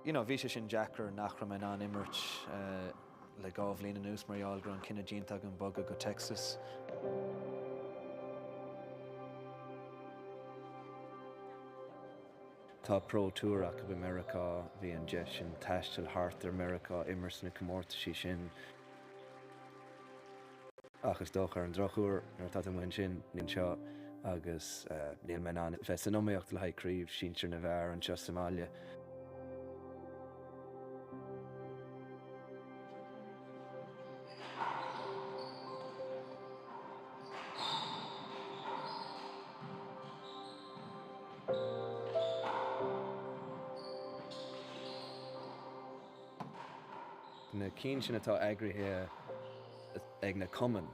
Bhí sé sin Jackar nach raibh mé an imirt le gá bhbliain anuas marall gur an cinenne dínta an boga go Texas. Tá Pro Tour ach go America bhí an de sin taistil thart America immers na commórtaí sin. Agus dóch ar an drochúr ar tá muin sin níon seo agus níl me an bheits an nóíocht le haidríomh síir na bhar an seo Somália. Na cín sin atá agrithe ag na cuman,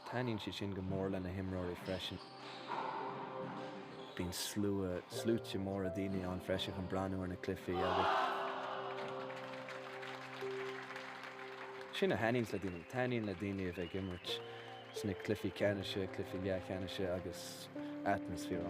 taíonn si sin go mór le na himróirí freisin. Bhín slúte mór a daoine an freisin an breanú ar na clifí agus. Sin a haíonn le daoine, taíonn le daoine a bheith imirt sna clifí ceannaise, clifí leathcheannaise agus atmosfér.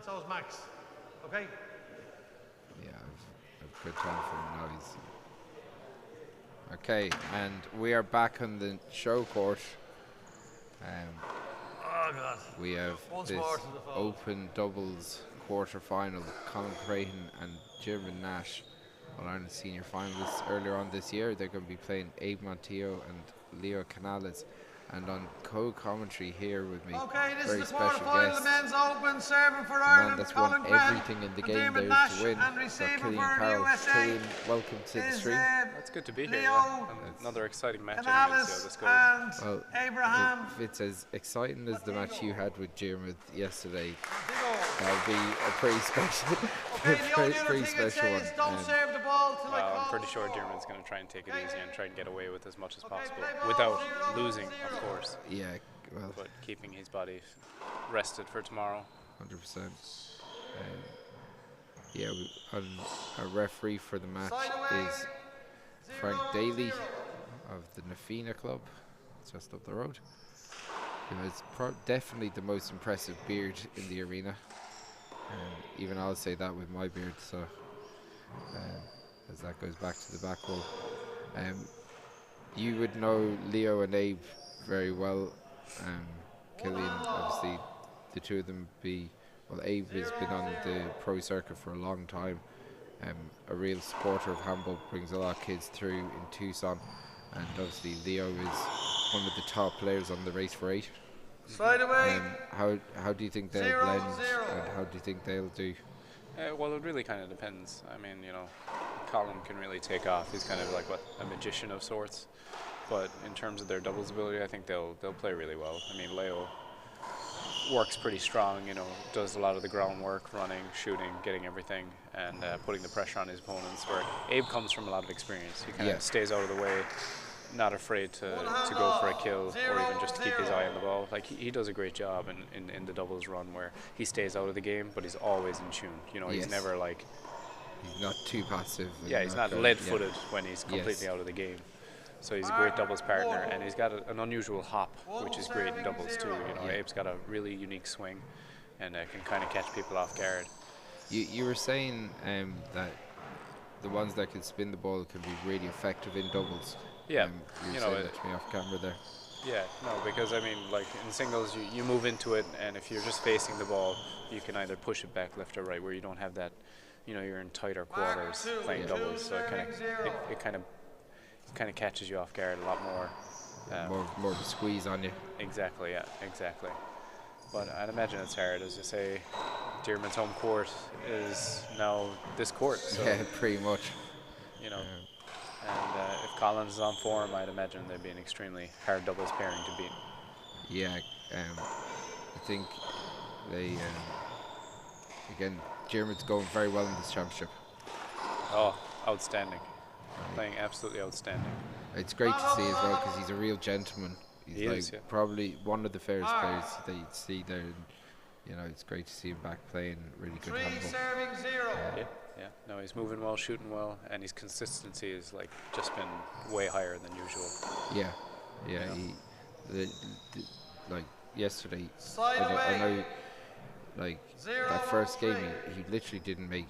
So is Max. Okay? Yeah, I've good time for him now. Okay, and we are back on the Showcourt. Oh, God. We have Once this more to the fold. open doubles quarter-final. Colin Creighton and Jérôme Nash, All-Ireland senior finalists earlier on this year. They're going to be playing Abe Montillo and Leo Canales. And on co-commentary here with me, Okay, this very is the special quarter-final, guest. the men's open, serving for Man Ireland, that's won Colin Creighton, everything in the and game David there Nash, is to win. and Got receiving Killian for the Carroll. USA Killian, welcome to the is, stream. It's good to be here. Leo Yeah. Another exciting match. Anyways, Canales see how this goes. and Well, Abraham. if it's as exciting as the match you had with Jérôme yesterday, that would be a pretty special, Okay, the only other pretty thing I'd special say one. is don't serve the ball till I Well, call I'm pretty the sure ball. Dermot's going to try and take it easy and try and get away with as much as possible play ball, without 0, losing, 0. of course, Yeah, well, but keeping his body rested for tomorrow. 100%. Yeah, our referee for the match is Frank Daly of the Nafina Club, just up the road. He has definitely the most impressive beard in the arena. Even I'll say that with my beard, so as that goes back to the back wall. You would know Leo and Abe very well. Killian, obviously, the two of them well, Abe has been on the pro circuit for a long time. A real supporter of handball, brings a lot of kids through in Tucson, and obviously Leo is one of the top players on the race for 8. Side away. How do you think they'll 0, blend, 0. and how do you think they'll do? Well, it really kind of depends. I mean, Colin can really take off. He's kind of like a magician of sorts. But in terms of their doubles ability, I think they'll play really well. I mean, Leo works pretty strong, does a lot of the groundwork, running, shooting, getting everything, and putting the pressure on his opponents, where Abe comes from a lot of experience. He kind of stays out of the way, not afraid to go for a kill or even just to keep his eye on the ball. Like, he does a great job in the doubles run, where he stays out of the game, but he's always in tune. He's never like... He's not too passive. Yeah, he's not lead-footed when he's completely out of the game. So he's a great doubles partner, and he's got an unusual hop, which is great in doubles too. Abe's got a really unique swing, and can kind of catch people off guard. You were saying that the ones that can spin the ball can be really effective in doubles. Yeah, you were saying that to me off camera there. Yeah, no, because I mean, like in singles, you move into it, and if you're just facing the ball, you can either push it back left or right, where you don't have that. You're in tighter quarters playing doubles, so it kind of catches you off guard a lot more. More of a squeeze on you. Exactly, yeah, exactly. But I'd imagine it's hard, as you say. Dearman's home court is now this court. So, yeah, pretty much. And if Collins is on form, I'd imagine they'd be an extremely hard doubles pairing to beat. Yeah, I think they again, Dearman's going very well in this championship. Oh, outstanding. Playing absolutely outstanding. It's great to see as well, because he's a real gentleman. He's probably one of the fairest players that you'd see there. And, it's great to see him back playing really good handball. Yeah. No, he's moving well, shooting well, and his consistency is just been way higher than usual. Yeah. He, like yesterday, I know, like that first game, he literally didn't make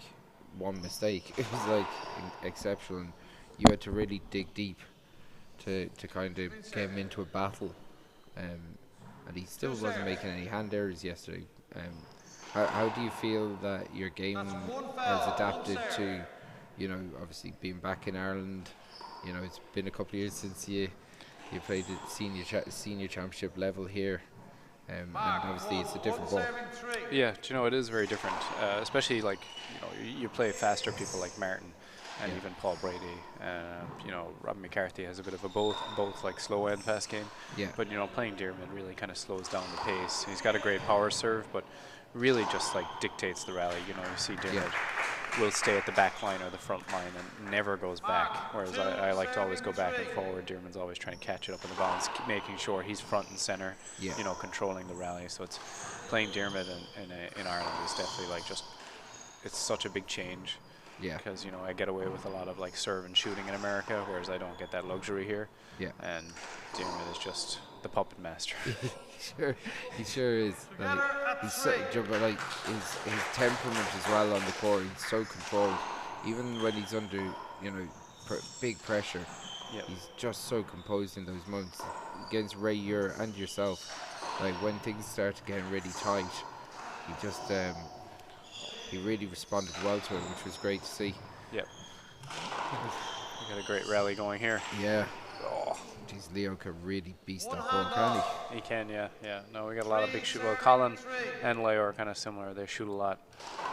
one mistake. It was exceptional. And you had to really dig deep to kind of get him into a battle, and he still wasn't making any hand errors yesterday. How do you feel that your game has adapted to, obviously being back in Ireland? It's been a couple of years since you played at senior championship level here, and obviously it's a different ball. Yeah, it is very different, especially you play faster people like Martin. And even Paul Brady, Robin McCarthy has a bit of a both slow and fast game. Yeah. But playing Dearman really kind of slows down the pace. He's got a great power serve, but really just dictates the rally. You see Dearman will stay at the back line or the front line and never goes back. Whereas I like to always go back and forward. Dearman's always trying to catch it up in the bounce, making sure he's front and center. Yeah. Controlling the rally. So it's playing Dearman in Ireland is definitely it's such a big change. Yeah. Because I get away with a lot of serve and shooting in America, whereas I don't get that luxury here. Yeah. And Dearman is just the puppet master. He sure is. Like, he's so, but like his temperament as well on the court. He's so controlled, even when he's under big pressure. Yep. He's just so composed in those moments against Ray Ure and yourself. Like when things start getting really tight, he just he really responded well to it, which was great to see. Yep. We got a great rally going here. Yeah. Oh. Geez, Leo can really beast that ball, can he? He can, yeah. No, we got a lot of big shoot. Well, Colin and Leo are kind of similar. They shoot a lot.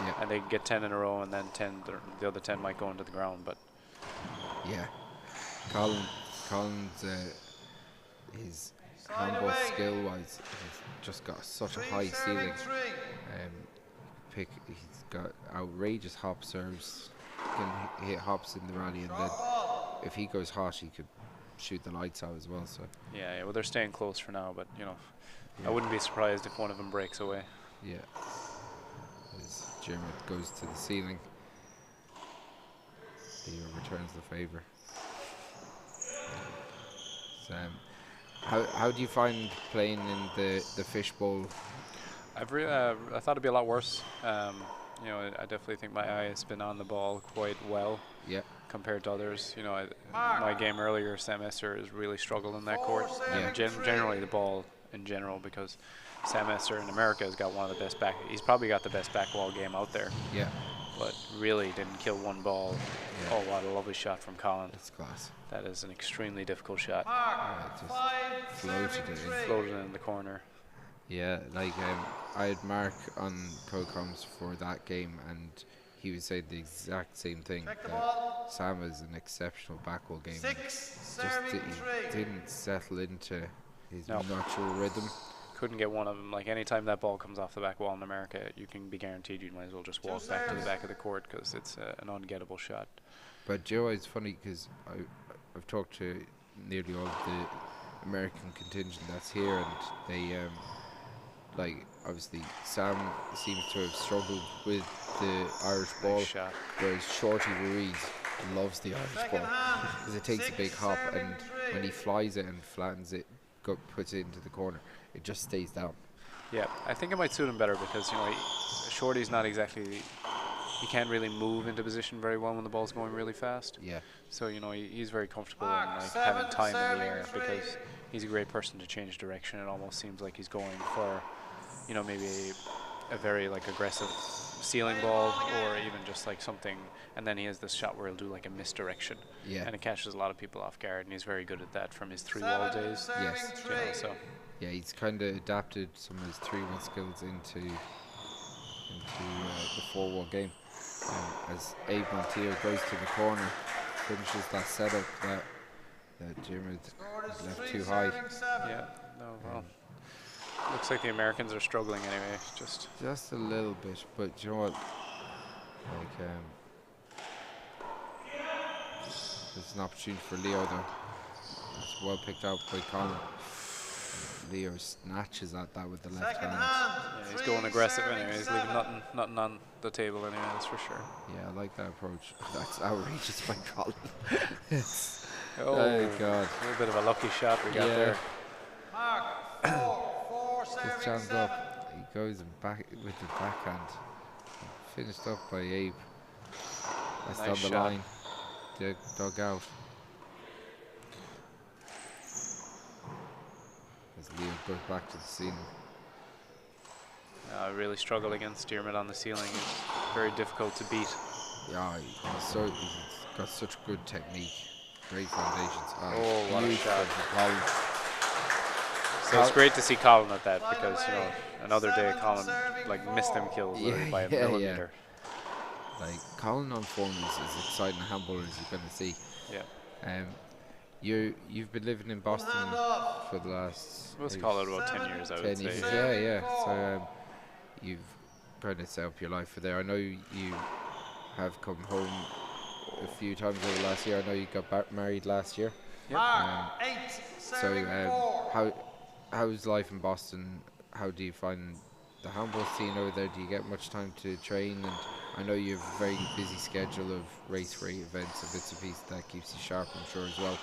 Yeah. And they get 10 in a row, and then 10, the other 10 might go into the ground, but... Yeah. Colin's his handball skill-wise, he's just got such a high ceiling. He's got outrageous hop serves. Can hit hops in the rally, and then if he goes hot, he could shoot the lights out as well. So yeah, well, they're staying close for now, but I wouldn't be surprised if one of them breaks away. Yeah. As Dermot goes to the ceiling, Leo returns the favour. So, how do you find playing in the fishbowl? I thought it'd be a lot worse. I definitely think my eye has been on the ball quite well. Yeah. Compared to others, my game earlier, Sam Esser has really struggled in that court. Yeah. Generally the ball in general, because Sam Esser in America has got one of the best he's probably got the best back wall game out there. Yeah. But really didn't kill one ball. Yeah. Oh, what a lovely shot from Colin. That's class. That is an extremely difficult shot. Just floated it in. Floated in the corner. Yeah, like I had Mark on co-coms for that game, and he would say the exact same thing, that Sam is an exceptional backwall game. He didn't settle into his natural rhythm. Couldn't get one of them. Like anytime that ball comes off the back wall in America, you can be guaranteed you might as well just walk back to the back of the court, because it's an ungettable shot. But Joe, it's funny because I've talked to nearly all of the American contingent that's here, and they like obviously Sam seems to have struggled with the Irish ball, whereas Shorty Ruiz loves the Irish ball because it takes a big hop, and when he flies it and flattens it, puts it into the corner, it just stays down. Yeah, I think it might suit him better because Shorty's not exactly, he can't really move into position very well when the ball's going really fast. Yeah. So he's very comfortable in having time in the air, because he's a great person to change direction. It almost seems like he's going for maybe a very aggressive ceiling ball, or even just something, and then he has this shot where he'll do a misdirection. Yeah. And it catches a lot of people off guard, and he's very good at that from his 3-wall days. Yes. So yeah, he's kind of adapted some of his 3-wall skills into the 4-wall game. As Abe Montiel goes to the corner, finishes that setup that Jim had left too high. Yeah. No. Well. Looks like the Americans are struggling anyway, just a little bit, but you know what? There's an opportunity for Leo though. It's well picked out by Colin. Leo snatches at that with the left hand. Yeah, he's going aggressive anyway. He's leaving nothing on the table anyway. That's for sure. Yeah, I like that approach. That's outrageous by Colin. Oh God! A little bit of a lucky shot we got there. Just jams up, he goes back with the backhand. Finished up by Abe. That's nice on the shot. line. Dug out. As Leo goes back to the ceiling. Really struggled against Dermot on the ceiling. It's very difficult to beat. Yeah, he's got such good technique. Great foundations. Oh, what a shot. Colin. So it's great to see Colin at that, because another day Colin missed them kills by a millimeter. Colin on form is as exciting a handballer as you're going to see. Yeah. You've been living in Boston for the last. Let's call it about 10 years, I would say. Yeah. So you've kind of set up your life for there. I know you have come home a few times over the last year. I know you got married last year. Yep. How's life in Boston? How do you find the handball scene over there? Do you get much time to train? And I know you have a very busy schedule of race rate events and bits and pieces that keeps you sharp, I'm sure, as well.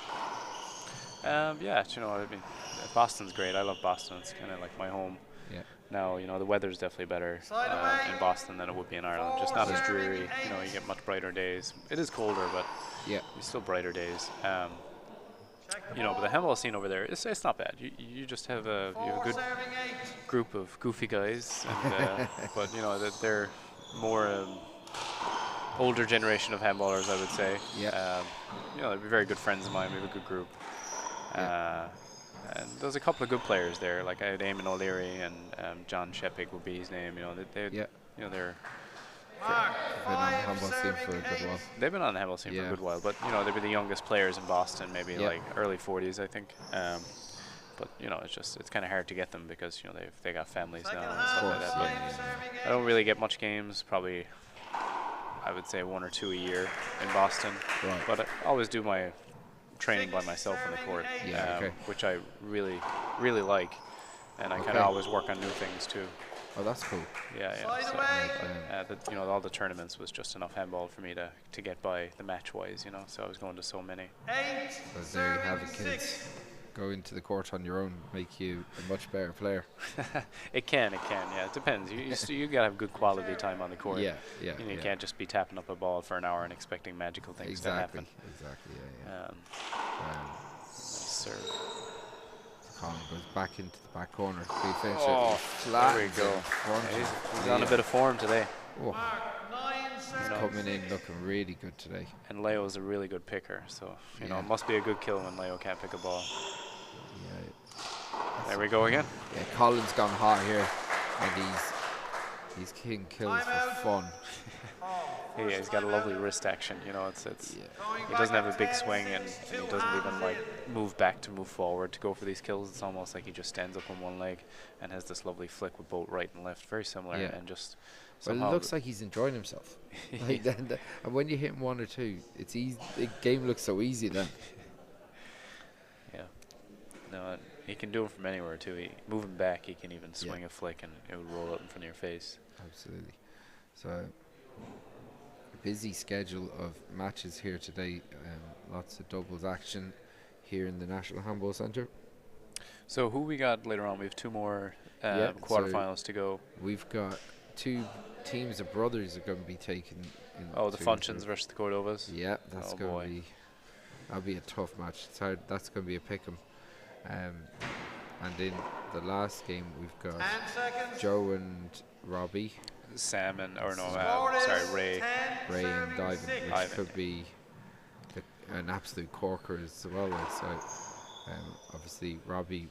Yeah, I Boston's great. I love Boston. It's kind of like my home. Yeah. Now, you know, the weather's definitely better in Boston than it would be in Ireland. Just not as dreary. You know, you get much brighter days. It is colder, but it's still brighter days. You know, but the handball scene over there, it's not bad. You just have a good group of goofy guys, and, but you know they're more older generation of handballers, I would say. Yeah. You know, they're very good friends of mine. We have a good group. And there's a couple of good players there. Like I had Eamon O'Leary and John Sheppig would be his name. You know, you know they're. Been on the handball scene for a good while. They've been on the handball scene for a good while, but you know they've been the youngest players in Boston, maybe like early 40s, I think. But you know it's kind of hard to get them because you know they got families now and stuff like that. But I don't really get much games. Probably I would say 1 or 2 a year in Boston. Right. But I always do my training by myself on the court, which I really like, and I kind of always work on new things too. Oh, that's cool. Yeah. So, you know, all the tournaments was just enough handball for me to get by the match-wise, you know. So I was going to so many. So there you have it, kids. Go into the court on your own, make you a much better player. It can. Yeah, it depends. You gotta have good quality time on the court. Yeah. You can't just be tapping up a ball for an hour and expecting magical things to happen. Exactly. Serve. Colin goes back into the back corner. We finish Oh, it. there we go. He's on a bit of form today. Oh. He's coming in looking really good today. And Leo's a really good picker, so you know it must be a good kill when Leo can't pick a ball. Yeah. There we go again. Yeah, Colin's gone hot here, and he's king kills for fun. Yeah, he's got a lovely wrist action. You know, he doesn't have a big swing, and he doesn't even like move back to move forward to go for these kills. It's almost like he just stands up on one leg and has this lovely flick with both right and left, very similar, and just. Well, it looks like he's enjoying himself. Like and when you hit him 1 or 2, it's easy. The game looks so easy then. Yeah. No, he can do it from anywhere too. Moving back, he can even swing a flick and it would roll up in front of your face. Absolutely. So, busy schedule of matches here today. Lots of doubles action here in the National Handball Centre. So who we got later on? We have 2 more quarterfinals to go. We've got 2 teams of brothers are going to be taken. The Functions versus the Cordovas. Yeah, that's going to be. That'll be a tough match. It's hard. That's going to be a pick'em. And in the last game, we've got Joe and Robbie. Sam and Ray. Ray and Ivan, which could be an absolute corker as well. So obviously Robbie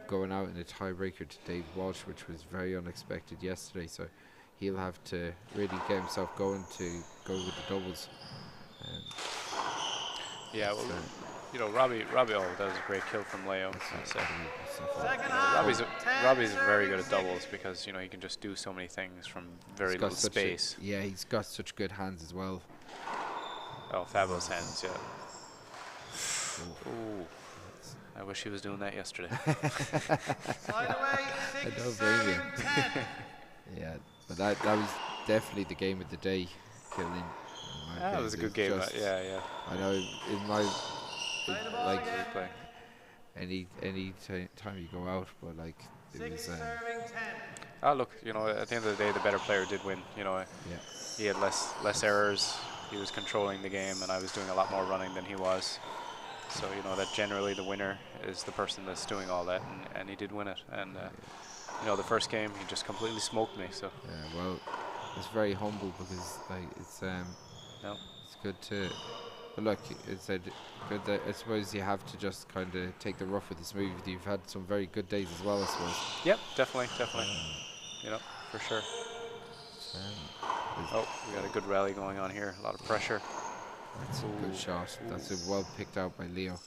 going out in a tiebreaker to Dave Walsh, which was very unexpected yesterday. So he'll have to really get himself going to go with the doubles. You know, Robbie, that was a great kill from Leo. Robbie's very good at doubles because, you know, he can just do so many things from very little space. He's got such good hands as well. Oh, fabulous hands, yeah. Ooh. I wish he was doing that yesterday. I don't blame you. Yeah, but that was definitely the game of the day, killing. That was a good game. Yeah. I know in my any time you go out, but like it was. Look, you know, at the end of the day, the better player did win. You know, he had less errors. He was controlling the game, and I was doing a lot more running than he was. So you know that generally the winner is the person that's doing all that, and he did win it. And you know, the first game he just completely smoked me. So well, it's very humble because like it's good to. But look, it's good that I suppose you have to just kind of take the rough with the smooth. You've had some very good days as well, I suppose. Yep, definitely. You know, for sure. We got a good rally going on here. A lot of pressure. That's a good shot. That's a well picked out by Leo.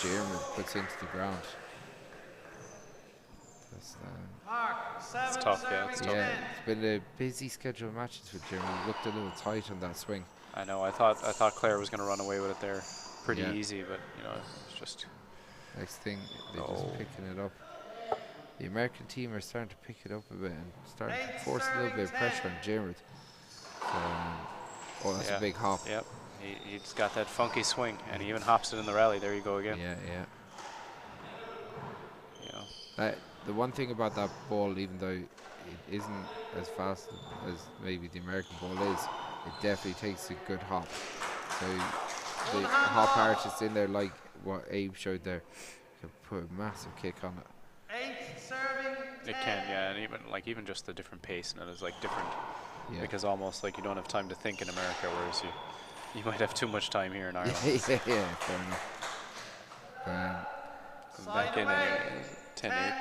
Jeremy puts into the ground. It's tough, it's tough. Yeah, it's been a busy schedule of matches with Jeremy. Looked a little tight on that swing. I know. I thought Claire was going to run away with it there, pretty easy, but you know, it's just. Next thing, they're just picking it up. The American team are starting to pick it up a bit and starting to force a little bit of pressure on Jared. That's a big hop. Yep. He's got that funky swing, and he even hops it in the rally. There you go again. Yeah. The one thing about that ball, even though it isn't as fast as maybe the American ball is, it definitely takes a good hop. So the hop artists in there, like what Abe showed there, can put a massive kick on it. 8 serving. It can, yeah, and even just the different pace in it is like different. Yeah. Because almost like you don't have time to think in America, whereas you might have too much time here in Ireland. yeah, fair enough. Back in anyway, 10-8.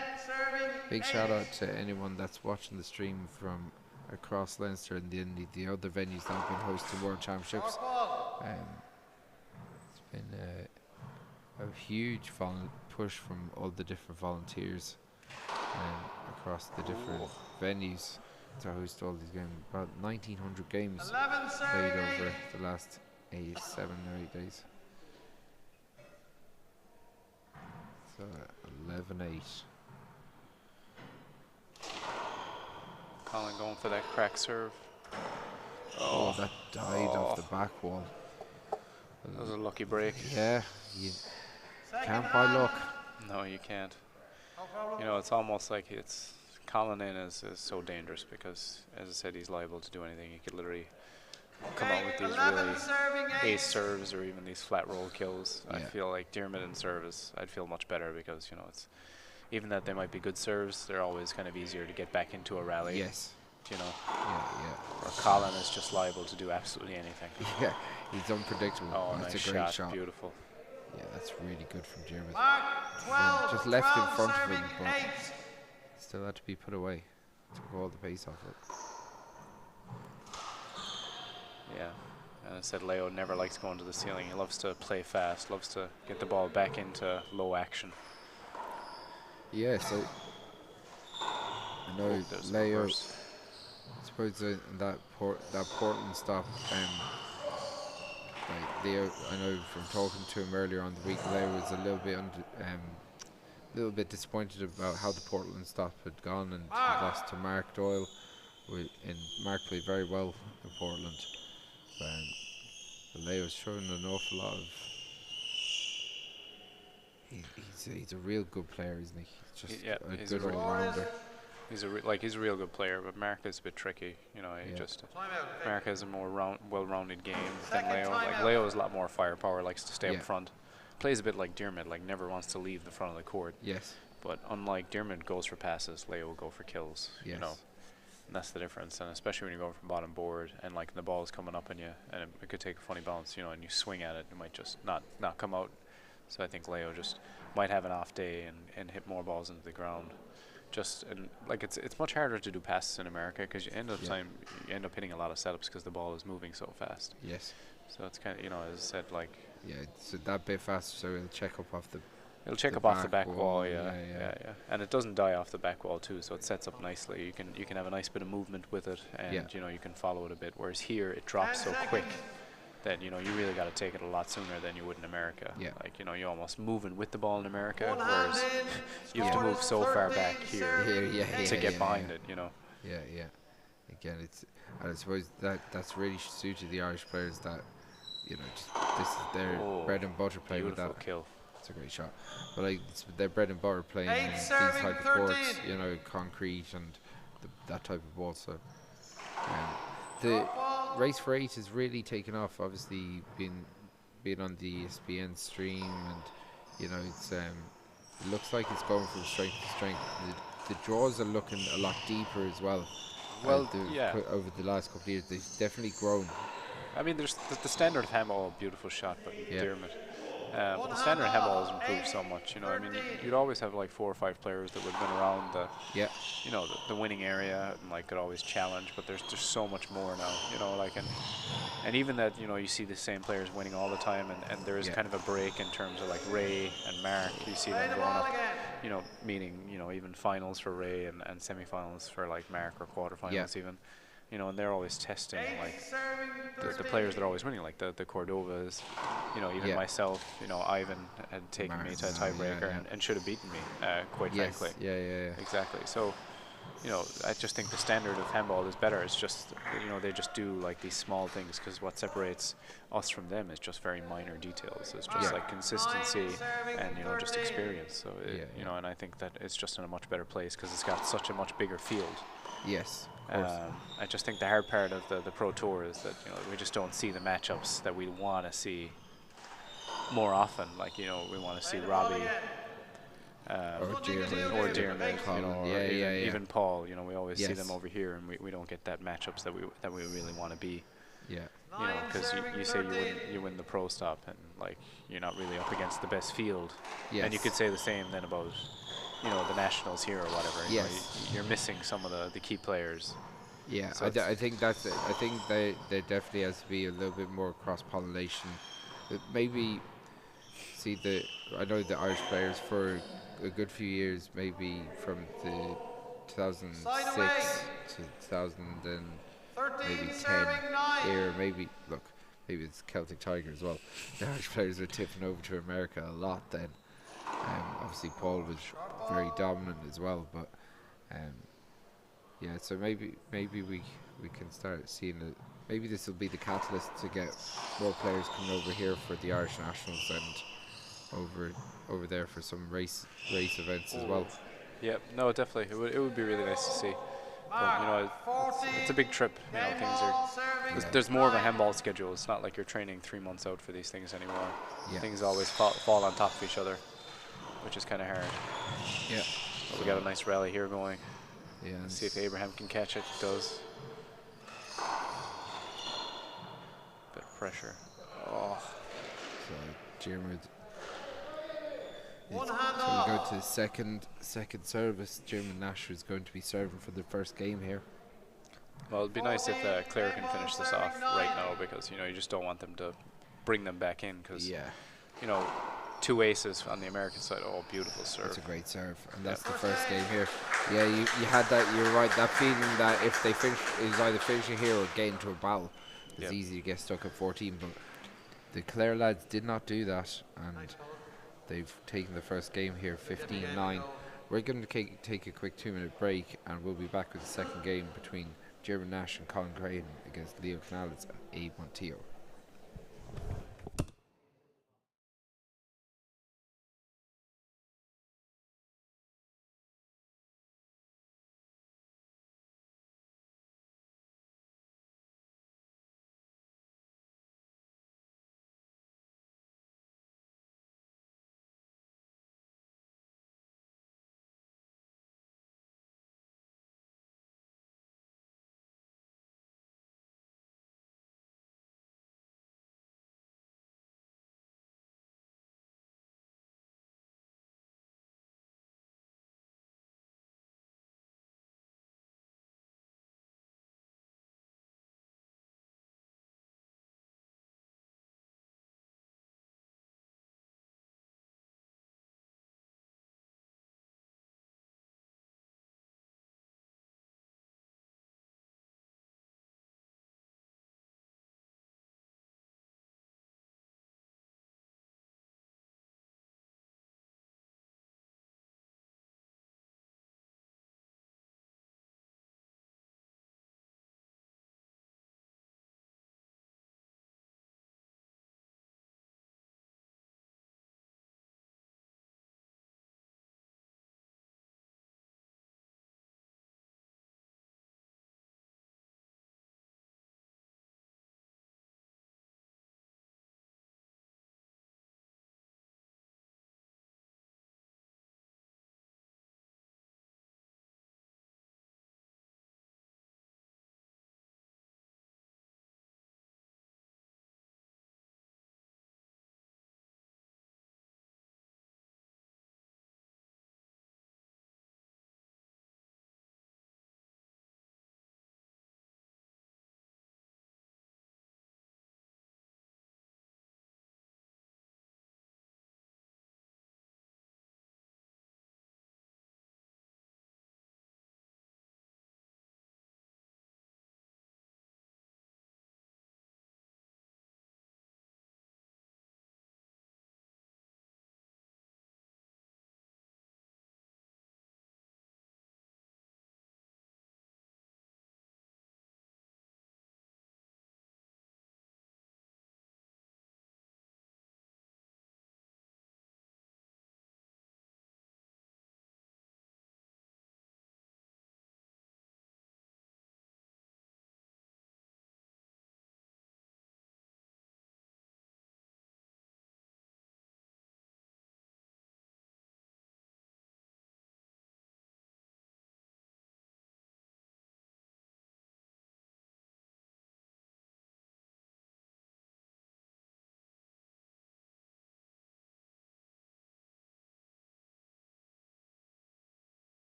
Big shout out to anyone that's watching the stream from across Leinster and the other venues that have been hosting World Championships. It's been a huge push from all the different volunteers across the different venues to host all these games. About 1,900 games played over the last 7 or 8 days. So 11-8. Colin going for that crack serve. Oh, that died off the back wall. That was a lucky break. Yeah, you can't buy luck. No, you can't. You know, it's almost like Colin in is so dangerous because, as I said, he's liable to do anything. He could literally come out with these really ace serves or even these flat roll kills. Yeah. I feel like Diarmid in service, I'd feel much better because, you know, it's even that they might be good serves, they're always kind of easier to get back into a rally. Yes. You know. Yeah. Or Colin is just liable to do absolutely anything. Yeah, he's unpredictable. Oh, That's nice a great shot. Beautiful. Yeah, that's really good from Diarmid. Mark 12. Just left in 12 front of serving him, but 8. still had to be put away. Took all the pace off it. Yeah. And I said Leo never likes going to the ceiling. He loves to play fast, loves to get the ball back into low action. Yeah, so I know There's Leo. reverse. I suppose that Portland stop. Like Leo, I know from talking to him earlier on the week, Leo was a little bit disappointed about how the Portland stop had gone, and he lost to Mark Doyle. And Mark played very well in Portland. But Leo's showing an awful lot of. He's a real good player, isn't he? He's just he's a good all-rounder. He's a real good player, but Mark is a bit tricky. You know, Mark has a more well-rounded game than Leo. Like Leo has a lot more firepower, likes to stay up front. Plays a bit like Diarmid, like never wants to leave the front of the court. Yes. But unlike Diarmid goes for passes, Leo will go for kills. Yes. You know, and that's the difference. And especially when you're going from bottom board and like the ball is coming up on you, and it could take a funny bounce. You know, and you swing at it, it might just not come out. So I think Leo just might have an off day and hit more balls into the ground. It's much harder to do passes in America because you end up hitting a lot of setups because the ball is moving so fast. Yes. So it's kind of, you know, as I said, like. Yeah, it's that bit faster, so it'll check up off the. It'll check up off the back wall, yeah, and it doesn't die off the back wall too, so it sets up nicely. You can have a nice bit of movement with it, and you know you can follow it a bit. Whereas here it drops so quick that you know you really got to take it a lot sooner than you would in America. Yeah. Like you know you're almost moving with the ball in America, whereas you have to move so far back here to get behind it. You know. Yeah. Again, I suppose that's really suited the Irish players that. You know, this is their bread and butter play with that. Kill. It's a great shot. But like, it's their bread and butter playing in these type of courts, you know, concrete and that type of ball. So the race for 8 has really taken off. Obviously, being on the ESPN stream, and you know, it looks like it's going from strength to strength. The draws are looking a lot deeper as well. Well, over the last couple of years, they've definitely grown. I mean, there's the standard hAoine, beautiful shot, but Diarmid. But the standard hAoine has improved so much. You know, I mean, you'd always have like 4 or 5 players that would have been around you know, the winning area and like could always challenge. But there's so much more now. You know, like and even that, you know, you see the same players winning all the time, and there is kind of a break in terms of like Ray and Mark. You see them going up. You know, meaning you know even finals for Ray and semifinals for like Mark or quarterfinals even. You know, and they're always testing like the players that are always winning, like the Cordovas. You know, even myself. You know, Ivan had taken me to a tiebreaker and should have beaten me, quite frankly. Yeah. Exactly. So, you know, I just think the standard of handball is better. It's just, you know, they just do like these small things, because what separates us from them is just very minor details. It's just like consistency and, you know, just experience. So, you know, and I think that it's just in a much better place because it's got such a much bigger field. Yes, of course. I just think the hard part of the Pro Tour is that, you know, we just don't see the matchups that we want to see more often. Like, you know, we want to see Robbie. Or Diarmaid, you know, or even Paul. You know, we always see them Yes. over here, and we don't get that matchups that we really want to be. Yeah. You know, because you say you win the pro stop, and like you're not really up against the best field. Yes. And you could say the same then about, you know, the nationals here or whatever. You know, you're missing some of the key players. Yeah, So I think that's it. I think there definitely has to be a little bit more cross pollination. Maybe see I know the Irish players for a good few years, maybe from the 2006 to 2010 era. Maybe it's Celtic Tiger as well. The Irish players were tipping over to America a lot then. Obviously Paul was very dominant as well, but yeah. So maybe we can start seeing it. Maybe this will be the catalyst to get more players coming over here for the Irish nationals and over there for some race events as well. Yeah, no, definitely. It would be really nice to see. But, you know, it's a big trip. You know, things are. There's more of a handball schedule. It's not like you're training 3 months out for these things anymore. Yeah. Things always fall on top of each other, which is kind of hard. Yeah. But we got a nice rally here going. Yeah. Let's see if Abraham can catch it. He does. Bit of pressure. Oh. So Diarmaid. So we go to the second service. German Nash is going to be serving for the first game here. Well, it'd be nice if Claire can finish this off right now, because, you know, you just don't want them to bring them back in, because, you know, 2 aces on the American side. Oh, beautiful serve. That's a great serve, and that's the first game here. Yeah, you had that. You're right. That feeling that if they finish, is either finishing here or get into a battle. It's easy to get stuck at 14, but the Clare lads did not do that, and they've taken the first game here, 15-9. We're going to take a quick 2-minute break, and we'll be back with the second game between German Nash and Colin Crane against Leo Canales at A Montillo.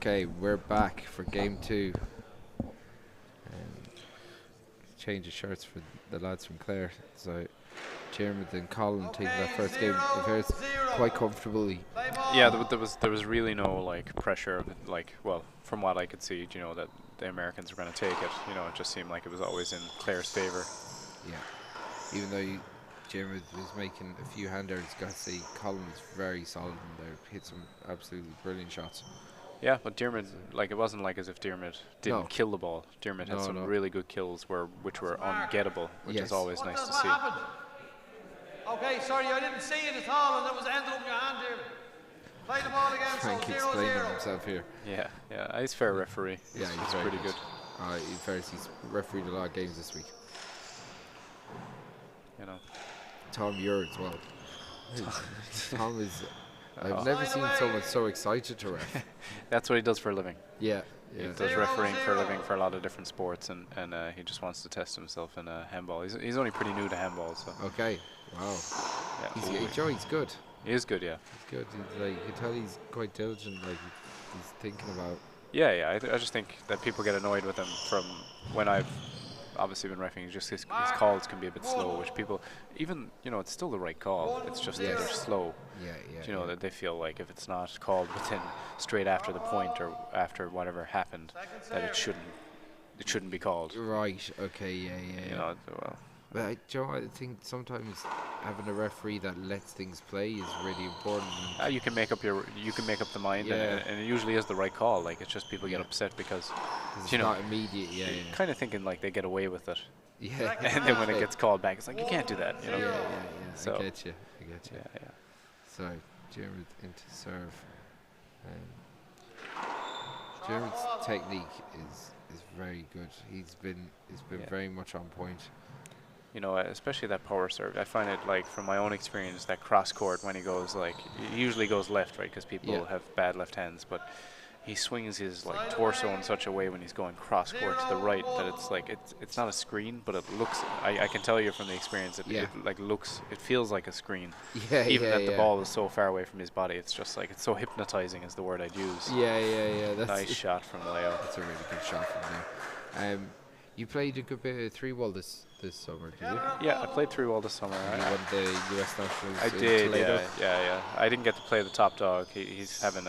Okay, we're back for game 2. Change of shirts for the lads from Clare. So, Jeremy and Colin taking that first game of theirs quite comfortably. Yeah, there was really no like pressure of it, like, well, from what I could see, you know, that the Americans were going to take it. You know, it just seemed like it was always in Clare's favour. Yeah, even though Jeremy was making a few handers, gotta say Colin was very solid in there. Hit some absolutely brilliant shots. Yeah, but Diarmid, like, it wasn't like as if Diarmid didn't kill the ball. Diarmid had some really good kills which were ungettable, which is always nice to see. Okay, sorry, I didn't see it at all, and that was ended up in your hand here. Play the ball again, Frank so 0-0. explaining himself here. Yeah, he's a fair referee. Yeah, he's pretty good. He's refereed a lot of games this week. You know, Tom Muir as well. Tom is. I've never seen someone so excited to ref. That's what he does for a living. Yeah. He does refereing for a living for a lot of different sports, and he just wants to test himself in handball. He's only pretty new to handball, so. Okay. Wow. Yeah. He's good. He is good, yeah. He's good. He's like, you can tell he's quite diligent. Like he's thinking about. Yeah. I just think that people get annoyed with him from when I've obviously been reffing. Just his calls can be a bit slow, which people, even, you know, it's still the right call. It's just that they're slow. Yeah. You know, that they feel like if it's not called within straight after the point or after whatever happened, that it shouldn't be called. Right. Okay. Yeah. You know, well. But I think sometimes having a referee that lets things play is really important. You can make up the mind, and it usually is the right call. Like, it's just people get upset because it's you know, not immediate. Yeah. Kind of thinking like they get away with it. Yeah. And then when it gets called back, it's like, you can't do that. You know. Yeah. So I get you. Yeah. So Jared into serve. Jared's technique is very good. He's been very much on point. You know, especially that power serve. I find it, like, from my own experience, that cross court, when he goes, like, he usually goes left, right, because people have bad left hands, but he swings his, like, torso in such a way when he's going cross court to the right that it's like, it's not a screen, but it looks, I can tell you from the experience, it like looks, it feels like a screen. Even that the ball is so far away from his body, it's just like, it's so hypnotizing is the word I'd use. Yeah. That's nice shot from Leo. That's a really good shot from there. You played a good bit of 3-wall this summer, did you? Yeah, I played 3-wall this summer. You won the US Nationals. I did, yeah. I didn't get to play the top dog. He's having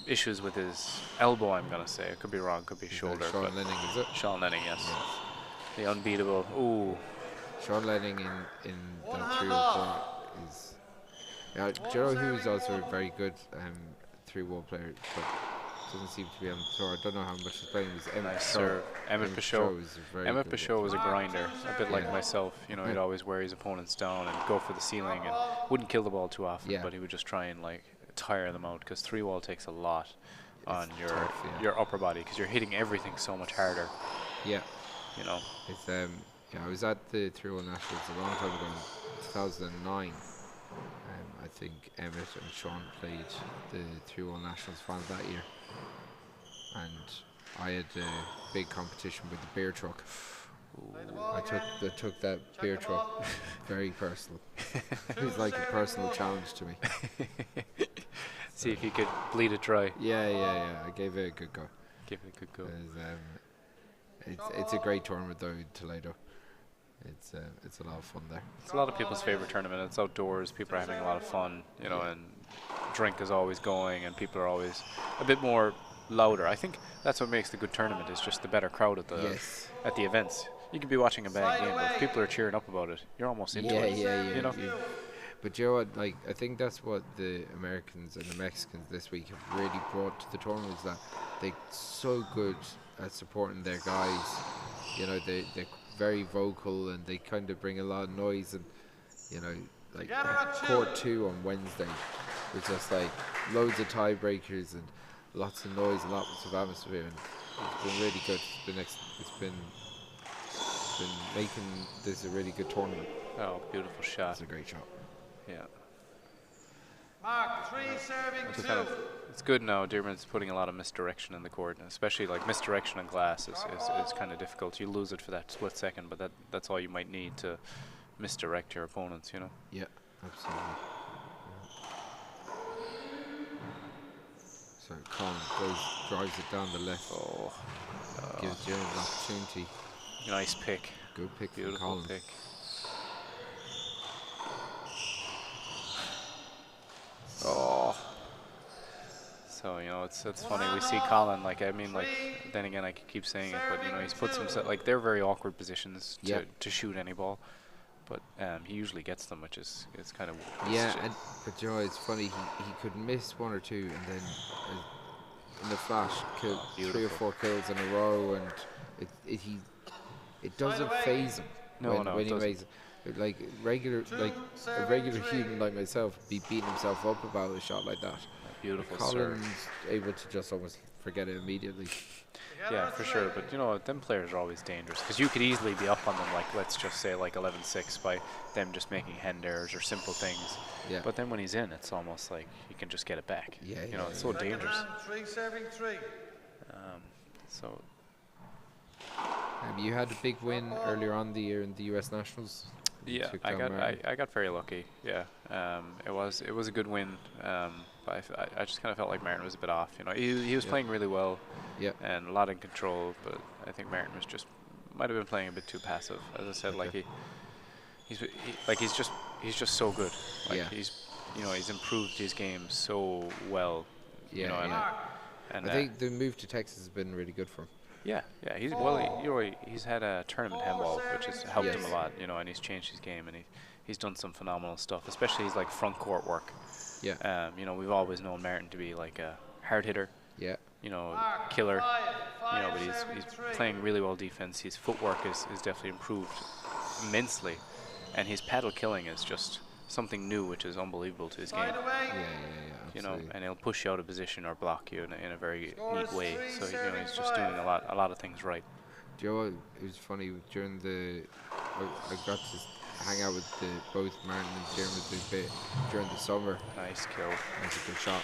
issues with his elbow, I'm going to say. It could be wrong, could be shoulder. Sean Lenning, is it? Sean Lenning, yes. The unbeatable. Ooh. Sean Lenning in the 3-wall is... Yeah, Joe Hughes is also a very good 3-wall player, but doesn't seem to be on the tour. I don't know how much he's playing. Emmett Pichot was a grinder, a bit like myself. You know, he'd always wear his opponents down and go for the ceiling and wouldn't kill the ball too often, but he would just try and, like, tire them out, because 3-wall takes a lot on your upper body, because you're hitting everything so much harder. Yeah. You know. It's I was at the 3-wall Nationals a long time ago, in 2009. I think Emmett and Sean played the 3-wall Nationals final that year. And I had a big competition with the beer truck. I took that beer truck very personal. It was like a personal challenge to me. See if you could bleed it dry. Yeah. I gave it a good go. It's a great tournament though in Toledo. It's a lot of fun there. It's a lot of people's favorite tournament. It's outdoors. People are having a lot of fun, you know, and drink is always going, and people are always a bit more louder. I think that's what makes the good tournament, is just the better crowd at the events. You can be watching a bad game, but if people are cheering up about it, you're almost into it. You know? But you know what, like, I think that's what the Americans and the Mexicans this week have really brought to the tournament, is that they're so good at supporting their guys. You know, they're very vocal, and they kind of bring a lot of noise, and, you know, like court 2 on Wednesday was just like loads of tiebreakers and lots of noise and lots of atmosphere, and it's been really good. It's been making this a really good tournament. Oh, beautiful shot. It's a great shot. Yeah. Mark 3 serving 2. It's good now. Dearman's putting a lot of misdirection in the court, and especially like misdirection in glass is kind of difficult. You lose it for that split second, but that's all you might need to misdirect your opponents, you know? Yeah, absolutely. So Colin drives it down the left. Oh. Gives Jim an opportunity. Nice pick. Good pick from Beautiful Colin. pick. Oh. So, you know, it's funny. We see Colin, like, I mean, like, then again, I could keep saying it, but, you know, he's puts himself, like, they're very awkward positions to shoot any ball. But he usually gets them, which is kind of but you know, it's funny, he could miss one or two and then in the flash kill 3 or 4 kills in a row, and it doesn't phase him when he makes it. Like a regular human like myself would be beating himself up about a shot like that. Beautiful Colin's serve. Able to just almost forget it immediately. Yeah, for sure. But you know, them players are always dangerous because you could easily be up on them, like let's just say like 11-6 by them just making hand errors or simple things. Yeah. But then when he's in, it's almost like you can just get it back. Yeah. You know, it's so dangerous. 3 serving 3. So. You had a big win earlier on the year in the US Nationals. Yeah, I got very lucky. Yeah, it was a good win. But I just kind of felt like Martin was a bit off. You know, he was playing really well. Yeah. And a lot in control, but I think Martin was might have been playing a bit too passive. As I said, like he's just so good. Like he's improved his game so well. Yeah. You know, and I think the move to Texas has been really good for him. Yeah, he's had a tournament handball, which has helped him a lot, you know, and he's changed his game, and he's done some phenomenal stuff, especially his like front court work. Yeah. You know, we've always known Martin to be like a hard hitter. Yeah. You know, killer. You know, but he's playing really well defense. His footwork is definitely improved immensely, and his paddle killing is just something new, which is unbelievable to his game. You know, and he'll push you out of position or block you in a very neat way. So you know, he's just doing a lot of things right. Do you know what? It was funny during I got to hang out with both Martin and Jeremy a bit during the summer. Nice kill. That's a good shot.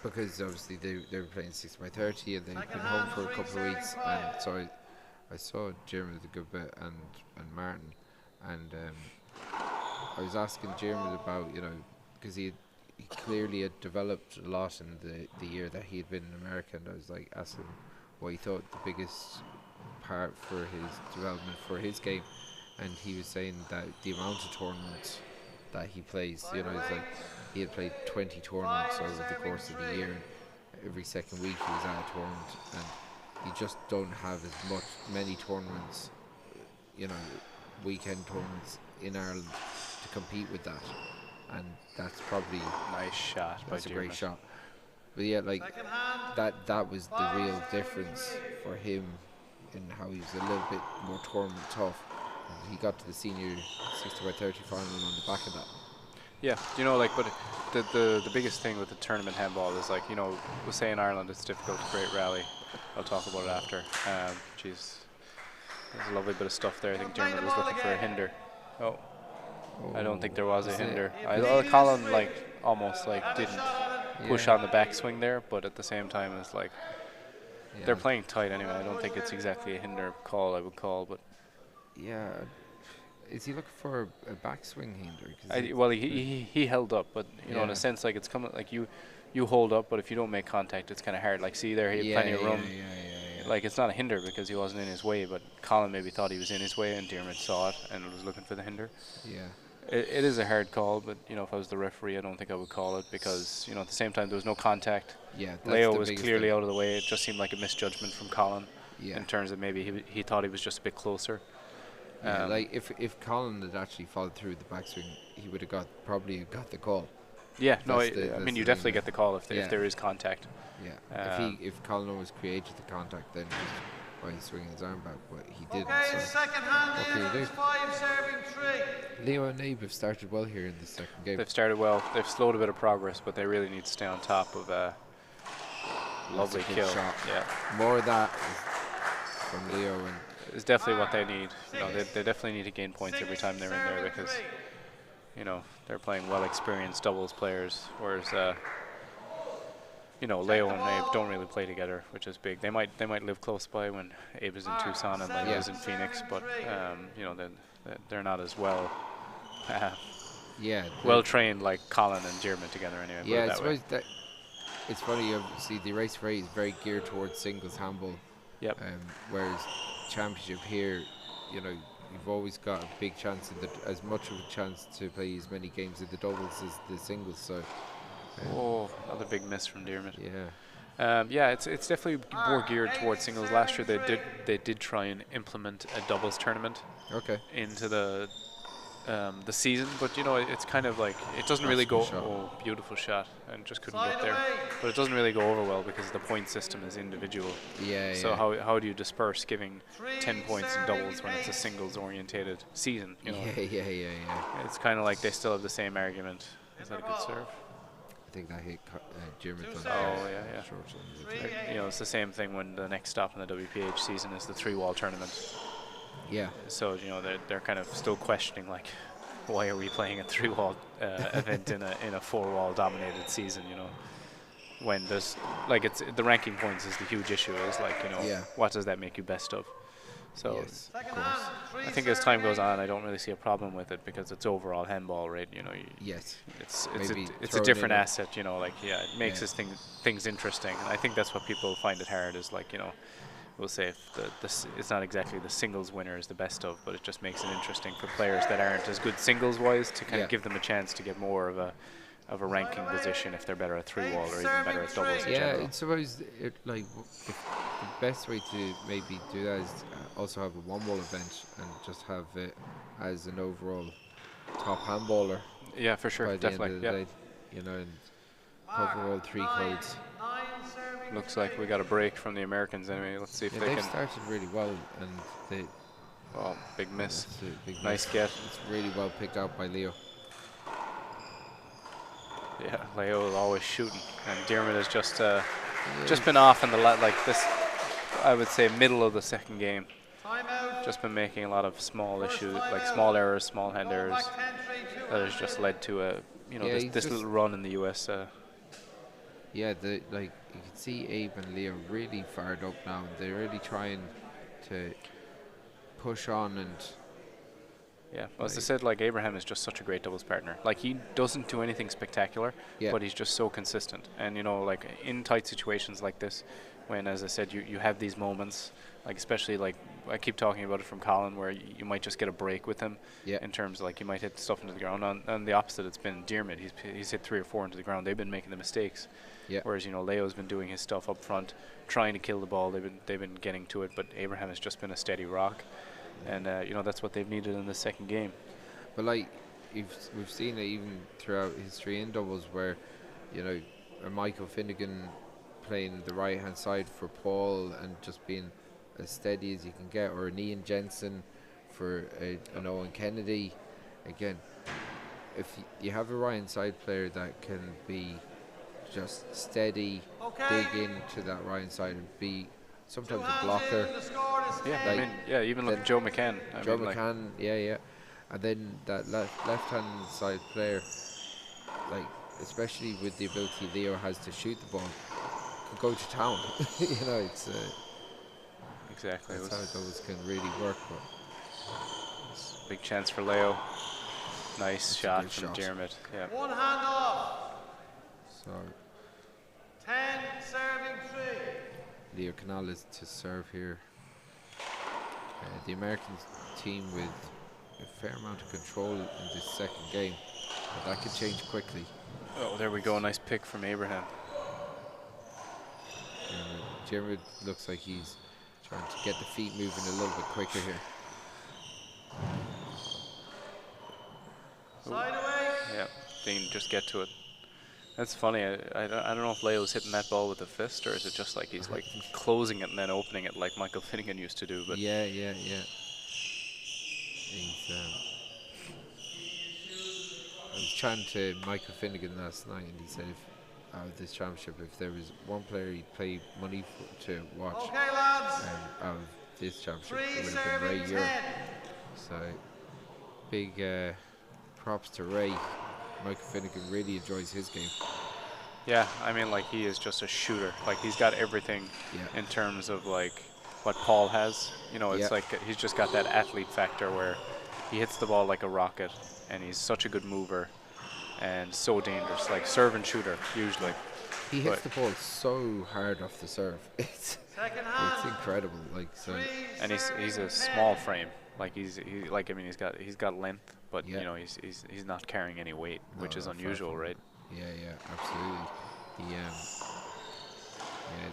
Because obviously they were playing 6x30 and they'd been home for a couple of weeks, and so I saw Jeremy a good bit and Martin, and I was asking Jeremy about, you know, because he clearly had developed a lot in the year that he had been in America, and I was like asking what he thought the biggest part for his development for his game, and he was saying that the amount of tournaments that he plays, you know, it's like he had played 20 tournaments over the course of the year, and every second week he was at a tournament, and you just don't have many tournaments, you know, weekend tournaments in Ireland to compete with that. And that's probably nice shot. That's a great shot. But yeah, like that was the real difference for him in how he was a little bit more tournament tough. And he got to the senior 60x30 final on the back of that. Yeah, you know, like, but the biggest thing with the tournament handball is, like, you know, we'll say in Ireland it's difficult to create rally. I'll talk about it after. There's a lovely bit of stuff there. I think Dermot was looking for a hinder. Oh. I don't think there was a hinder. Colin like almost like didn't push on the backswing there, but at the same time it's like they're playing tight anyway. I don't think it's exactly a hinder call I would call, but yeah. Is he looking for a backswing hinder? Well, he held up, but you know, in a sense, like it's coming like you hold up, but if you don't make contact, it's kind of hard. Like, see there, he had plenty of room. Like, it's not a hinder because he wasn't in his way, but Colin maybe thought he was in his way, and Dermot saw it and was looking for the hinder. Yeah. It is a hard call, but, you know, if I was the referee, I don't think I would call it because, you know, at the same time, there was no contact. Yeah. Leo was clearly out of the way. It just seemed like a misjudgment from Colin in terms of maybe he thought he was just a bit closer. Yeah, like if Colin had actually followed through the backswing, he would have probably got the call. Yeah, no, I mean, you definitely get the call if there is contact. Yeah. If Colin always created the contact, then he's swinging his arm back, but he didn't. Okay, second hand in, 5 serving 3. Leo and Abe have started well here in the second game. They've started well. They've slowed a bit of progress, but they really need to stay on top of lovely kill. Shot. Yeah. More of that from Leo, and it's definitely what they need. You know, they definitely need to gain points every time they're in there because, you know, they're playing well-experienced doubles players, whereas you know, Leo and Abe don't really play together, which is big. They might live close by when Abe is in Tucson and Leo is in Phoenix, but you know, they're not as well well trained like Colin and Dermot together anyway. Yeah, I suppose it's funny. See, the race for 8 is very geared towards singles handball. Yep. Whereas championship here, you know, you've always got a big chance in as much of a chance to play as many games in the doubles as the singles. So. Oh, another big miss from Diarmid. Yeah. Yeah, it's definitely more geared towards singles. Last year they did try and implement a doubles tournament. Okay. Into the season, but you know it's kind of like it doesn't really go. Oh, beautiful shot, and just couldn't get there. But it doesn't really go over well because the point system is individual. Yeah. So how do you disperse giving 10 points in doubles when it's a singles orientated season? You know? Yeah. It's kind of like they still have the same argument. Is that a good serve? I think that hit Diarmid. Oh yeah. You know, it's the same thing when the next stop in the WPH season is the 3-wall tournament. Yeah. So you know they're kind of still questioning like, why are we playing a 3-wall event in a 4-wall dominated season? You know, when there's like it's the ranking points is the huge issue. Is like, you know, what does that make you best of? So yes, of course. I think as time goes on, I don't really see a problem with it because it's overall handball rate. You know, yes, it's a different asset. You know, like it makes this things interesting, and I think that's what people find it hard is like, you know. We'll say if it's not exactly the singles winner is the best of, but it just makes it interesting for players that aren't as good singles-wise to kind of give them a chance to get more of a ranking position if they're better at 3-wall or even better at doubles in general. I suppose like the best way to maybe do that is also have a 1-wall event and just have it as an overall top handballer. Yeah, for sure, definitely. Day, you know, and cover all 3 codes. Looks like we got a break from the Americans anyway. Let's see if they can. They've started really well, and they. Oh, big miss. Big nice get. It's really well picked out by Leo. Yeah, Leo is always shooting, and Diarmid has just been off in the like this. I would say middle of the second game. Just been making a lot of small issues, like small errors, small hand errors. That has just led to a this little run in the US. Yeah, like you can see Abe and Leo really fired up now. They're really trying to push on and. Yeah, well, as I said, like Abraham is just such a great doubles partner. Like he doesn't do anything spectacular, but he's just so consistent. And you know, like in tight situations like this, when, as I said, you have these moments, like especially like I keep talking about it from Colin, where you might just get a break with him. In terms of like you might hit stuff into the ground. On the opposite, it's been Diarmid. He's hit 3 or 4 into the ground. They've been making the mistakes. Whereas you know Leo's been doing his stuff up front, trying to kill the ball. They've been getting to it, but Abraham has just been a steady rock. And you know that's what they've needed in the second game. But like we've seen it even throughout history in doubles, where you know Michael Finnegan playing the right hand side for Paul and just being as steady as you can get, or an Ian Jensen for an Owen Kennedy. Again, if you have a right hand side player that can be just steady, dig into that right hand side and be sometimes a blocker. Even look at Joe McCann. Joe McCann, and then that left-hand side player, like especially with the ability Leo has to shoot the ball, could go to town. You know, it's exactly. That's how those can really work. But big chance for Leo. Nice shot from Diarmid. Yeah. One hand off. So 10 serving 3. Leo Canal is to serve here. The American team with a fair amount of control in this second game, but that could change quickly. Oh, there we go. Nice pick from Abraham. Diarmid looks like he's trying to get the feet moving a little bit quicker here. Side away. Yeah, they can just get to it. That's funny. I don't know if Leo's hitting that ball with a fist, or is it just like he's like closing it and then opening it like Michael Finnegan used to do. But yeah. I was chatting to Michael Finnegan last night, and he said if out of this championship, if there was one player he'd pay money to watch out of this championship, it would have been Ray Ure. So big props to Ray. Michael Finnegan really enjoys his game. Yeah, I mean, like he is just a shooter. Like he's got everything in terms of like what Paul has. You know, it's like he's just got that athlete factor where he hits the ball like a rocket, and he's such a good mover and so dangerous. Like serve and shooter usually. He hits the ball so hard off the serve. It's incredible. Like so, and he's a small frame. Like he's he's got length, but you know he's not carrying any weight, which is unusual, right? Yeah, absolutely.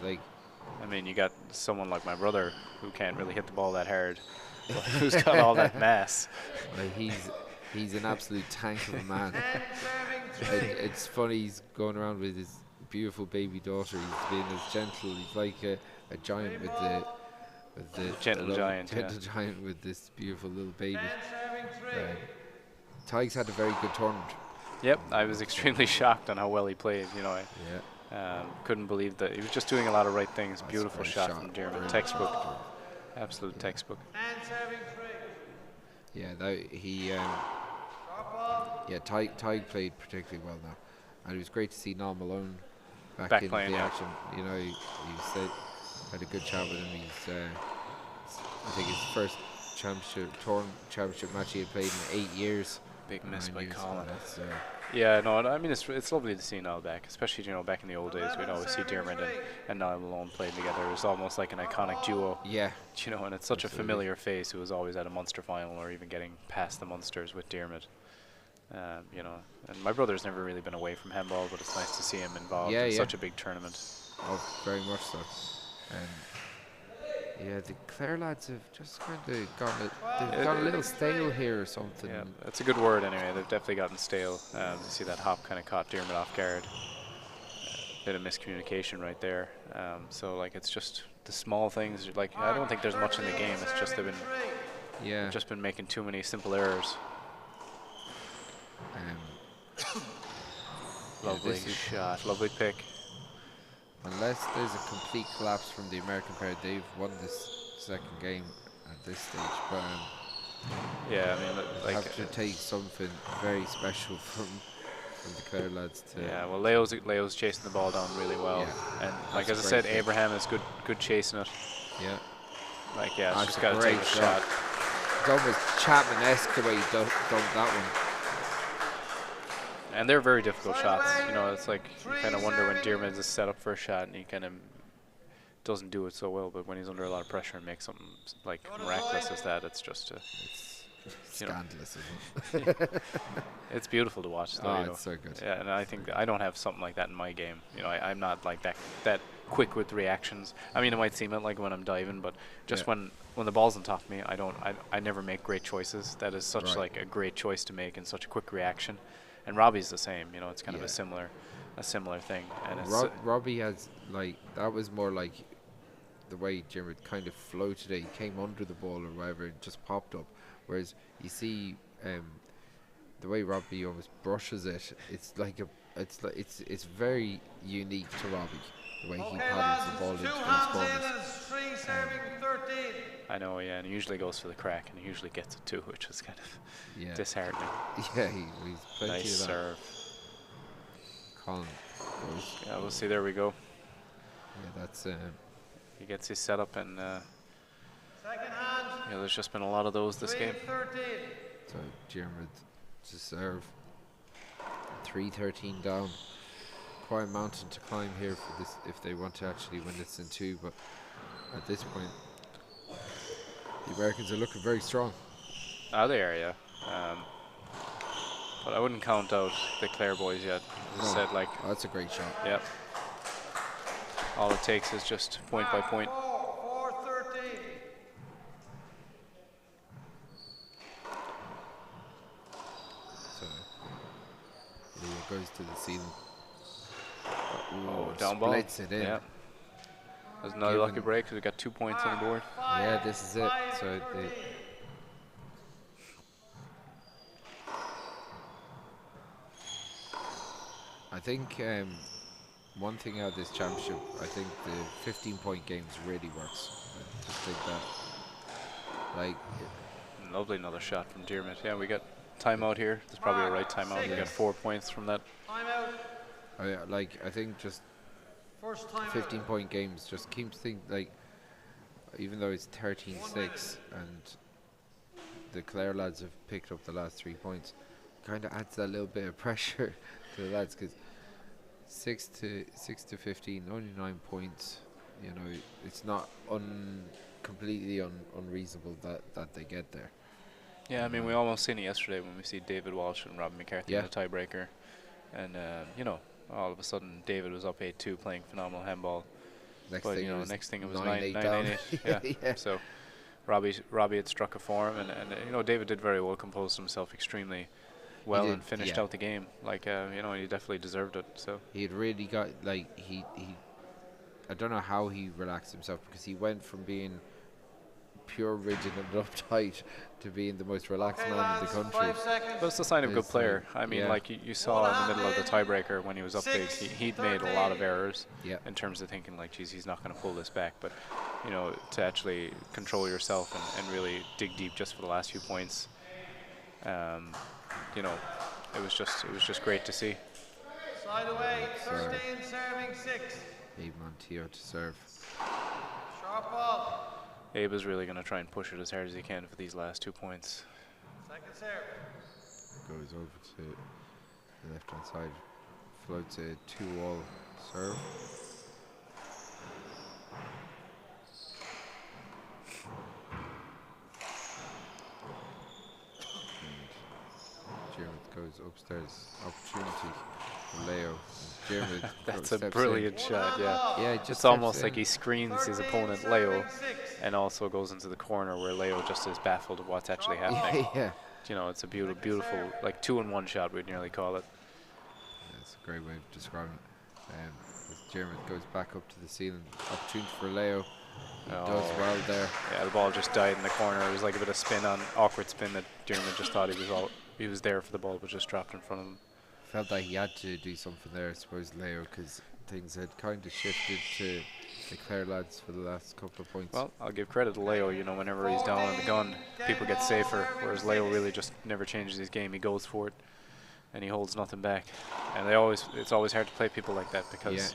Like. I mean, you got someone like my brother who can't really hit the ball that hard, who's got all that mass. Well, he's an absolute tank of a man. It's funny, he's going around with his beautiful baby daughter. He's being as gentle. He's like a giant with the gentle giant with this beautiful little baby. Tig's had a very good tournament. Yep, I was extremely shocked on how well he played. You know, couldn't believe that he was just doing a lot of right things. That's beautiful shot from Diarmuid. Textbook, absolute textbook. Yeah, Tig played particularly well now, and it was great to see Niall Malone back in playing, the action. You know, he said had a good chat with him. He's I think his first championship match he had played in 8 years. Big miss by Colin. Yeah, no, I mean it's lovely to see Niall back, especially back in the old days. We'd always see Diarmuid and Niall Malone playing together. It was almost like an iconic duo. Yeah. And it's such a familiar face who was always at a Munster final or even getting past the Munsters with Diarmuid. And my brother's never really been away from handball, but it's nice to see him involved in such a big tournament. Oh, very much so. Yeah, the Clare lads have just kind of gone a little stale here or something. Yeah, that's a good word anyway. They've definitely gotten stale. You see that hop kind of caught Diarmuid off guard. Bit of miscommunication right there. So like it's just the small things. Like I don't think there's much in the game. It's just they've just been making too many simple errors. Lovely shot, lovely pick. Unless there's a complete collapse from the American pair, they've won this second game at this stage. But yeah, I mean, like have to take something very special from the Clare lads to. Yeah, well, Leo's chasing the ball down really well, and like as I said, Abraham is good chasing it. Yeah. Like she's just got to take a shot. It's almost Chapman-esque the way he done that one. And they're very difficult shots. It's like you kind of wonder when Diarmuid is set up for a shot and he kind of doesn't do it so well. But when he's under a lot of pressure and makes something like miraculous as that, it's just it's scandalous, isn't it? It's beautiful to watch. Though, it's so good. Yeah, and I think I don't have something like that in my game. I'm not like that quick with reactions. I mean, it might seem it like when I'm diving, but just when the ball's on top of me, I never make great choices. That is such like a great choice to make in such a quick reaction. And Robbie's the same, it's kind of a similar thing. And it's Robbie has that was more like the way Diarmuid kind of floated it. He came under the ball or whatever and just popped up. Whereas you see the way Robbie almost brushes it, it's very unique to Robbie. The way he paddles the ball into those corners. I know, and he usually goes for the crack, and he usually gets it too, which is kind of disheartening. Yeah, he's plenty nice of that. serve. Colin. Yeah, we'll see. There we go. Yeah, that's. He gets his setup, and there's just been a lot of those this game. So Diarmuid to serve. 3-13 down. Quite a mountain to climb here for this if they want to actually win this in 2, but at this point the Americans are looking very strong. They are, yeah. But I wouldn't count out the Clare boys yet. As I said, that's a great shot. Yep. All it takes is just point by point. So Leo goes to the ceiling. Down ball. Splits it in. Yeah. There's another lucky break because we got 2 points on the board. Yeah, this is it. So I think one thing out of this championship, I think the 15-point games really works. I just think that, lovely another shot from Diarmuid. Yeah, we got timeout here. There's probably a right timeout. We got 4 points from that. I think just 15-point games just keeps things even though it's 13-6 and the Clare lads have picked up the last 3 points, kind of adds that little bit of pressure to the lads because 6 to 15, only 9 points. You know, it's not completely unreasonable that they get there. Yeah, I mean, we almost seen it yesterday when we see David Walsh and Robin McCarthy in the tiebreaker. And, you know, all of a sudden David was up 8-2 playing phenomenal handball. Next thing it was 9-8. Yeah. So Robbie had struck a form, and you know, David did very well, composed himself extremely well and finished out the game. Like, you know, he definitely deserved it. So he had really got, like, he I don't know how he relaxed himself, because he went from being pure rigid and uptight to being the most relaxed man in the country. But it's a sign of a good player. I mean, like you saw in the middle of the tiebreaker when he was up big, he'd made a lot of errors in terms of thinking like, geez, he's not going to pull this back. But, you know, to actually control yourself and really dig deep just for the last few points, you know, it was just great to see. Side away, 13 serving 6. Teo to serve. Sharp ball. Abe is really going to try and push it as hard as he can for these last 2 points. Second serve. Goes over to the left hand side. Floats a 2-all serve. And Jeremy goes upstairs. Opportunity for Leo. That's a brilliant shot, yeah. It's almost like he screens his opponent Leo, and also goes into the corner where Leo just is baffled of what's actually happening. You know, it's a beautiful, like 2-in-1 shot, we'd nearly call it. That's a great way of describing it. As Jeremy goes back up to the ceiling, opportunity for Leo. He does well there. Yeah, the ball just died in the corner. It was like a bit of awkward spin that Jeremy just thought he was there for the ball, but just dropped in front of him. Felt like he had to do something there, I suppose, Leo, because things had kind of shifted to the Clare lads for the last couple of points. Well, I'll give credit to Leo. You know, whenever he's down on the gun, people get safer, whereas Leo really just never changes his game. He goes for it, and he holds nothing back. And it's always hard to play people like that, because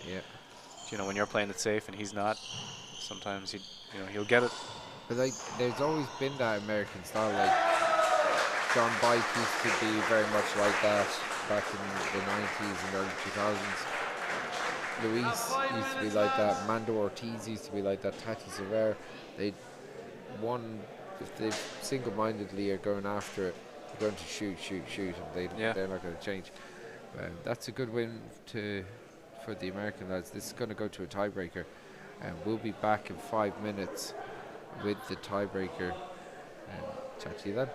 you know, when you're playing it safe and he's not, sometimes he'll get it. But like, there's always been that American style. Like, John Bike used to be very much like that back in the 90s and early 2000s. Luis used to be like that. Mando Ortiz used to be like that. Tati Sever. If they single-mindedly are going after it, they're going to shoot, and they're not going to change. That's a good win for the American lads. This is going to go to a tiebreaker, and we'll be back in 5 minutes with the tiebreaker. Chat to you then.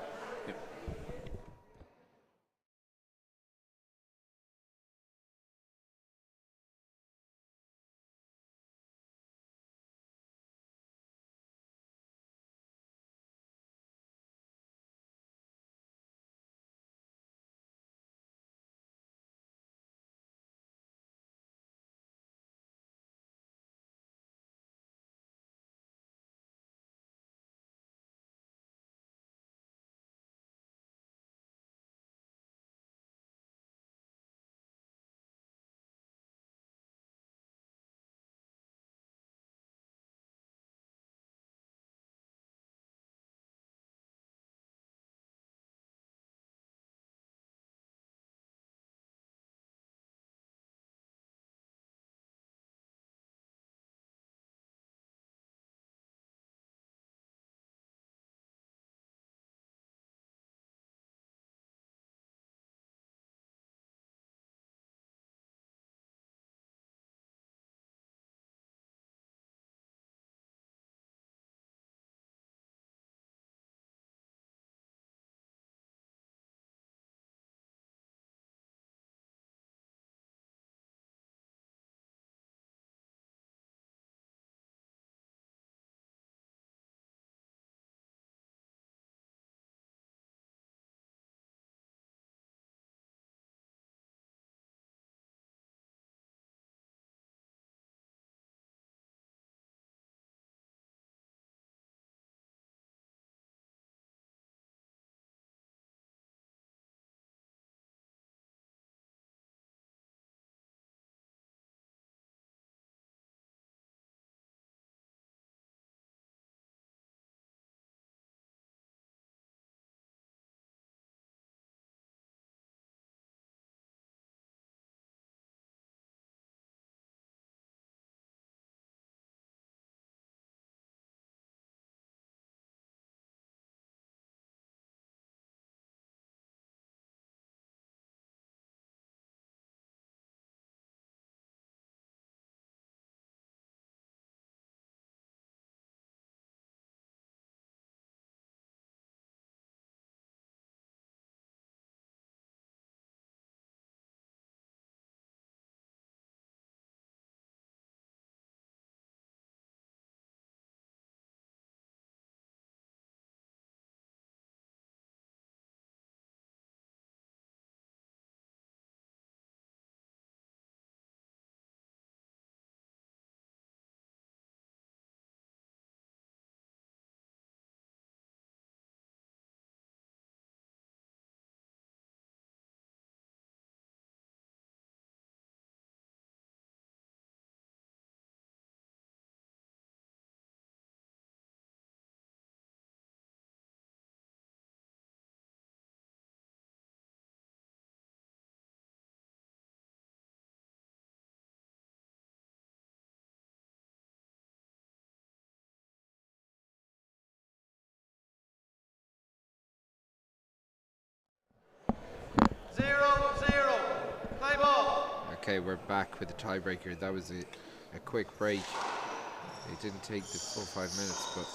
Okay, we're back with the tiebreaker. That was a quick break. It didn't take the full 5 minutes, but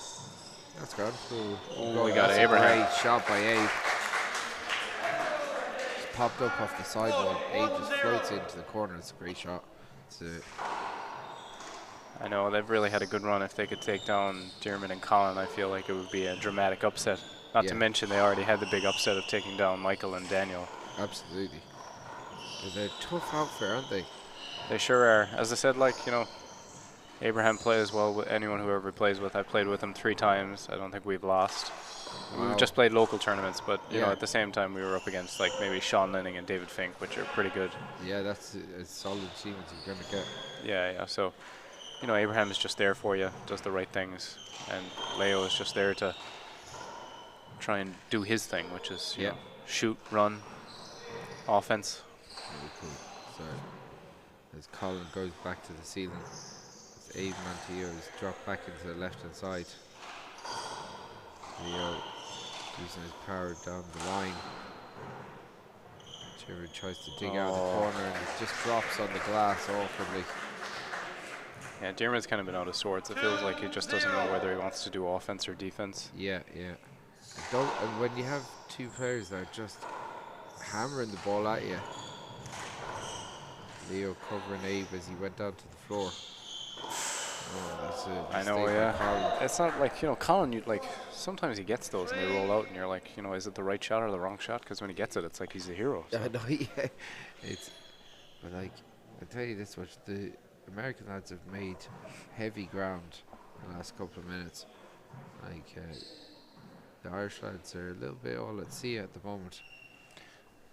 that's good. Oh, we got Abraham. Great shot by Abe. Just popped up off the sidewall. Abe just floats into the corner. It's a great shot. I know they've really had a good run. If they could take down Diarmuid and Colin, I feel like it would be a dramatic upset. Not to mention they already had the big upset of taking down Michael and Daniel. Absolutely. They're a tough outfit, aren't they? They sure are. As I said, like, you know, Abraham plays well with anyone whoever he plays with. I played with him 3 times. I don't think we've lost. Wow. We've just played local tournaments, but you know, at the same time we were up against like maybe Sean Linning and David Fink, which are pretty good. Yeah, that's a solid team that you're going to get. Yeah. So, you know, Abraham is just there for you, does the right things, and Leo is just there to try and do his thing, which is you know, shoot, run, offense. Very cool. So as Colin goes back to the ceiling, as Abe Manteo is dropped back into the left hand side. Leo using his power down the line. Jared tries to dig out of the corner and it just drops on the glass awkwardly. Yeah, Diarmuid's kind of been out of sorts. It feels like he just doesn't know whether he wants to do offense or defense. Yeah. And when you have 2 players that are just hammering the ball at you. Leo covering Abe as he went down to the floor. Oh, that's a I know, yeah. It's not like, you know, Colin, you like, sometimes he gets those and they roll out and you're like, you know, is it the right shot or the wrong shot? Because when he gets it, it's like he's the hero. So. I know, yeah. But like, I tell you this much, the American lads have made heavy ground in the last couple of minutes. Like, the Irish lads are a little bit all at sea at the moment.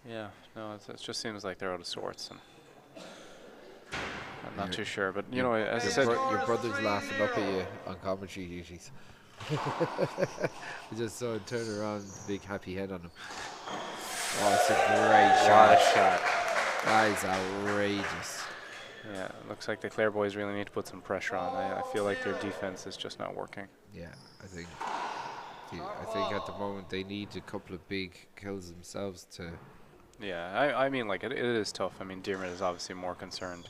Yeah, no, it just seems like they're out of sorts. And I'm not too sure, but you know, as I said, your brother's laughing up at you on commentary duties. We just saw him turn around, big happy head on him. Oh, it's a great shot. That is outrageous. Yeah, it looks like the Clare boys really need to put some pressure on. I feel like their defense is just not working. Yeah, I think at the moment they need a couple of big kills themselves to. Yeah, I mean, like, it is tough. I mean, Diarmuid is obviously more concerned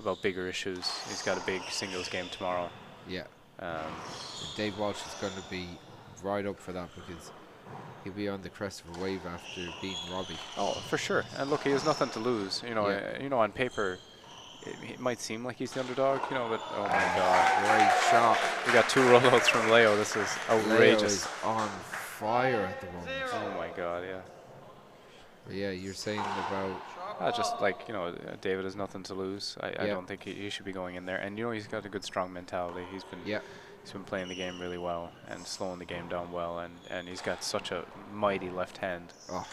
about bigger issues. He's got a big singles game tomorrow. Yeah. Dave Walsh is going to be right up for that because he'll be on the crest of a wave after beating Robbie. Oh, for sure. And look, he has nothing to lose. You know, you know, on paper, it might seem like he's the underdog, you know, but oh my God. Great shot. We got 2 rollouts from Leo. This is outrageous. Leo is on fire at the moment. Oh my God, yeah. But yeah, you're saying about just like, you know, David has nothing to lose. I don't think he should be going in there. And you know, he's got a good strong mentality. He's been playing the game really well and slowing the game down well, and he's got such a mighty left hand. Oh,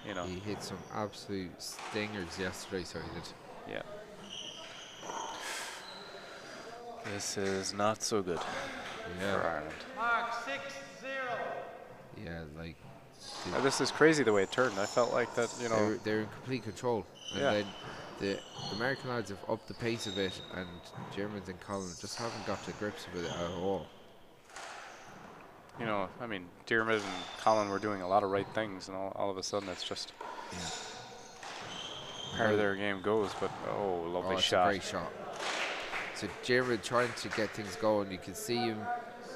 you know, he hit some absolute stingers yesterday, so he did. Yeah. This is not so good for Ireland. Mark 6-0. Yeah, like. This is crazy the way it turned. I felt like that, you know. They're in complete control. And then the American lads have upped the pace a bit, and Germans and Colin just haven't got to grips with it at all. You know, I mean, Diarmuid and Colin were doing a lot of right things, and all of a sudden it's just part of their game goes. But, lovely shot. A great shot. So Diarmuid trying to get things going. You can see him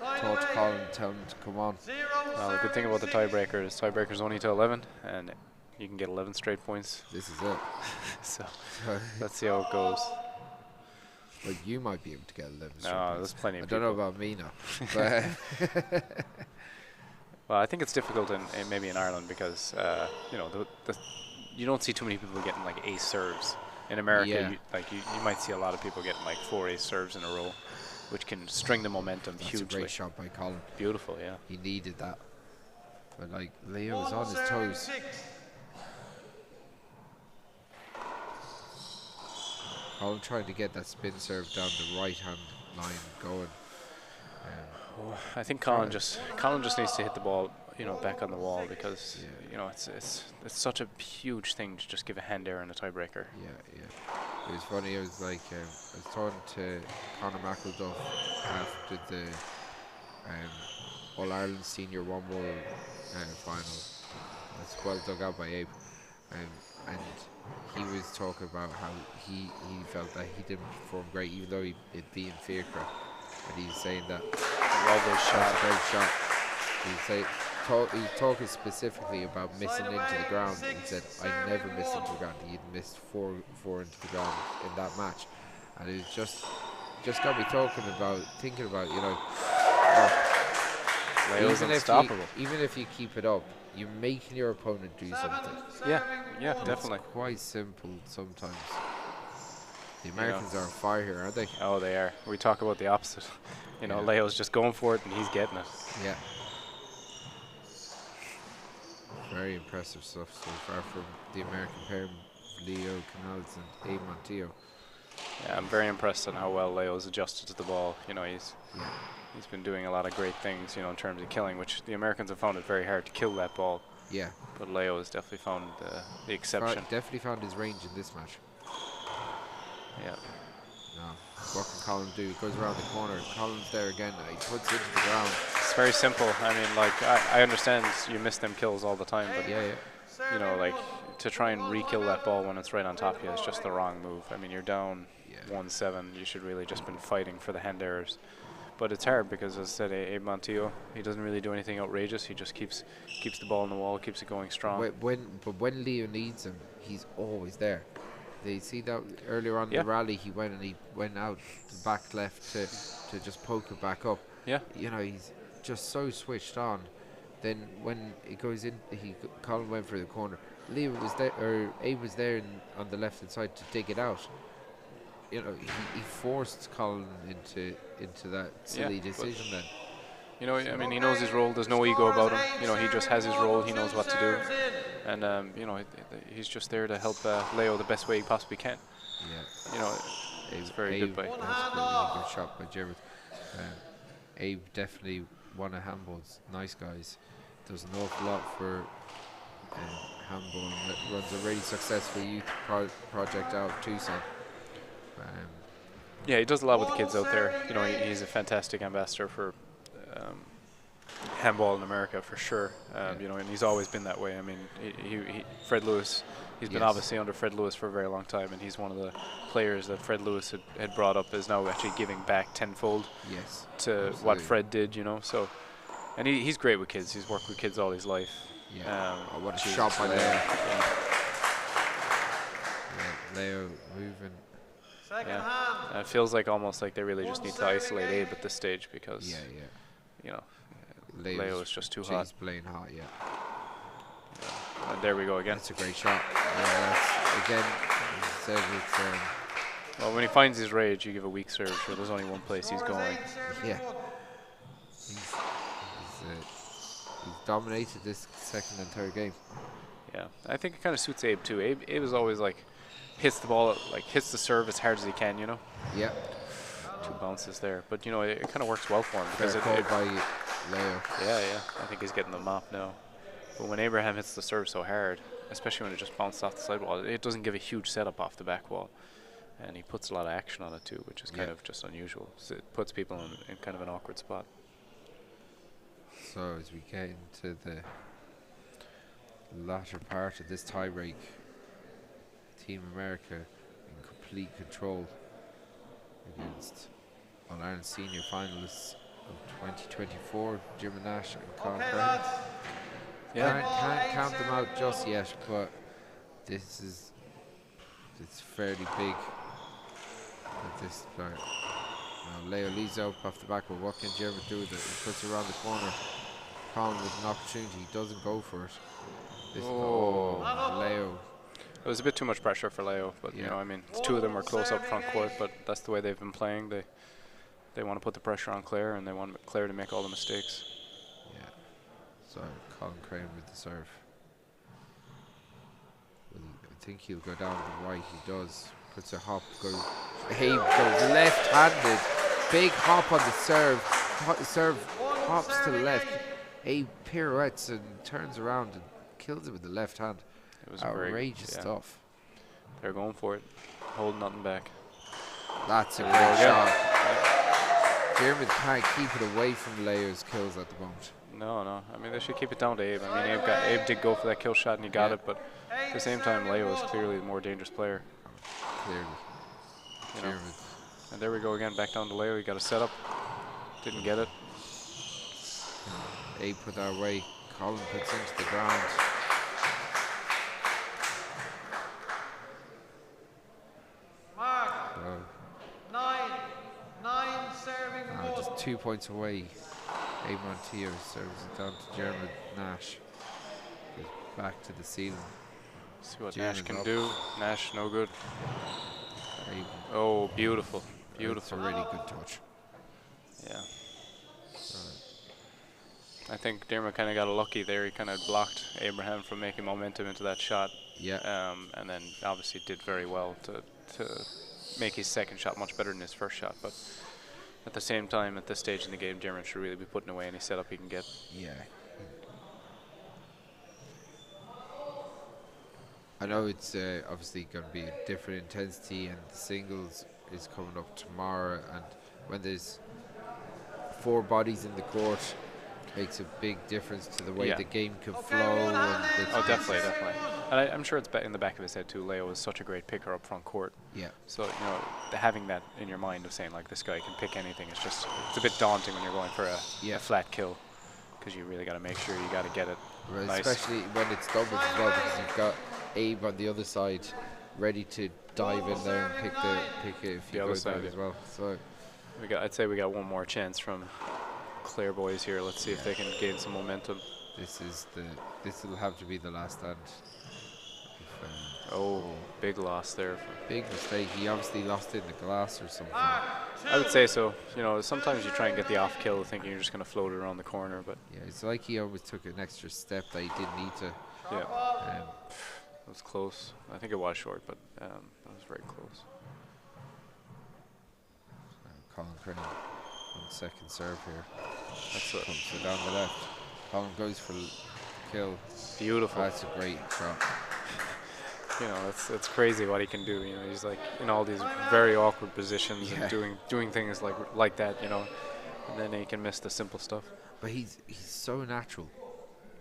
talk to Colin, tell him to come on. Well, the good thing about the tiebreaker is tiebreaker's only to 11, and you can get 11 straight points. This is it. So let's see how it goes. Well, you might be able to get 11 straight no, points. There's plenty of I don't know about me now. But well, I think it's difficult maybe in Ireland because you know, you don't see too many people getting like ace serves. In America, you might see a lot of people getting like 4 ace serves in a row, which can string the momentum hugely. That's a great shot by Colin. Beautiful, yeah. He needed that. But like, Leo was on his toes. Colin trying to get that spin serve down the right-hand line going. I think Colin just needs to hit the ball, you know, back on the wall because you know it's such a huge thing to just give a hand error in a tiebreaker. Yeah. It was funny. I was like, I was talking to Conor McElduff after the All Ireland Senior One World final. That's well dug out by Abe. and he was talking about how he felt that he didn't perform great, even though it being Féiceáil, and he's saying that Lovely shot. that's a great shot. He's talking specifically about missing into the ground. He said, I never missed into the ground. He'd missed four into the ground in that match. And it was just got me thinking about, you know, even if you keep it up, you're making your opponent do something. Yeah, definitely. It's quite simple sometimes. The Americans are on fire here, aren't they? Oh, they are. We talk about the opposite. You know, Leo's just going for it and he's getting it. Yeah. Very impressive stuff so far from the American pair, Leo Canals and hAoine Teo. Yeah, I'm very impressed on how well Leo's adjusted to the ball. You know, he's been doing a lot of great things, you know, in terms of killing, which the Americans have found it very hard to kill that ball. Yeah. But Leo has definitely found the exception. Definitely found his range in this match. Yeah. No. What can Colin do? He goes around the corner. Colin's there again. He puts it into the ground. It's very simple. I mean, like, I understand you miss them kills all the time, but, you know, like, to try and re-kill that ball when it's right on top of you is just the wrong move. I mean, you're down 1-7. You should really just been fighting for the hand errors. But it's hard because, as I said, hAoine Teo, he doesn't really do anything outrageous. He just keeps the ball in the wall, keeps it going strong. But when Leo needs him, he's always there. They see that earlier on in the rally, he went out the back left to just poke it back up. Yeah. You know, he's just so switched on. Then when it goes in, Colin went for the corner. Leo was there, or Abe was there on the left hand side to dig it out. You know, he forced Colin into that silly decision then. You know, I mean, he knows his role. There's no ego about him. You know, he just has his role. He knows what to do. And, you know, he's just there to help Leo the best way he possibly can. Yeah. You know, it's very good by. That's a really good shot by Gerard. Abe definitely one of handball's nice guys. Does an awful lot for handball and runs a really successful youth project out of Tucson. Yeah, he does a lot with the kids out there. You know, he's a fantastic ambassador for handball in America for sure. You know, and he's always been that way. I mean, Fred Lewis, he's been obviously under Fred Lewis for a very long time, and he's one of the players that Fred Lewis had brought up is now actually giving back tenfold to what Fred did, you know. So, and he's great with kids. He's worked with kids all his life. Yeah. What a shot by Leo. Leo moving. It feels like almost like they really just need to isolate Abe at this stage because, you know, Leo is just too hot. He's playing hot, And there we go again. That's a great shot. Yeah, again, well, when he finds his rage, you give a weak serve. Sure, there's only one place he's going. Yeah. He's dominated this second and third game. Yeah, I think it kind of suits Abe too. Abe is always like hits the ball, like hits the serve as hard as he can, you know. Yeah. 2 bounces there, but you know it kind of works well for him because it by Leo. Yeah. I think he's getting the mop now. But when Abraham hits the serve so hard, especially when it just bounced off the sidewall, it doesn't give a huge setup off the back wall, and he puts a lot of action on it too, which is kind of just unusual. So it puts people in kind of an awkward spot. So as we get into the latter part of this tiebreak, Team America in complete control against All-Ireland Senior finalists of 2024, Jim Nash and Colin Crane. Can't count them out just yet, but it's fairly big at this point. Now Leo leads up off the back, but what can Jeremy do with it? He puts it around the corner. Colin with an opportunity, he doesn't go for it. Leo. It was a bit too much pressure for Leo, but you know, I mean, the two of them were close up front court, but that's the way they've been playing. They want to put the pressure on Claire, and they want Claire to make all the mistakes. Yeah. So Colin Crane with the serve. I think he'll go down to the right. He does. Puts a hop. Abe goes left-handed. Big hop on the serve. Serve hops to the left. Abe pirouettes and turns around and kills it with the left hand. It was outrageous stuff. They're going for it, holding nothing back. That's a great shot. Dermot can't keep it away from Leo's kills at the moment. No, no. I mean, they should keep it down to Abe. I mean, Abe did go for that kill shot and he got it, but at the same time, Leo is clearly the more dangerous player. Clearly. You know. And there we go again, back down to Leo. He got a setup. Didn't get it. Abe put that away. Colin puts into the ground. Mark. 9 serving. Just 2 points away. Abe Montier serves it down to Jeremy Nash. Goes back to the ceiling. See what Jeremy's Nash can up. do. Nash, no good. Abe. Oh, beautiful. It's Beautiful. a really good touch. Yeah. I think Dermot kind of got lucky there. He kind of blocked Abraham from making momentum into that shot. Yeah. And then obviously did very well to make his second shot much better than his first shot. But at the same time, at this stage in the game, Dermot should really be putting away any setup he can get. Yeah. I know it's obviously going to be a different intensity, and the singles is coming up tomorrow, and when there's 4 bodies in the court, makes a big difference to the way the game can flow. And Oh, definitely. And I'm sure it's in the back of his head too. Leo is such a great picker up front court. Yeah. So, you know, having that in your mind of saying, like, this guy can pick anything, it's a bit daunting when you're going for a flat kill, because you really got to make sure you got to get it nice. Especially when it's doubles as well, because you've got Abe on the other side ready to dive in there and pick a few other goes side, out as well. So I'd say we got one more chance from Clare boys here. Let's see if they can gain some momentum. this will have to be the last stand. Oh, big loss there. Big mistake. He obviously lost it in the glass or something. I would say so. You know, sometimes you try and get the off kill thinking you're just going to float it around the corner, but Yeah, it's like he always took an extra step that he didn't need to. yeah, Um, it was close. I think it was short, but that was very close. Colin Crane on second serve here. That's it. Comes it down the left. Colin goes for the kill. Beautiful. That's a great shot. You know, it's crazy what he can do. You know, he's like in all these very awkward positions and doing things like that. You know, and then he can miss the simple stuff. But he's so natural.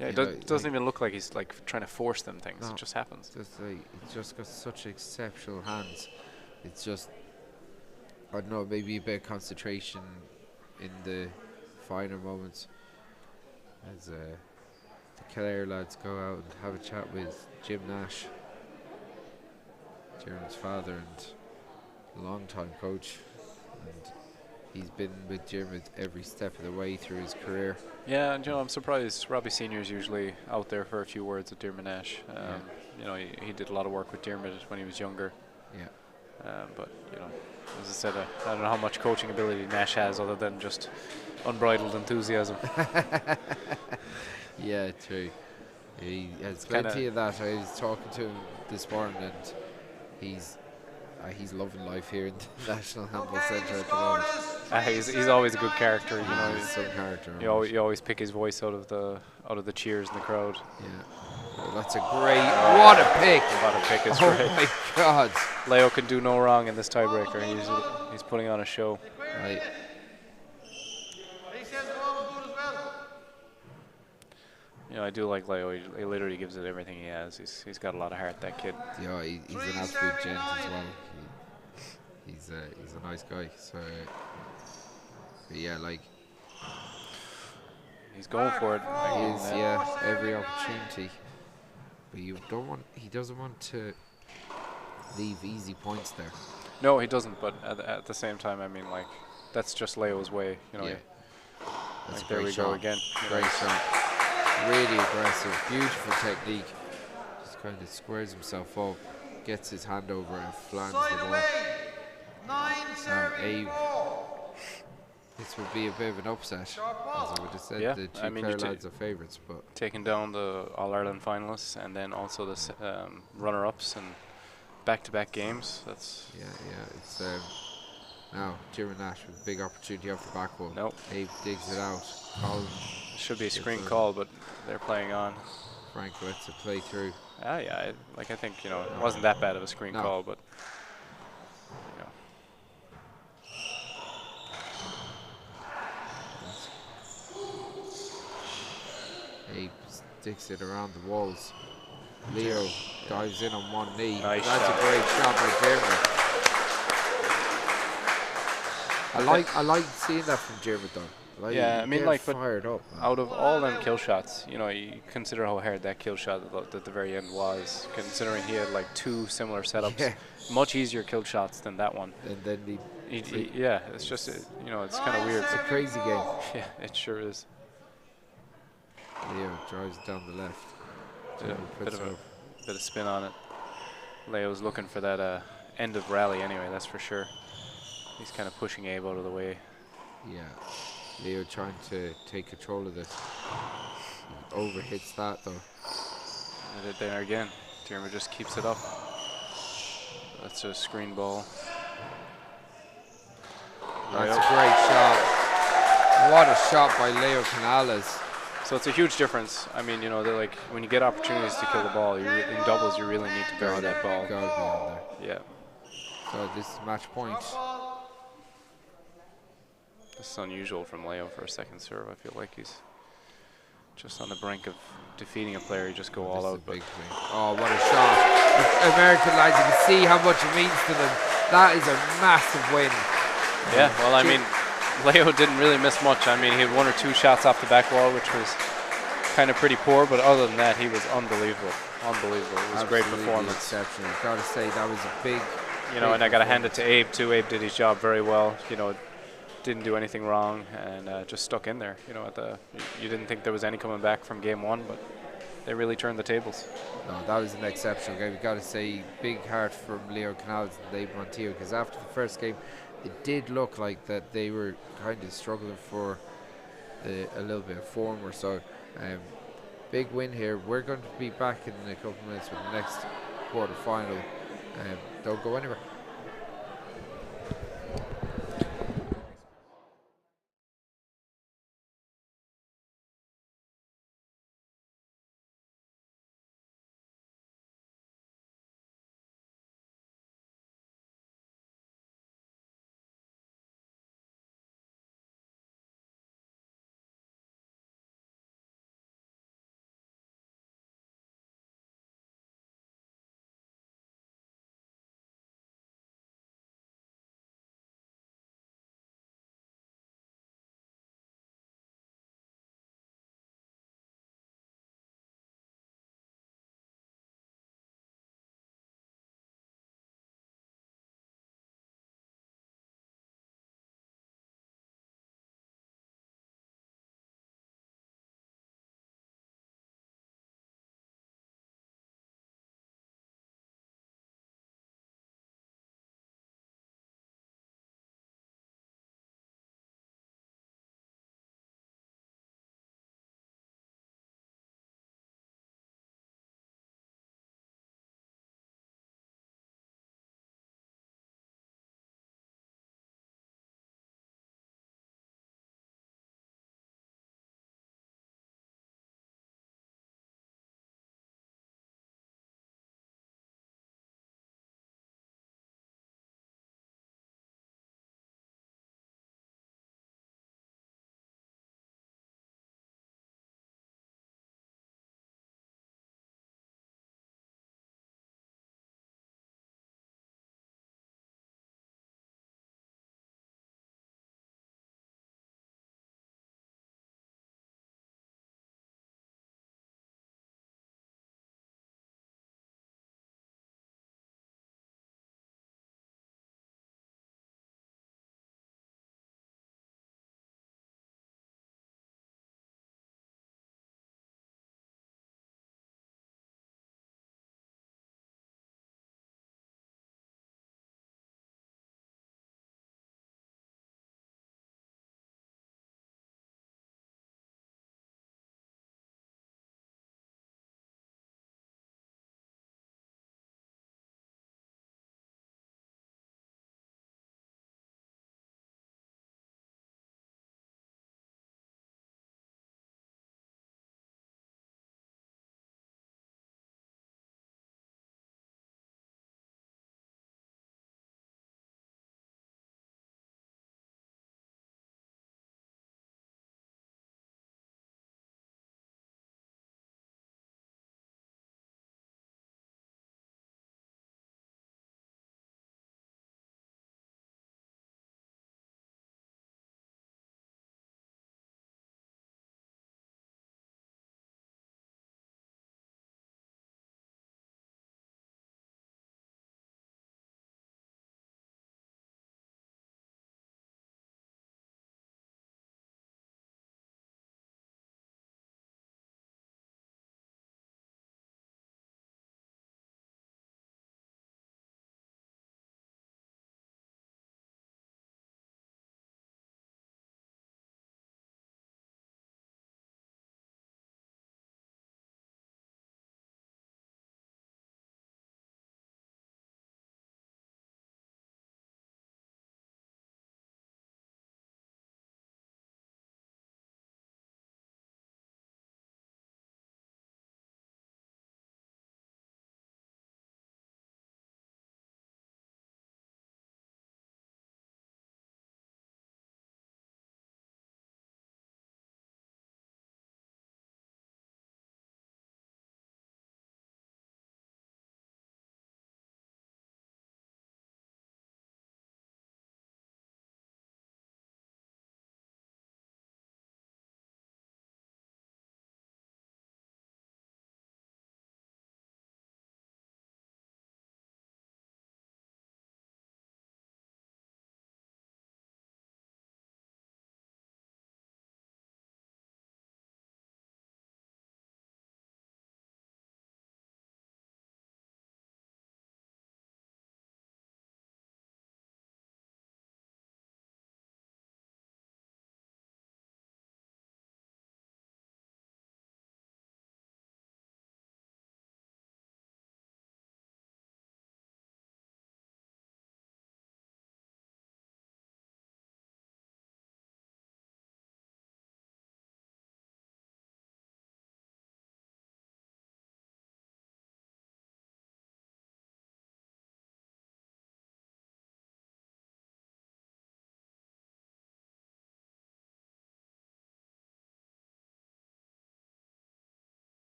Yeah, You it doesn't even look like he's like trying to force them things. No. It just happens. He's just got such exceptional hands. It's just, I don't know, maybe a bit of concentration in the finer moments. As the Clare lads go out and have a chat with Jim Nash, Jeremy's father and long-time coach, and he's been with Jeremy every step of the way through his career. Yeah, and you know, I'm surprised Robbie Senior is usually out there for a few words with Dermot Nash. You know, he did a lot of work with Dermot when he was younger. Yeah. But you know, as I said, I don't know how much coaching ability Nash has other than just unbridled enthusiasm. Yeah, true. He has plenty of that. I was talking to him this morning, and he's loving life here in the National Handball Centre at the moment. He's always a good character, you know. He's some character. You always pick his voice out of the cheers in the crowd. Yeah. Oh, that's a great. What a pick! What a pick is Oh great. my God. Leo can do no wrong in this tiebreaker. He's putting on a show. Right. He says the ball was good as well. You know, I do like Leo. He literally gives it everything he has. He's got a lot of heart, that kid. Yeah, he's an absolute gent as well. He's a nice guy. So, but yeah, like He's going for it. he is, every opportunity. But he doesn't want to leave easy points there. No, he doesn't. But at the same time, I mean, like, that's just Leo's way. You know. Yeah. That's Like, a there great we shot. go again. Great shot. Really aggressive. Beautiful technique. Just kind of squares himself up, gets his hand over and flanges Side the ball. away. 9 serving. Abe. This would be a bit of an upset, as I would have said. Yeah, The two I mean, Clare you lads are favourites, but Taking down the All-Ireland finalists and then also the runner-ups and back-to-back games. That's yeah, it's now Jim Nash with a big opportunity off the back wall. Nope. Abe digs it out. Colin, should be a screen It's a- call, but they're playing on. Frank lets it play through. Yeah, I think, you know, it wasn't that bad of a screen No. call, but you know. sticks it around the walls. Leo dives in on one knee. Nice That's shot. a great shot by Jeremy. I like seeing that from Jeremy though. Like, Yeah, I mean, like, but fired up. Man. out of all them kill shots, you know, you consider how hard that kill shot at the very end was, considering he had like 2 similar setups, Yeah. much easier kill shots than that one. And then Yeah, it's just, you know, it's kind of weird. it's a crazy game. Yeah, it sure is. Leo drives down the left. Bit of spin on it. Leo's looking for that end of rally anyway, that's for sure. He's kind of pushing Abe out of the way. Yeah. Leo trying to take control of this. Overhits that though. And there again, Jeremy just keeps it up. That's a screen ball. That's a great shot. What a shot by Leo Canales. So it's a huge difference. I mean, you know, they're like when you get opportunities to kill the ball, in doubles you really need to bury that ball. Gotta be on there. Yeah. So this is match point. This is unusual from Leo for a second serve. I feel like he's just on the brink of defeating a player. You just go all out. Big thing. Oh, what a shot. American lads, you can see how much it means to them. That is a massive win. Yeah, well, I mean, Leo didn't really miss much. I mean, he had 1 or 2 shots off the back wall, which was kind of pretty poor, but other than that, he was unbelievable. Unbelievable. It was a great performance. Exceptional. Got to say, that was a big. You know, and I got to hand it to Abe, too. Abe did his job very well. You know, didn't do anything wrong and just stuck in there. You know, you didn't think there was any coming back from game 1, but they really turned the tables. No, that was an exceptional game. We've got to say, big heart from Leo Canales and Dave Montiel, because after the first game, it did look like that they were kind of struggling for a little bit of form or so. Big win here. We're going to be back in a couple of minutes with the next quarter-final. Don't go anywhere.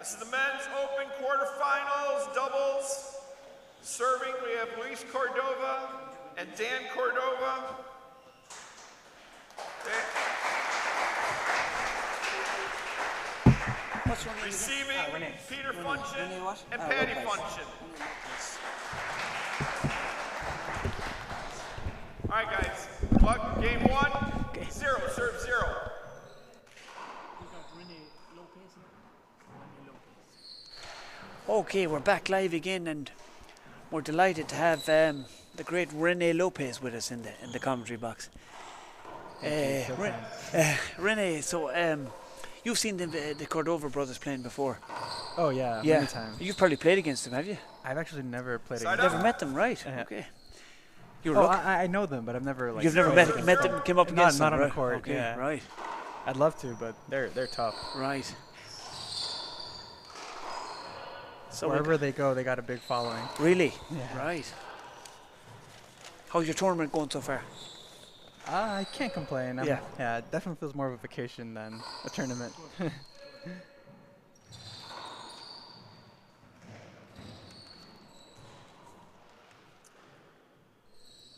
This is the men's open quarterfinals, doubles. Serving, we have Luis Cordova and Dan Cordova. Receiving, Peter Function and Patty Function. All right, guys. Luck, game 1, 0, serve 0. Okay, we're back live again, and we're delighted to have the great Rene Lopez with us in the commentary box. Rene, so you've seen the Cordova brothers playing before. Oh yeah, many times. You've probably played against them, have you? I've actually never played You've against never met them, right? Okay. I know them, but I've never like. You've never met them, came up against them, not on the court. Okay, yeah. right. I'd love to, but they're tough. Right. So wherever they go, they got a big following. Really? Yeah. Right. How's your tournament going so far? I can't complain. Yeah, it definitely feels more of a vacation than a tournament.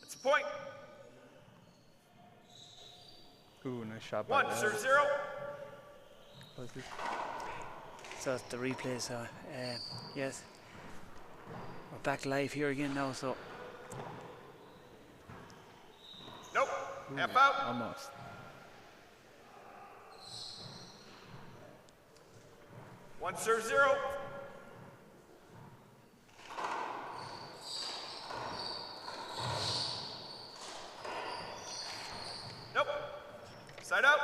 It's a point. Ooh, nice shot by 1, serve 0. So it's the replay, so yes. We're back live here again now, so. Nope, half out. Almost. One serve 0. Nope. Side out.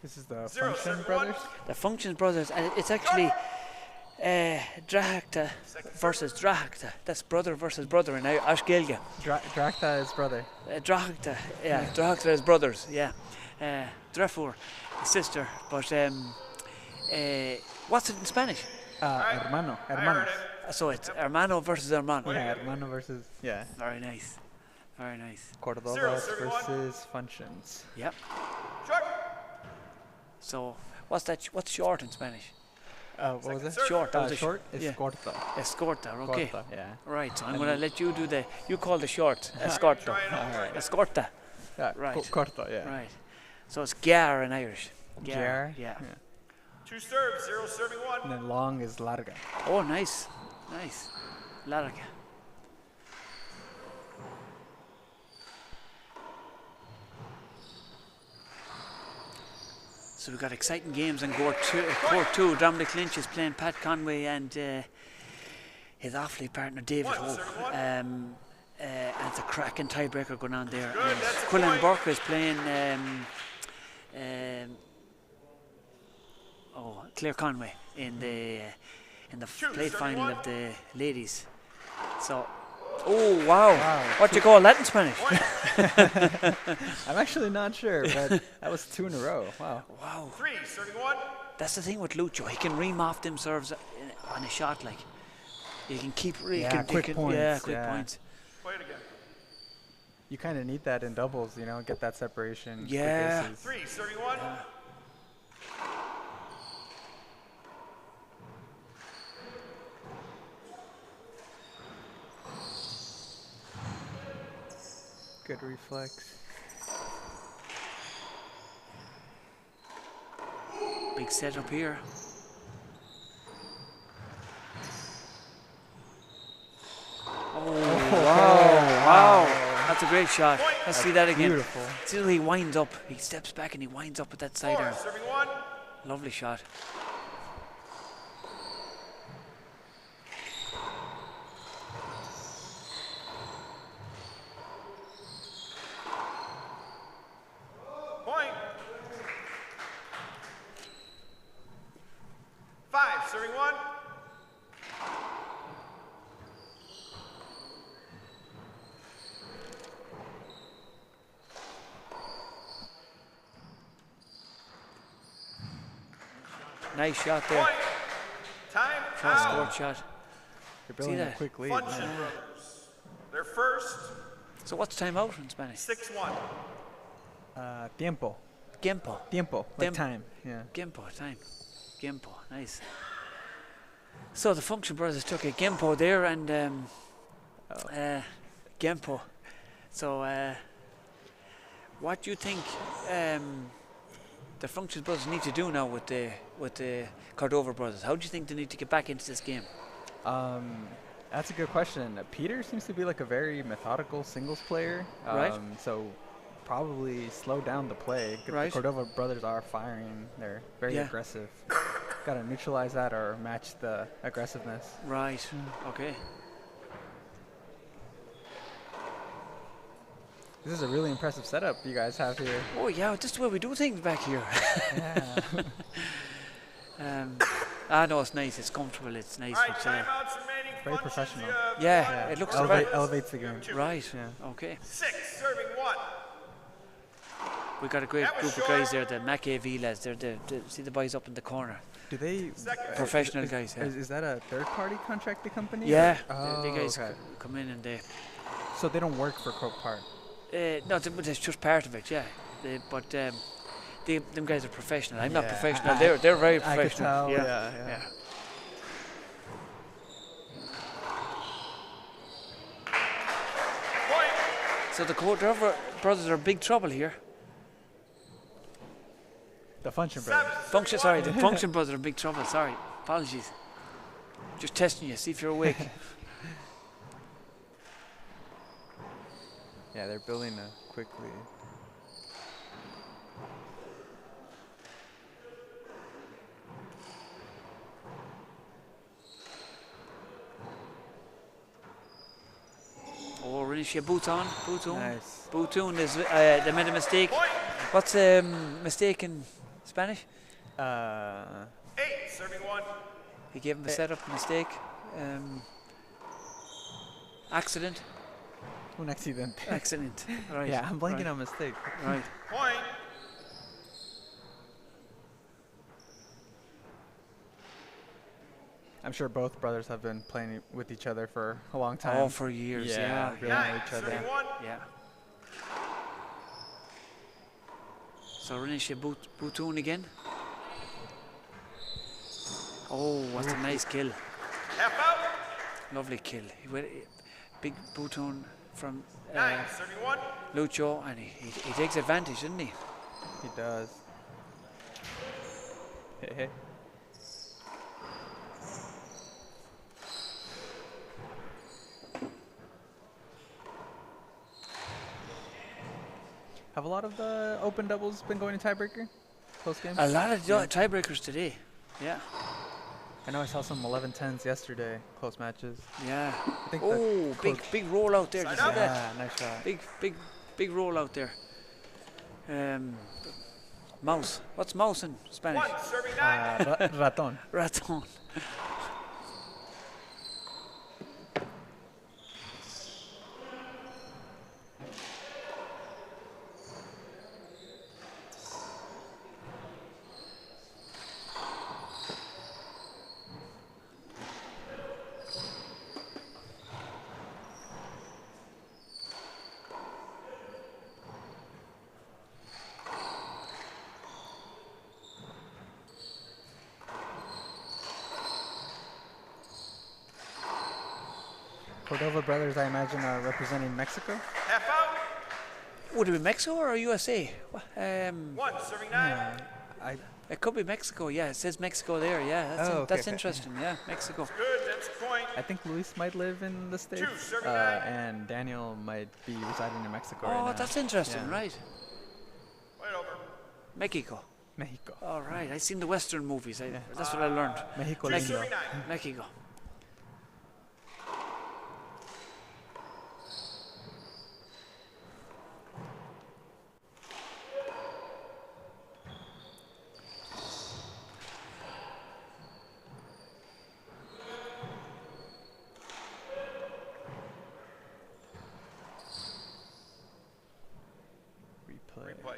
This is the 0, Function serve brothers? 1. The Functions brothers, and it's actually Drachta versus Drachta. That's brother versus brother in Ashgelga. Drachta is brother. Drachta, yeah, Drachta is brothers, yeah. Drefur, sister, but what's it in Spanish? Hermano, hermanos. So it's hermano versus hermano. Yeah, hermano versus, yeah. Very nice, very nice. Cordovas versus Functions. Yep. Short. So what's short in Spanish? What was it? Short. That was short is yeah. corta. Escorta, okay. Corta, yeah. Right, so I'm going to let you do you call the short. Escorta. Escorta. Yeah, right. Corta, yeah. Right. So it's gar in Irish. Gar? Yeah. 2 serves, 0 serving 1. And then long is larga. Oh, nice. Nice. Larga. So we've got exciting games in Court 2. Dominic Lynch is playing Pat Conway and his Offaly partner David Hope. And it's a cracking tiebreaker going on there. Quillan Burke is playing Claire Conway in the plate final of the ladies. So, oh wow. What do you call that in Spanish? I'm actually not sure, but that was 2 in a row. Wow. Wow. 3 serving 1. That's the thing with Lucho. He can ream off them serves on a shot like. You can keep quick points. Yeah, quick points. Play it again. You kind of need that in doubles, you know, get that separation. Yeah. 3 serving 1. Good reflex. Big setup here. Oh, wow. That's a great shot. Let's see that again. Beautiful. See how he winds up. He steps back and he winds up with that side 4 arm. serving 1. Lovely shot. Point. 5 serving 1. Nice shot there. Point. Time Fast out. scored shot. They're building a that? quick lead. Function brothers. They're first. So what's time out in Spanish? 6-1. Tiempo. Tiempo. Tiempo, like time. Yeah. Tiempo, time. Tiempo, nice. So the Function Brothers took a Tiempo there and Tiempo. So what do you think the Function Brothers need to do now with the Cordova Brothers? How do you think they need to get back into this game? That's a good question. Peter seems to be like a very methodical singles player. Right. So probably slow down the play. Right. The Cordova Brothers are firing. They're very aggressive. Got to neutralize that or match the aggressiveness. Right. Okay. This is a really impressive setup you guys have here. Oh yeah, this is the way we do things back here. Yeah. No, it's nice. It's comfortable. It's nice. All right, timeouts remaining. Very professional. Yeah, it looks elevates the game. right. Yeah. Okay. 6 serving 1. We got a great group of guys there. The Mac AV lads. They're see the boys up in the corner. Do they Professional guys. Yeah. Is that a third-party contracted company? Yeah. Oh, the guys okay. come in and they. So they don't work for Croke Park. No, it's just part of it. Yeah. But them guys are professional. I'm not Yeah, professional. They're very professional. I could tell. Yeah. Yeah. Point. So the Cordova Brothers are in big trouble here. The Function Brothers. The Function Brothers are in big trouble. Sorry, apologies. Just testing you, see if you're awake. Yeah, they're building quickly. Oh, really? She boots on. Nice. Bootoon is they made a mistake. What's mistake in Spanish? 8 serving 1. He gave him a setup mistake. Accident. Un accidente. Accident. Right. Yeah, I'm blanking on mistake. Right. Point. I'm sure both brothers have been playing with each other for a long time. Oh, for years. Yeah. really know each other. Serving 1. Yeah. So Renisha Bootoon again. Oh, what a nice kill. Half out. Lovely kill. He went, big Bootoon from 9 serving 1. Lucho, and he takes advantage, doesn't he? He does. Hey. Have a lot of the open doubles been going to tiebreaker? Close games? A lot of tiebreakers today. Yeah. I know I saw some 11-10s yesterday, close matches. Yeah. I think big roll out there. Did you see that? Yeah, nice shot. Big roll out there. Mouse. What's mouse in Spanish? 1 serving 9. Raton. Raton. Cordova Brothers, I imagine, are representing Mexico. Half out. Would it be Mexico or USA? 1 serving 9. It could be Mexico. Yeah, it says Mexico there. Yeah, that's interesting. Yeah, Mexico. Good, that's point. I think Luis might live in the States, 2 serving 9. and Daniel might be residing in Mexico right now. Oh, that's interesting. Yeah. Right. Right over. Mexico. Mexico. All right. I've seen the Western movies. That's what I learned. Mexico 2 lindo. serving 9. Mexico. Replay.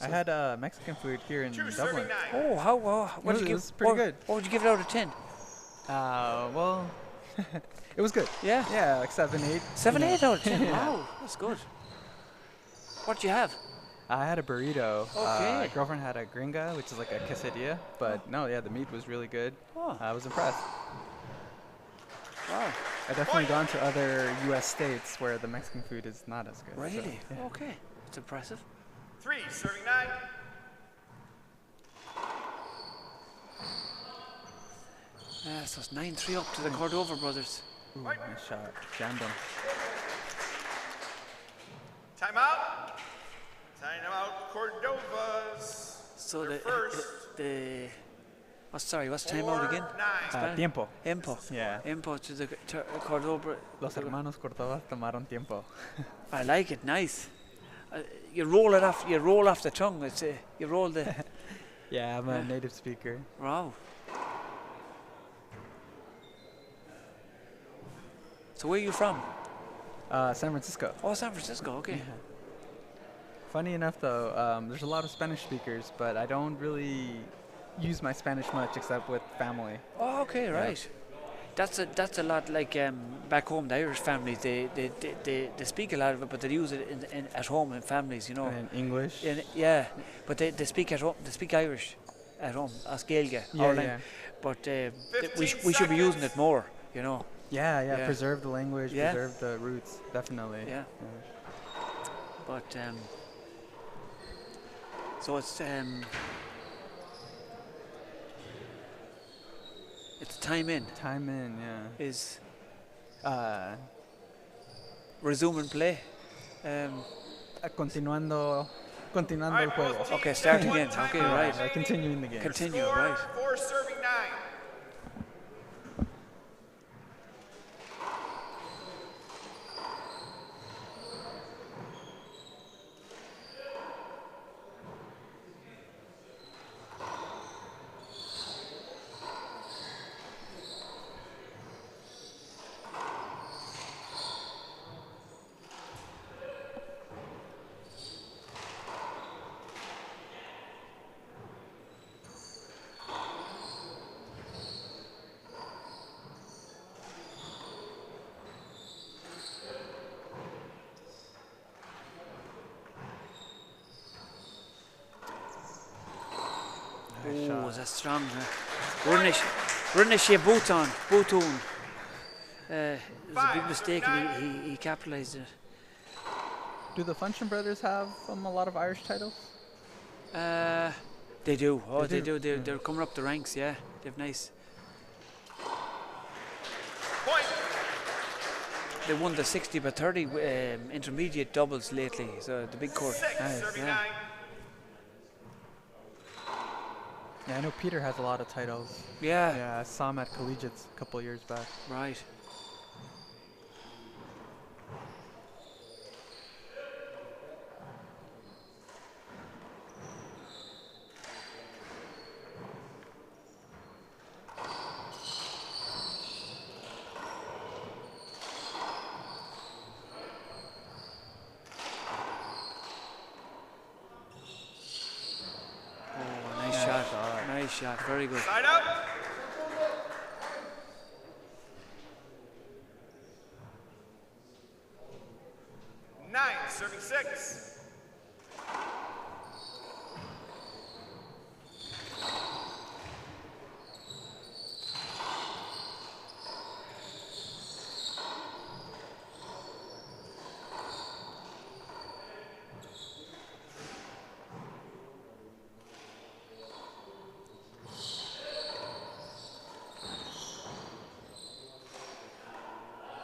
I had Mexican food here in 2 serving Dublin. 9. Oh, how? What did you It give? was pretty good. What would you give it out of 10? Well, it was good. Yeah. Yeah, like 7, 8. 7, 8 out of 10. Yeah. Wow, that's good. What do you have? I had a burrito. Okay. My girlfriend had a gringa, which is like a quesadilla. But no, yeah, the meat was really good. Oh. I was impressed. Wow. I've definitely gone to other U.S. states where the Mexican food is not as good. Really? So, yeah. Okay. It's impressive. 3, serving 9. So it's 9-3 up to the Cordova brothers. Ooh, nice shot. Jammed him. Timeout. Timeout, Cordovas. So They're the first. what's timeout again? 4-9. Tiempo. Empo. Yeah. Empo to the Cordova. Los hermanos Cordova tomaron tiempo. I like it. Nice. You roll it off. You roll off the tongue. It's you roll the. Yeah, I'm a native speaker. Wow. So where are you from? San Francisco. Oh, San Francisco. Okay. Yeah. Funny enough, though, there's a lot of Spanish speakers, but I don't really use my Spanish much except with family. Oh, okay, right. That's a lot like back home. The Irish families they speak a lot of it, but they use it in at home in families, you know. In English. Yeah, but they speak at home. They speak Irish at home. As Gaeilge. Yeah. But we should be using it more, you know. Yeah. Preserve the language, Yeah. preserve the roots, definitely. Yeah. But so it's time in. Time in, yeah. Is resume and play. Continuando el juego. Okay, start again. Okay, right. Continuing the game. Continue, Score, right. 4 serving 9. Oh, that's strong. Rinne she Bhutan. It was a big mistake and he capitalized it. Do the Function brothers have a lot of Irish titles? They do. Oh, They they do? do. They're coming up the ranks, yeah. They've nice. Point. They won the 60/30 intermediate doubles lately, so the big court. 6 serving yeah. 9. Yeah, I know Peter has a lot of titles. Yeah. Yeah, I saw him at collegiates a couple of years back. Right. Nice shot, very good. Side up. Nine, serving 6.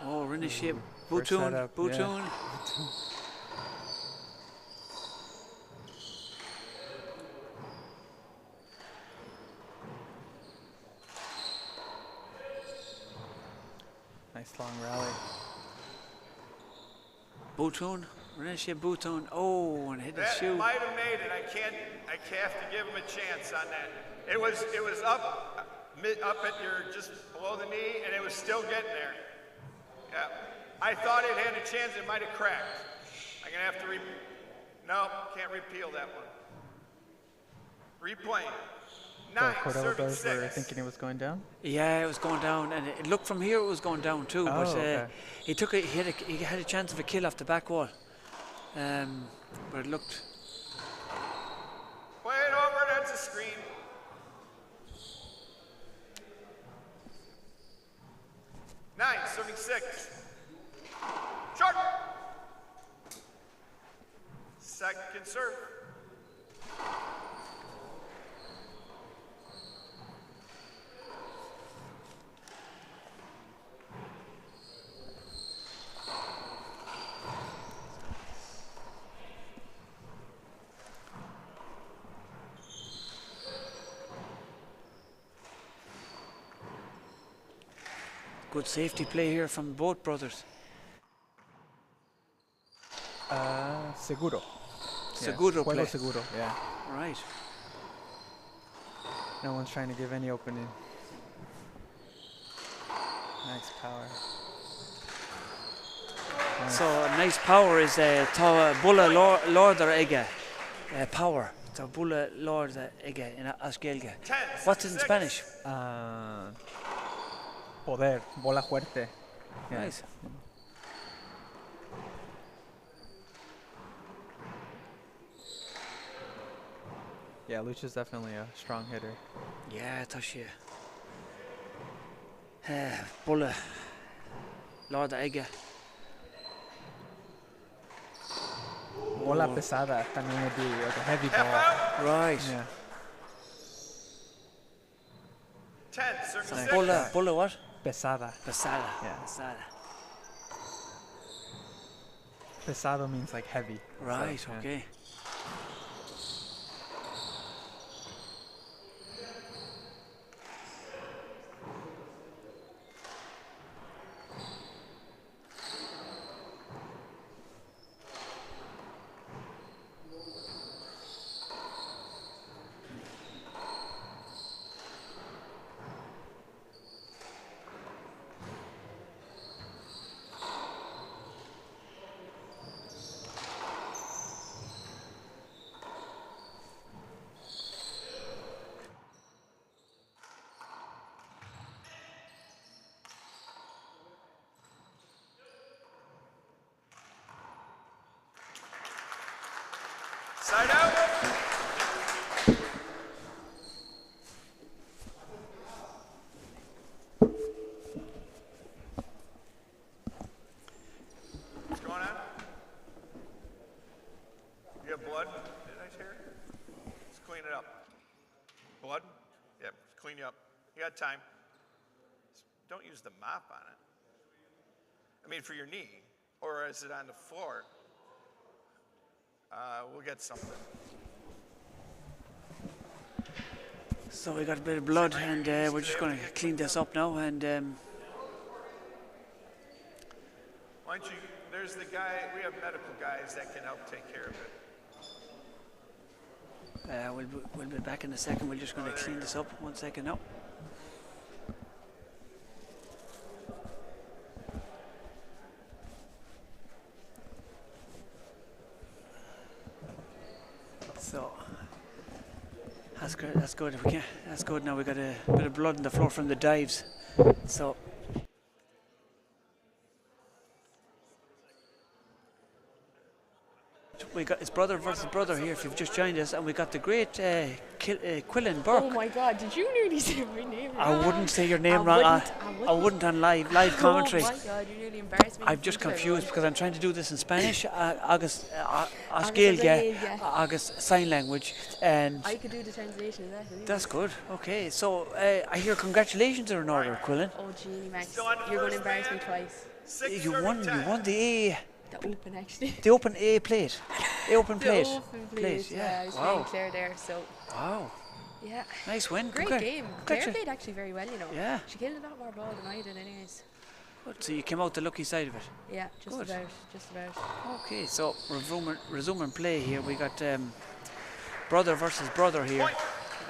Oh, Rinne shape. First Bhutan. setup, Bhutan. Nice long rally. Bhutan. Rinne shape Bhutan. Oh, and hit the That shoe. might have made it. I have to give him a chance on that. It was up at your just below the knee, and it was still getting there. Yeah, I thought it had a chance. It might have cracked. I'm gonna have to no, can't repeal that one. Replaying. The 9, Cordova serving brothers were 6. thinking it was going down? Yeah, it was going down, and it looked from here it was going down too. Oh, but okay. he had a chance of a kill off the back wall. but it looked. Play it over, that's a screen. Nine, serving 6. Short. Second serve. Good safety play here from both brothers. Seguro. Seguro play. Juego seguro, yeah. Right. No one's trying to give any opening. Nice power. Nice. So nice power is tá bulla lorder ige power. Tá bulla lorder ige in asgelge. What's in Spanish? Poder, bola fuerte. Yeah. Nice. Yeah, Lucha's definitely a strong hitter. Yeah, tá sé. Bulla lorder ige. Bola pesada también would be like a heavy ball. Right. Yeah. 10, serving 6. Bulla what? Pesada. Pesada. Yeah. Pesada. Pesado means like heavy. Right, So, yeah. okay. Side out. What's going on? You have blood? Did I hear? Let's clean it up. Blood? Yeah, clean you up. You got time. Don't use the mop on it. I mean, for your knee. Or is it on the floor? We'll get something. So we got a bit of blood, and we're just going to clean this up now. And why don't you? There's the guy. We have medical guys that can help take care of it. we'll be back in a second. We're just going to clean this up. 1 second now. So that's good. That's good. We can. That's good. Now we got a bit of blood on the floor from the dives. So we got it's brother versus brother here. If you've just joined us, and we got the great Quillen Burke. Oh my God! Did you nearly say my name wrong? I wouldn't say your name wrong. I wouldn't on live commentary. Oh my God! You nearly embarrassed me. I'm just confused because I'm trying to do this in Spanish, August August sign language, and I could do the translation of that. Anyway. that's good. Okay, so I hear congratulations are in order, Quillen. Oh, Jeannie Max, you're going to embarrass me twice. You won the The Open, actually. the Open A plate, the Open plate. The Open plate. Yeah, I was playing Claire there, so. Wow. Yeah. Nice win. Great game. Claire played actually very well, you know. Yeah. She killed a lot more ball than I did, anyways. Good. So you came out the lucky side of it. Yeah, just Good. about. Just about. Okay, so resuming play here. We got brother versus brother here.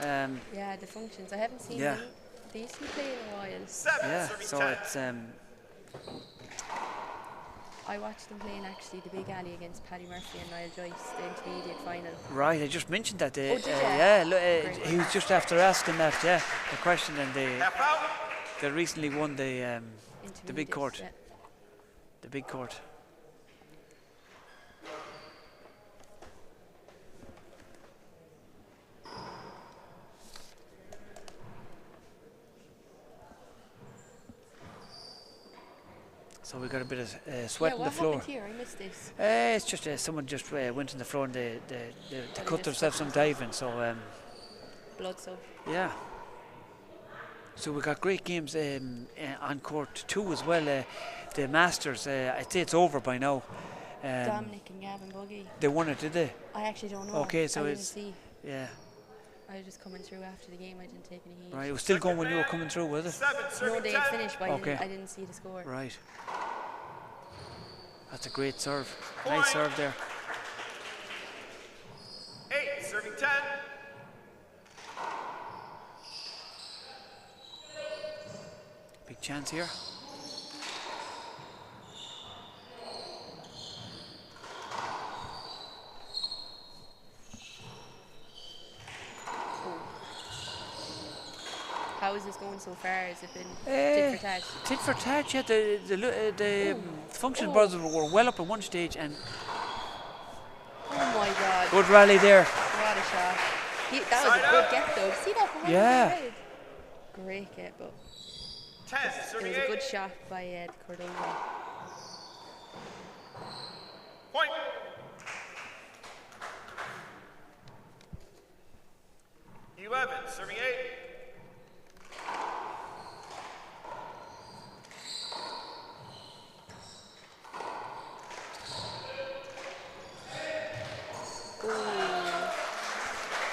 Yeah, the functions. I haven't seen these two play in a while. Yeah, so it's I watched them playing actually the Big Alley against Paddy Murphy and Niall Joyce, the intermediate final. right. I just mentioned that. Oh, did you? He was just after asking that. Yeah, the question, and they recently won the big court. Yeah. The big court. So we got a bit of sweat on the floor. What happened here? I missed this. It's just someone just went on the floor and they cut themselves some diving. So blood stuff. yeah. So we got great games on court 2 as well. The Masters, I'd say it's over by now. Dominic and Gavin Buggy. They won it, did they? I actually don't know. Okay, so I didn't it's see. yeah. I was just coming through after the game. I didn't take any heed. Right, it was still going when you were coming through, was it? No, they had finished, but okay. I didn't see the score. Right. That's a great serve. Nice serve there. 8, serving 10. Big chance here. How is this going so far? Has it been tit for tat? Tit for tat, yeah. The Function brothers were well up at one stage and... Oh my God. Good rally there. What a shot. That was a good get though. See that behind yeah. the head? Great get, but 10, it was a good shot by Cordova. Point. Serving 8.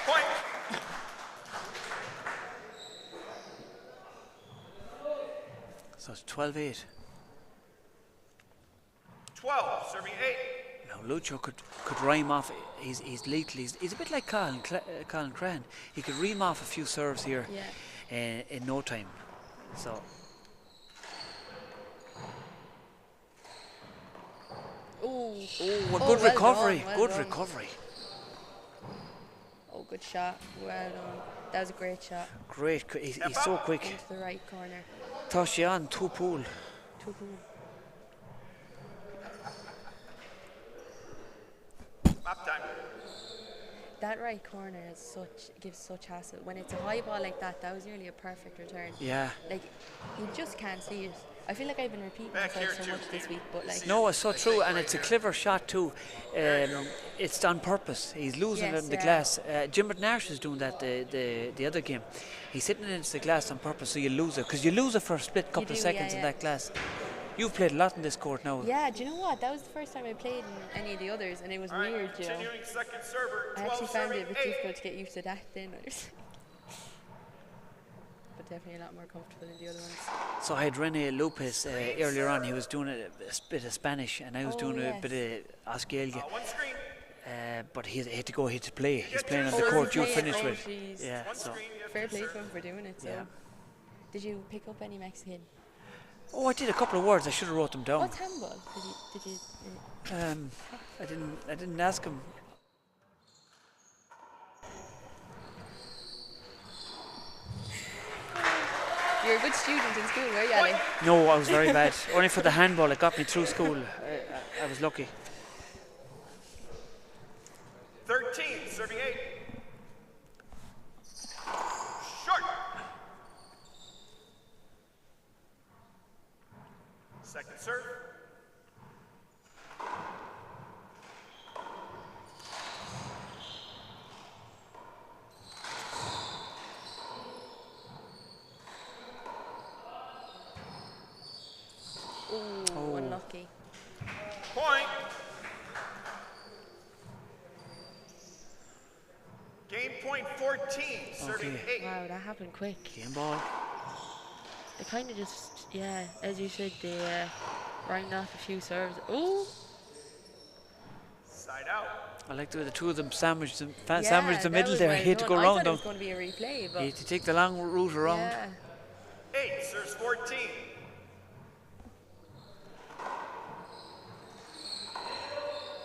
Point. So it's 12-8. 12, serving 8. Now Lucho could rhyme off. He's lethal. He's a bit like Colin Cran. He could rhyme off a few serves here in no time. So. Good recovery. Good recovery. Oh, good shot. Well done. That was a great shot. Great. He's so quick. Into the right corner. Toss you on, two pool. Map time. That right corner gives such hassle. When it's a high ball like that, that was nearly a perfect return. Yeah. Like, you just can't see it. I feel like I've been repeating myself so much this week, but like... No, it's so true, and it's a clever shot too. It's on purpose. He's losing it in the glass. Jim McNash is doing that the other game. He's hitting it into the glass on purpose, so you lose it. Because you lose it for a split couple of seconds in that glass. You've played a lot in this court now. Yeah, do you know what? That was the first time I played in any of the others, and it was weird, you know. Second server, I actually found it a bit difficult to get used to that then. But definitely a lot more comfortable than the other ones. So I had Rene Lopez earlier on. He was doing a bit of Spanish, and I was doing a bit of Osceola. But he had to go here to play. He's playing on the court you finished with. Yeah, so. Fair play to him for doing it. So. Did you pick up any Mexican? Oh, I did a couple of words. I should have wrote them down. What's handball? Did you? I didn't ask him. You're a good student in school, were you, Ali? No, I was very bad. Only for the handball, it got me through school. I was lucky. 13, serving 8. Short. Second serve. Ooh, unlucky. Point. Game point 14, serving 8. Wow, that happened quick. Game ball. They kind of just, as you said, they rhymed off a few serves. Ooh. Side out. I like the way the two of them sandwiched the middle there. He had to go I around thought them. it was going to be a replay, but He had to take the long route around. yeah. 8, serves 14.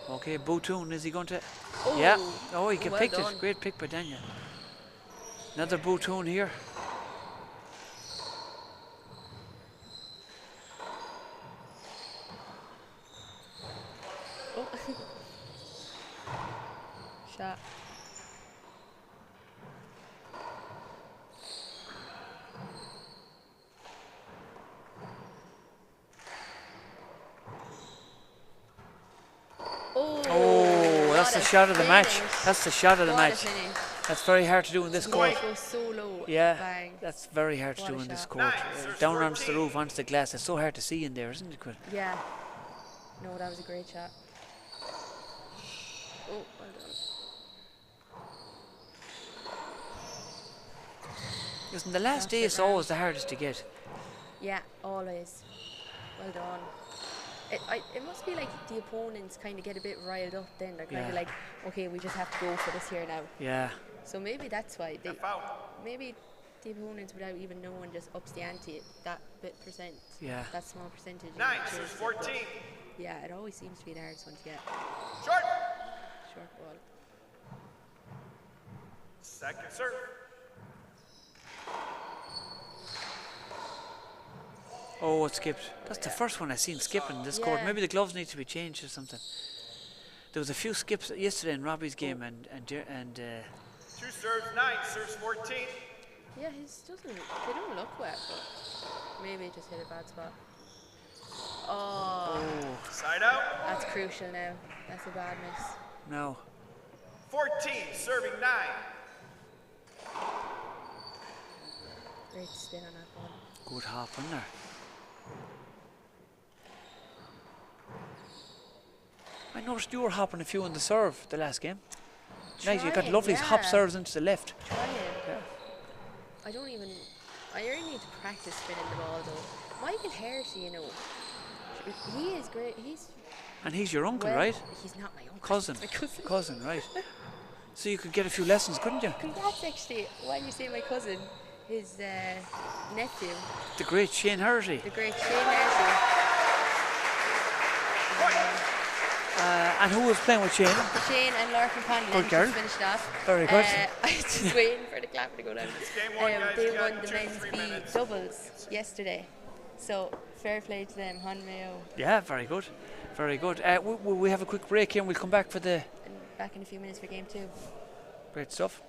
Okay, Boutoun, is he going to? Oh, yeah. Oh, he well picked done. it. Great pick by Daniel. Another Boutoun here. Oh. Shot. That's the shot of the match. finish. That's the shot of the What a match. finish. That's very hard to do in this court. It goes so low. Yeah, Bang. that's very hard to What do a in this shot. court. Down onto the roof, onto the glass. It's so hard to see in there, isn't it, Quill? Yeah. No, that was a great shot. Oh, well done. Listen, the last day is always the hardest to get. Yeah, always. Well done. It must be like the opponents kind of get a bit riled up then. They're kind of like, okay, we just have to go for this here now. Yeah. So maybe that's why. Maybe the opponents, without even knowing, just ups the ante that bit percent. Yeah. That small percentage. 9, serves 14. Yeah, it always seems to be the hardest one to get. Short. Short ball. Second serve. Oh, it skipped. That's the first one I've seen skipping in this court. Maybe the gloves need to be changed or something. There was a few skips yesterday in Robbie's game, and 2 serves 9, serves 14. Yeah, they don't look wet, but maybe it just hit a bad spot. Oh. Side out. That's crucial now. That's a bad miss. No. 14, serving 9. Great spin on that one. Good hop in there. I noticed you were hopping a few on the serve the last game. Nice, you got lovely hop serves into the left. Trying. Yeah. I really need to practice spinning the ball though. Michael Hershey, you know, he is great. And he's your uncle, right? He's not my uncle. Cousin. My cousin. Cousin, right. So you could get a few lessons, couldn't you? Congrats, actually. When you say my cousin, his nephew. The great Shane Hershey. The great Shane Hershey. And who was playing with Shane? Shane and Larkin Conlon Good girl. just finished off. Very good. I was just waiting for the clap to go down. They won the men's B doubles yesterday. So fair play to them, hAoine. Yeah, very good. Very good. We have a quick break here and we'll come back for the... And back in a few minutes for game 2. Great stuff.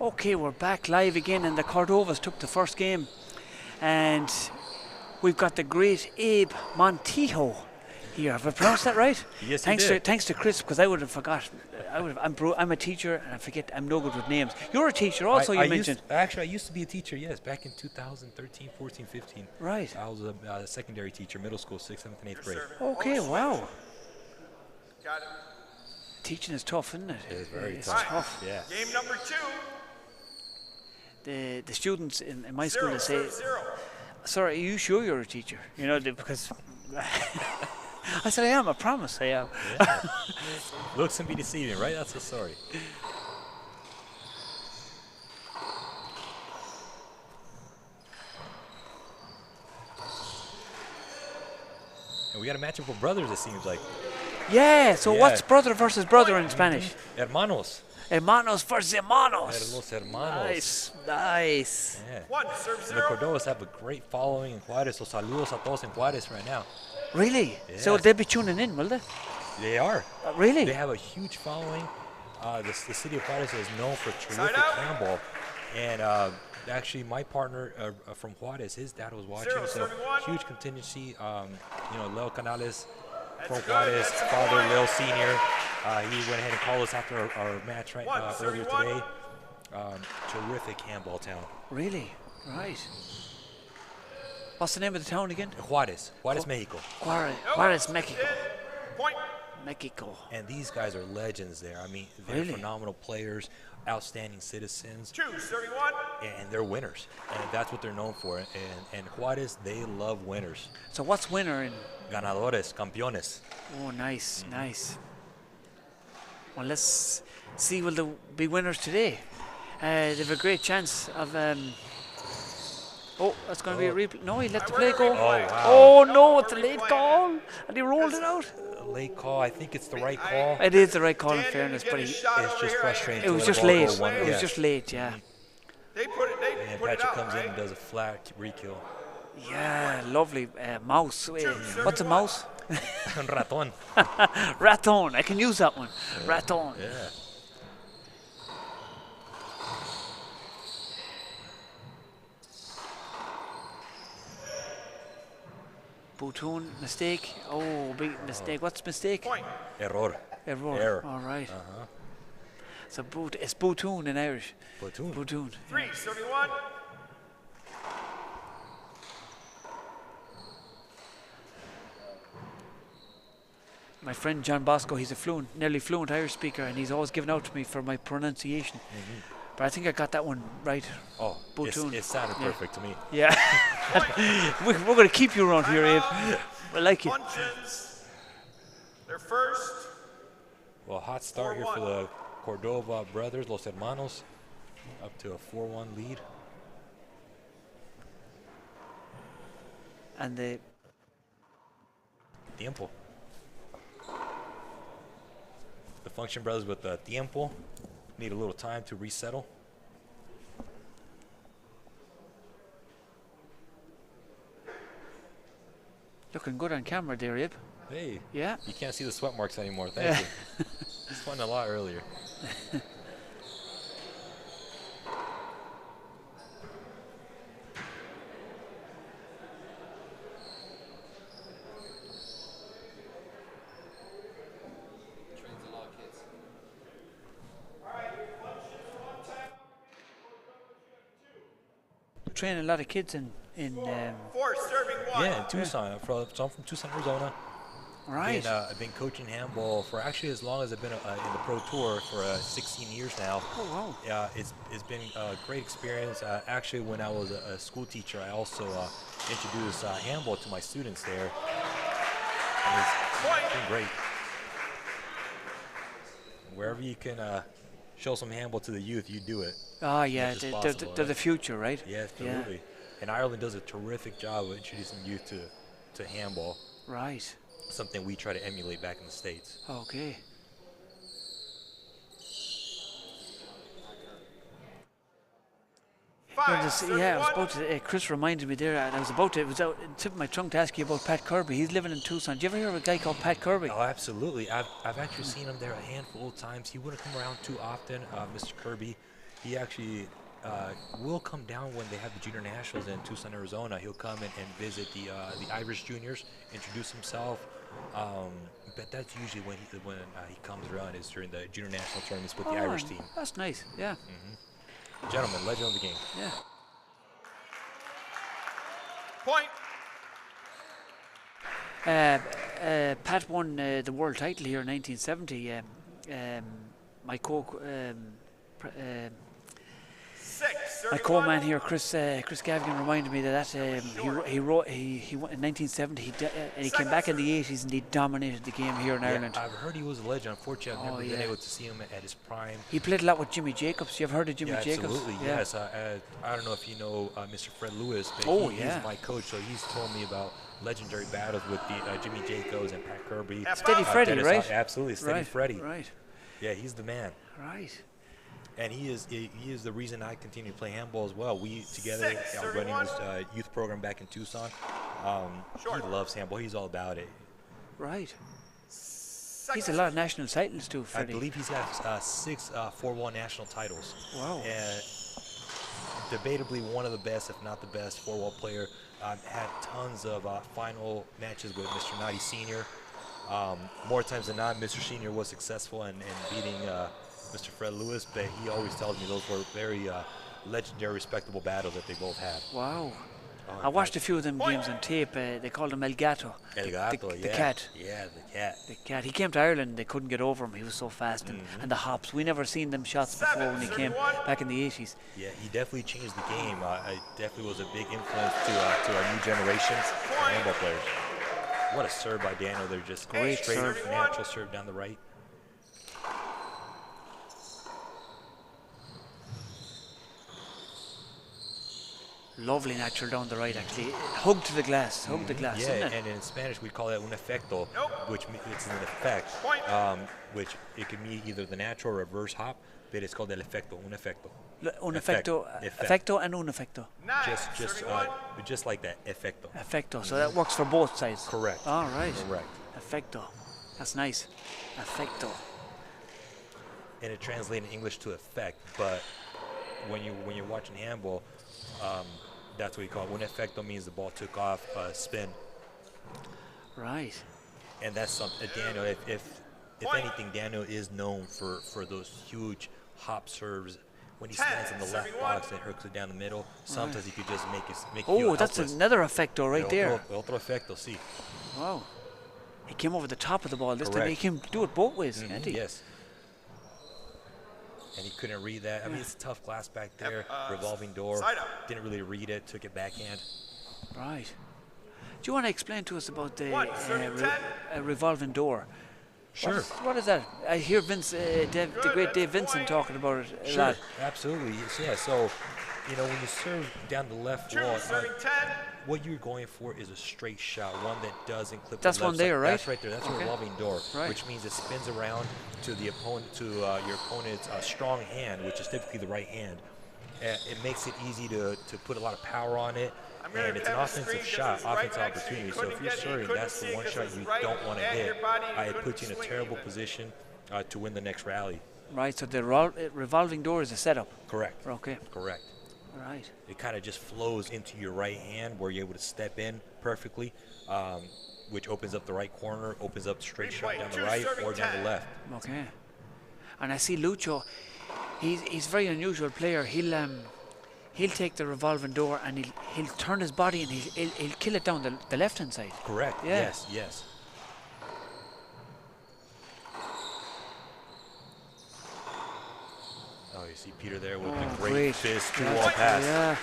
Okay, we're back live again, and the Cordovas took the first game, and we've got the great Abe Montijo here. Have I pronounced that right? Yes, thanks you did. Thanks to Chris, because I would have forgot. I'm a teacher, and I forget. I'm no good with names. You're a teacher, also. You mentioned. Actually, I used to be a teacher. Yes, back in 2013, 14, 15. Right. I was a secondary teacher, middle school, 6th, 7th, and 8th grade. Okay. Wow. Got it. Teaching is tough, isn't it? It is very It's tough. tough. Yeah. Game number 2. The students in my school, they say, 0. "Sorry, are you sure you're a teacher?" You know, because I said, "I am. I promise, I am." Yeah. Looks can be deceiving, right? That's the story. And we got a matchup with brothers, it seems like. Yeah, so Yeah. what's brother versus brother in Spanish? Hermanos. Hermanos versus hermanos. Los hermanos. Nice, nice. Yeah. 1, serve The 0. Cordovas have a great following in Juárez, so saludos a todos in Juárez right now. Really? So Yes. they'll be tuning in, will they? They are. Really? They have a huge following. The city of Juárez is known for terrific out. handball. And actually, my partner from Juárez, his dad was watching. 0, So 71. huge contingency. Leo Canales from That's good. Juárez, That's a father point. Leo Senior. He went ahead and called us after our match One, earlier 31. today. Terrific handball town. Really? Right. What's the name of the town again? Juárez, Mexico. Juárez, Mexico. Point. Mexico. And these guys are legends there. I mean, they're Really? phenomenal players, outstanding citizens, 2, 31. and they're winners. And that's what they're known for. And Juárez, they love winners. So what's winner in? Ganadores, campeones. Oh, nice, nice. Well, let's see, will they be winners today? They have a great chance of... oh, that's going to be a replay. No, he let the play go. Oh, wow. Oh, no, it's a late call. And he rolled it out. Late call. I think it's the right call. It is the right call in Dan, fairness, didn't but get his he, shot It's over just here. frustrating. it to was let just the ball late. go one- It was yeah. just late, yeah. They put And it Patrick out, comes in right? and does a flat re-kill. Yeah, lovely. Mouse. What's a mouse? Un ratón. Raton. I can use that one. Raton. Yeah. Boutoon, mistake. Oh, big mistake. What's mistake? Point. Error. Error. All right. Uh-huh. So it's Boutoon in Irish. Platoon. Boutoon. 3, 31. My friend John Bosco, he's a nearly fluent Irish speaker, and he's always given out to me for my pronunciation. But I think I got that one right. Oh, Boutoon. it sounded Yeah. perfect to me. Yeah. We're going to keep you around here, Abe. I like it. Luncheons. They're first. Well, hot start here for the Cordova brothers, Los Hermanos, up to a 4-1 lead. And the Tiempo. The Function brothers with the Tiempo need a little time to resettle. looking good on camera there, Abe. Hey, Yeah. you can't see the sweat marks anymore. Thank you. It's fun a lot earlier. Train a lot of kids in 4, serving 1. Yeah, in Tucson. So I'm from Tucson, Arizona. right. I've been coaching handball for actually as long as I've been in the pro tour for 16 years now. Oh wow. Yeah, it's been a great experience. Actually, when I was a school teacher, I also introduced handball to my students there. And it's been great. Wherever you can show some handball to the youth, you do it. Oh yeah, much as they're possible, the right? future, right? Yeah, absolutely. And Ireland does a terrific job of introducing youth to handball. Right. Something we try to emulate back in the States. Okay. Five, Yeah, I was 71. about to. Chris reminded me there, and I was about to. It was out in the tip of my tongue to ask you about Pat Kirby. He's living in Tucson. Do you ever hear of a guy called Pat Kirby? Oh, absolutely. I've actually seen him there a handful of times. He wouldn't come around too often, Mr. Kirby. he actually will come down when they have the Junior Nationals in Tucson, Arizona. He'll come and visit the Irish juniors, introduce himself. But that's usually when he comes around, is during the Junior National tournaments with the Irish team. That's nice, yeah. Gentlemen, legend of the game. Yeah. Point. Pat won the world title here in 1970. My co-man here, Chris Gavigan, reminded me that he won in 1970. And he came back in the 80s and he dominated the game here in Ireland. I've heard he was a legend. Unfortunately, I've never been able to see him at his prime. He played a lot with Jimmy Jacobs. You've heard of Jimmy Jacobs? Absolutely, yes. I don't know if you know Mr. Fred Lewis, but he's my coach, so he's told me about legendary battles with the Jimmy Jacobs and Pat Kirby. Steady Freddy, right? Absolutely, Steady Freddy. Right. Yeah, he's the man. Right. And he is the reason I continue to play handball as well. We together are running this youth program back in Tucson. He loves handball. He's all about it. Right. He's a lot of national titles too, Freddie. I believe he's got 6 4-1 national titles. Wow. And debatably one of the best, if not the best, 4-1 player. Had tons of final matches with Mr. Naughty Senior. More times than not, Mr. Senior was successful in beating Mr. Fred Lewis, but he always tells me those were very legendary, respectable battles that they both had. Wow. I watched a few of them games on tape. They called him El Gato. El Gato, the cat. Yeah, the cat. The cat. He came to Ireland. They couldn't get over him. He was so fast. And the hops. We never seen them shots before when he came back in the 80s. Yeah, he definitely changed the game. It definitely was a big influence to our new generations of handball players. What a serve by Daniel. They're just great straight serve. natural serve down the right. Lovely natural down the right, actually. Hug to the glass. Hug the glass, yeah, isn't it? And in Spanish we call that un efecto, which it's an effect, which it can mean either the natural or reverse hop, but it's called el efecto, un efecto. Un efecto, efecto and un efecto. Just like that, efecto. Efecto, so that works for both sides. Correct. All right. Correct. Efecto, that's nice. Efecto. And it translates in English to effect, but when you're watching handball, that's what you call it. Un efecto means the ball took off, spin. Right. And that's something. Daniel, if anything, Daniel is known for those huge hop serves. When he stands in the left box and hooks it down the middle, sometimes he could just make it. Oh, that's another efecto right there. Otro efecto, sí. Wow. He came over the top of the ball this time. He can do it both ways, can't he? Yes. And he couldn't read that. I mean, it's a tough glass back there, revolving door. Didn't really read it, took it backhand. Right. Do you want to explain to us about the revolving door? Sure. What is that? I hear the great Dave Vincent talking about it a lot. Absolutely. Yeah, so, when you serve down the left wall, what you're going for is a straight shot, one that doesn't clip That's the left one there, side. right? That's right there. That's a revolving door, right. Which means it spins around to the opponent, your opponent's strong hand, which is typically the right hand. It makes it easy to put a lot of power on it, and it's an offensive shot, offensive opportunity. So if you're serving, that's the one shot you don't want to hit. It puts you in a terrible position to win the next rally. Right, so the revolving door is a setup. Correct. Okay. Correct. Right. It kind of just flows into your right hand where you're able to step in perfectly, which opens up the right corner, opens up the straight shot down the right or down the left. Okay. And I see Lucho, he's a very unusual player. He'll take the revolving door and he'll turn his body and he'll kill it down the left hand side. Correct. Yeah. Yes. Oh, you see Peter there with a great fist through wall pass. Yeah.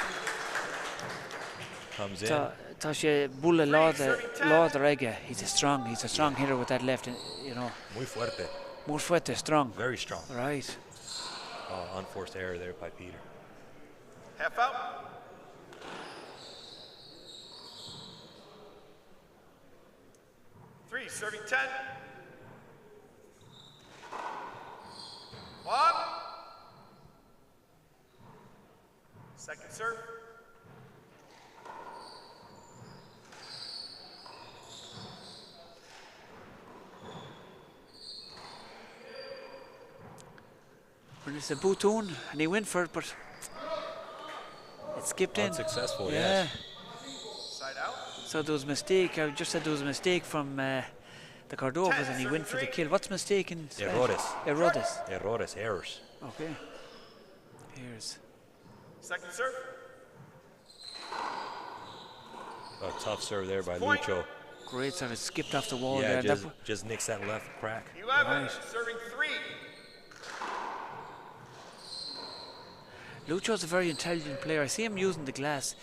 Comes in. Tá sé bulla láda aige. He's a strong hitter with that left, Muy fuerte. Muy fuerte, strong. Very strong. Right. Unforced error there by Peter. Half out. Three, serving 10. 1. Second serve. And it's a bouton, and he went for it, but it skipped in. Unsuccessful, yeah. yes. Side out. So there was a mistake. I just said there was a mistake from the Cordovas, and he went for the kill. What's mistake in Spanish? Errores, errors. Okay. Here's. Second serve. A tough serve there by Point. Lucho. Great serve. It skipped off the wall Yeah, there. just nicks that left crack. 11, Right. serving 3. Lucho's a very intelligent player. I see him using the glass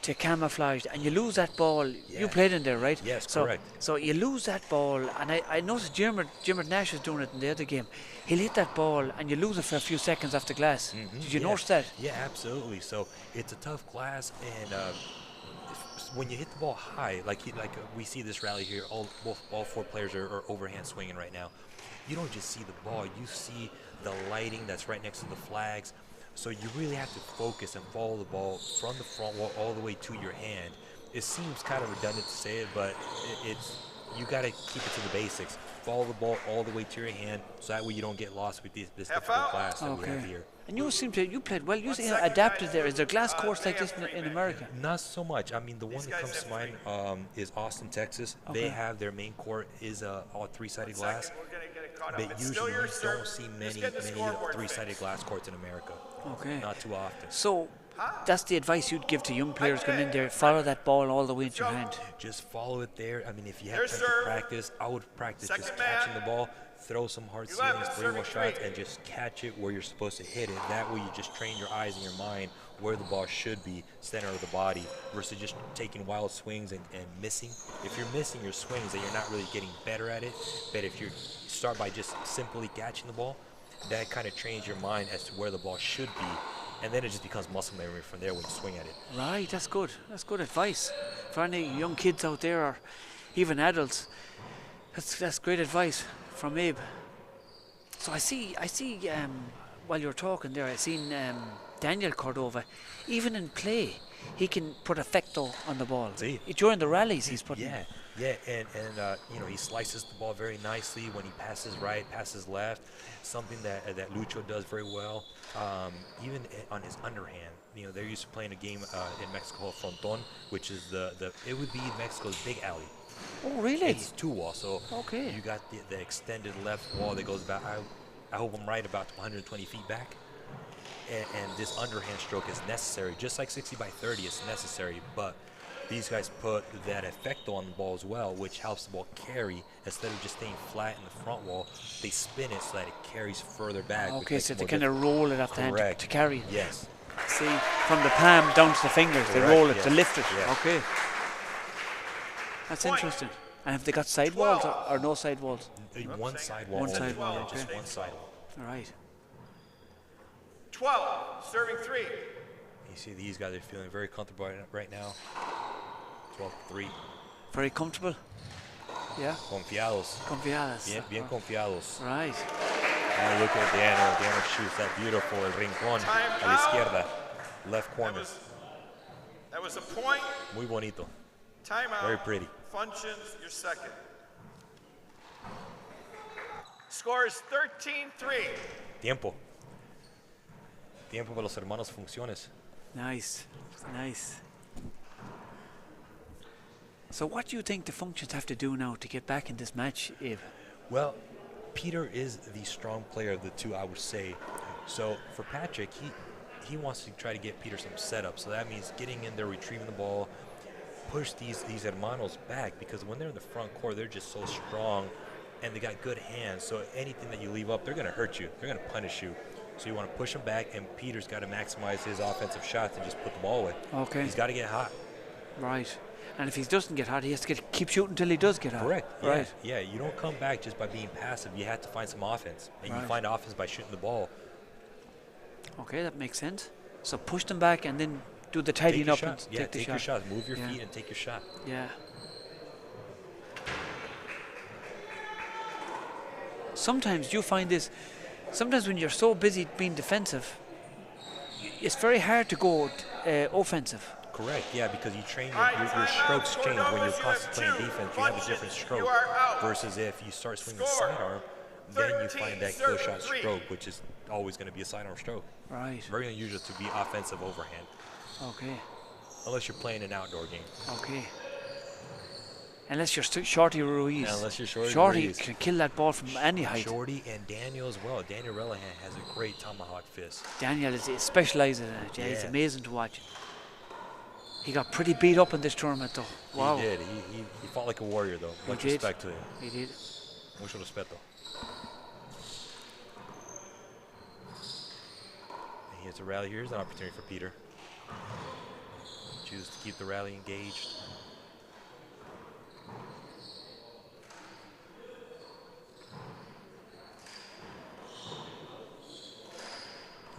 to camouflage, and you lose that ball. Yeah. You played in there, right? Yes, so, correct. So you lose that ball, and I noticed Jimmer Nash was doing it in the other game. He'll hit that ball, and you lose it for a few seconds off the glass. Did you notice that? Yeah, absolutely. So it's a tough glass, and when you hit the ball high, like we see this rally here, all 4 players are overhand swinging right now. You don't just see the ball, you see the lighting that's right next to the flags. So you really have to focus and follow the ball from the front wall all the way to your hand. It seems kind of redundant to say it, but it's you got to keep it to the basics. Follow the ball all the way to your hand, so that way you don't get lost with this difficult class that we have here. And you played well. You adapted there. Is there glass courts like this in America? Not so much. I mean, the one that comes to mind is Austin, Texas. Okay. They have their main court is all 3-sided glass. But usually you don't see many 3-sided glass courts in America. Okay. Not too often. So that's the advice you'd give to young players going in there. Follow that ball all the way into your hand. Just follow it there. I mean, if you have time to practice, I would practice just catching the ball, throw some hard ceilings, 3-ball shots, and just catch it where you're supposed to hit it. That way you just train your eyes and your mind where the ball should be, center of the body, versus just taking wild swings and missing. If you're missing your swings, then you're not really getting better at it. But if you start by just simply catching the ball, that kind of trains your mind as to where the ball should be. And then it just becomes muscle memory from there when you swing at it. Right, that's good. That's good advice. For any young kids out there, or even adults, that's great advice from Abe. So I see. While you're talking there, I seen Daniel Cordova. Even in play, he can put effecto on the ball. See? During the rallies, he's putting. Yeah, and he slices the ball very nicely when he passes right, passes left. Something that Lucho does very well. Even on his underhand, they're used to playing a game in Mexico called frontón, which is it would be Mexico's big alley. Oh, really? It's 2 walls, so okay. You got the extended left wall that goes about, I hope I'm right, about 120 feet back. And this underhand stroke is necessary, just like 60 by 30 is necessary, but these guys put that effecto on the ball as well, which helps the ball carry. Instead of just staying flat in the front wall, they spin it so that it carries further back. Okay, so they kind of roll it off the hand to carry it. Yes. See, from the palm down to the fingers, they roll it to lift it. Yeah. Okay. That's interesting. And have they got side walls or no side walls? One side wall. One side wall, okay. Just one side wall. All right. 12, serving 3. You see these guys are feeling very comfortable right now. 12-3. Very comfortable. Yeah. Confiados. Confiados. Bien confiados. Right. And look at Diana. Diana shoots that beautiful el rincón a la izquierda, left corner. That was a point. Muy bonito. Timeout. Very pretty. Functions, your second. Score is 13-3. Tiempo. Tiempo para los hermanos Funciones. Nice. Nice. So what do you think the Functions have to do now to get back in this match, Abe? Well, Peter is the strong player of the two, I would say. So for Patrick, he wants to try to get Peter some setup. So that means getting in there, retrieving the ball, push these hermanos back, because when they're in the front court, they're just so strong and they got good hands. So anything that you leave up, they're going to hurt you. They're going to punish you. So you want to push them back, and Peter's got to maximize his offensive shots and just put the ball away. Okay. He's got to get hot. Right. And if he doesn't get hot, he has to keep shooting until he does get hot. Correct. Right. Yeah, you don't come back just by being passive. You have to find some offense. And you find offense by shooting the ball. Okay, that makes sense. So push them back and then do the tidying up and take the shot. Your shot. Move your feet and take your shot. Yeah. Sometimes you find this, sometimes when you're so busy being defensive, it's very hard to go offensive. Correct, yeah, because you train your strokes change when you're constantly playing defense. You have a different stroke versus if you start swinging sidearm. then you find that kill shot stroke, which is always going to be a sidearm stroke. Right. Very unusual to be offensive overhand. Okay. Unless you're playing an outdoor game. Okay. Unless you're Shorty Ruiz. Yeah, unless you're Shorty Ruiz. Can kill that ball from any height. Shorty and Daniel as well. Daniel Relihan has a great tomahawk fist. Daniel specialises in it. Yeah, he's amazing to watch. He got pretty beat up in this tournament, though. Wow. He did. He fought like a warrior, though. Much respect to him. He did. Mucho respeto. And he has a rally here. Here's an opportunity for Peter. Chooses to keep the rally engaged.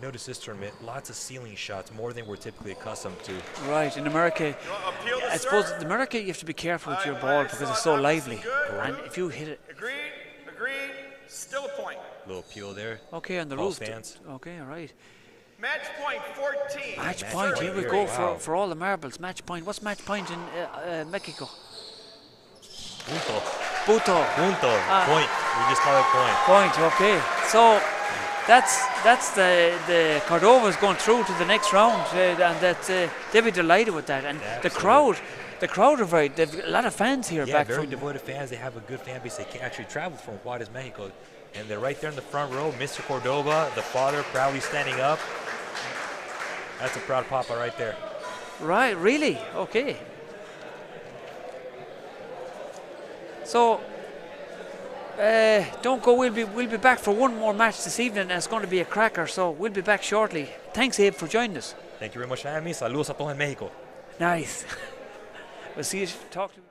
Notice this tournament, lots of ceiling shots, more than we're typically accustomed to. Right, in America, I suppose in America you have to be careful with your ball because it's so lively. And if you hit it... Agreed, still a point. Little appeal there. Okay, on the rules. Okay, all right. Match point 14. Match point, here we go for all the marbles. Match point. What's match point in Mexico? Punto. Point. We just call it point. Point, okay. So that's the Cordova's going through to the next round, and that they'll be delighted with that. And the crowd are they've a lot of fans here. Yeah, very devoted fans. They have a good fan base. They can actually travel from Juarez, Mexico, and they're right there in the front row. Mr. Cordova, the father, proudly standing up. That's a proud papa right there. Right, really? Okay. So don't go. We'll be back for one more match this evening, and it's going to be a cracker. So we'll be back shortly. Thanks, Abe, for joining us. Thank you very much for having me. Saludos a todos en México. Nice. We'll see you. Talk to you.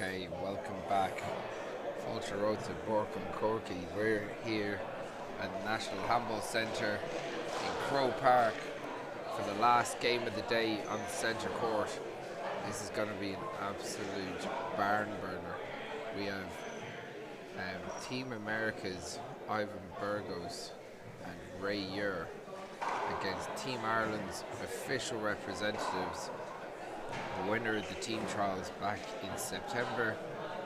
Okay, welcome back. Fulcher Road to Bork and Corky. We're here at the National Handball Centre in Crow Park for the last game of the day on the centre court. This is going to be an absolute barn burner. We have Team America's Ivan Burgos and Ray Ure against Team Ireland's official representatives, the winner of the team trials back in September,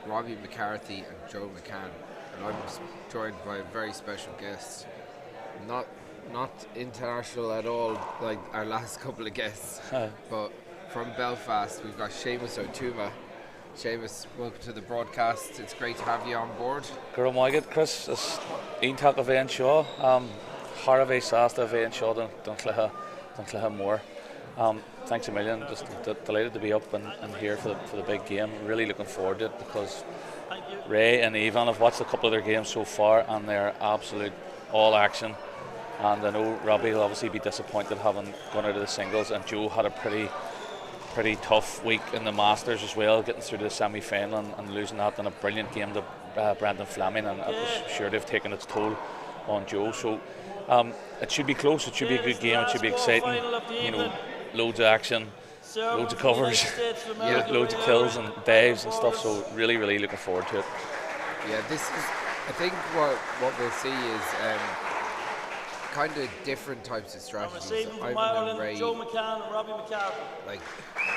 Robbie McCarthy and Joe McCann. And I'm joined by a very special guest, not international at all like our last couple of guests, but from Belfast we've got Seamus O'Toole. Seamus, welcome to the broadcast. It's great to have you on board. Gurl Moigad, Chris, is Iontalk of anseo, Harvey Sasta of anseo, don't cleha more. Thanks a million. Just delighted to be up and here for the big game. Really looking forward to it because Ray and Ivan have watched a couple of their games so far and they're absolute all action. And I know Robbie will obviously be disappointed having gone out of the singles, and Joe had a pretty tough week in the Masters as well, getting through to the semi-final and losing that in a brilliant game to Brendan Fleming, and I'm sure they've taken its toll on Joe. So it should be close, it should be a good game, it should be exciting, you know, loads of action, loads of covers, loads of kills and dives and stuff, so really looking forward to it. Yeah, this is, I think what we'll see is kind of different types of strategies. Ivan and Ray, Joe McCann and Robbie McCarthy. Like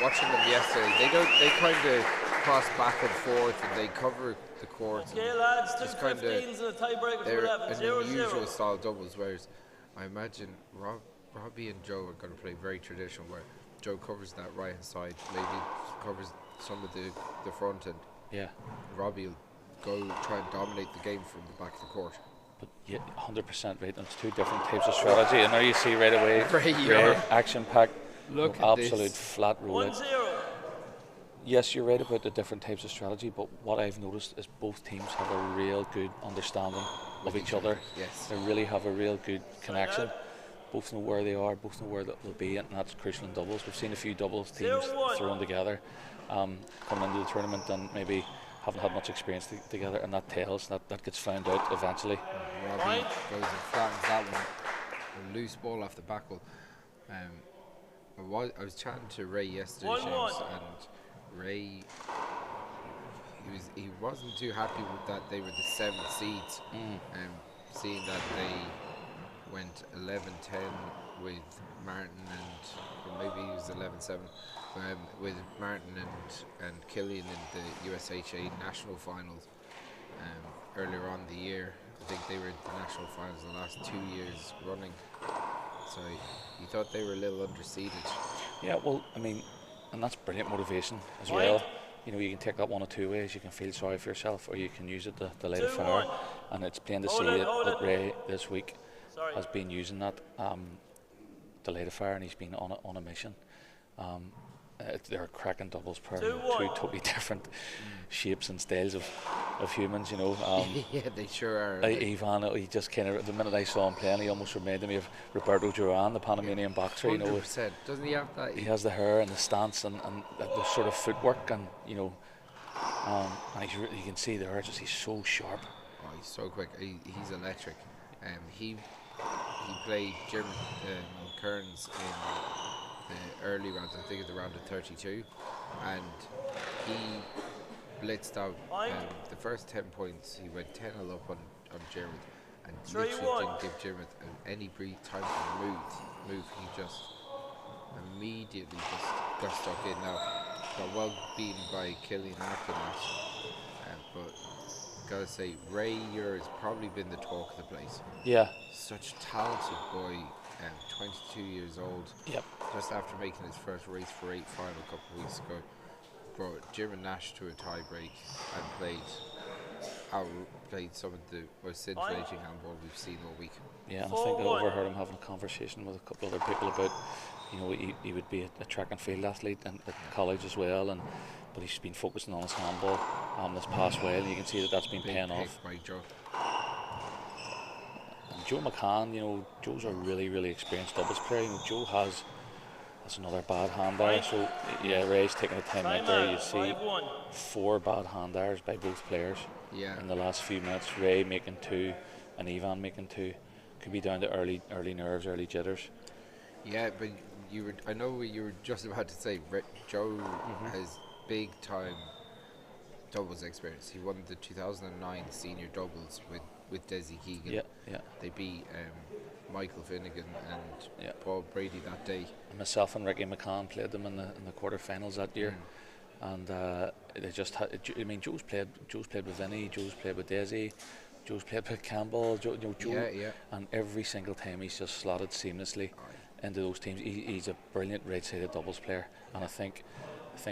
watching them yesterday, they kind of cross back and forth and they cover the court. Okay, lads, just kind of tiebreaker they're 11, an unusual style doubles. Whereas I imagine Robbie and Joe are going to play very traditional, where Joe covers that right hand side, maybe covers some of the front end. Yeah. Robbie will go try and dominate the game from the back of the court. But yeah, 100% right. It's two different types of strategy, and now you see right away Ray action-packed, absolute flat roulette. 1-0. Yes, you're right about the different types of strategy, but what I've noticed is both teams have a real good understanding of each other. Yes. They really have a real good connection. Both know where they are, both know where they'll be, and that's crucial in doubles. We've seen a few doubles teams thrown together coming into the tournament and maybe haven't had much experience together, and that tells, that gets found out eventually. Robbie goes and flattens that one, a loose ball off the backle. I was chatting to Ray yesterday, James, and Ray, he wasn't too happy with that they were the 7th seeds, seeing that they went 11-10 with Martin or maybe it was 11-7. With Martin and Killian in the USHA national finals earlier on in the year. I think they were in the national finals the last 2 years running. So he thought they were a little underseeded. Yeah, well, I mean, and that's brilliant motivation as well. You know, you can take that one of two ways. You can feel sorry for yourself, or you can use it to light a fire. And it's plain to see that Ray this week has been using that to light a fire, and he's been on a mission. They're a cracking doubles pair, two totally different shapes and styles of humans, you know. Yeah, they sure are. Ivan, he just kind of, the minute I saw him playing, he almost reminded me of Roberto Duran, the Panamanian boxer. 100%. You know, doesn't he have that? He has the hair and the stance and the sort of footwork, and you know, and you can see the urges. He's so sharp. Oh, he's so quick. He's electric. He played Jim Kearns in the early rounds, I think at the round of 32, and he blitzed out the first 10 points. He went 10-0 up on Jeremy, and literally didn't give Jeremy any brief time to move. He just immediately just got stuck in. Now got well beaten by Killian after that, but gotta say Ray Ure has probably been the talk of the place. Yeah, such a talented boy. 22 years old. Yep. Just after making his first race for 8 final a couple of weeks ago, brought Jim and Nash to a tie break and played some of the most scintillating handball we've seen all week. Yeah, and I think I overheard him having a conversation with a couple of other people about, you know, he would be a track and field athlete and at college as well, but he's been focusing on his handball this past while, and you can see that that's been paying off. By Joe. Joe McCann, you know, Joe's a really experienced doubles player. You know, Joe has That's another bad hand there. So yeah, Ray's taking a 10-minute there. You see 4 bad hand errors by both players in the last few minutes. Ray making 2 and Ivan making 2. Could be down to early nerves, early jitters. Yeah, but I know you were just about to say Joe has big time doubles experience. He won the 2009 senior doubles with Desi Keegan. Yeah. They beat Michael Finnegan and Paul Brady that day. And myself and Ricky McCann played them in the quarterfinals that year, and they just had. I mean, Joe's played with Vinny, Joe's played with Desi, Joe's played with Campbell. Joe, and every single time he's just slotted seamlessly into those teams. He's a brilliant right-sided doubles player, and I think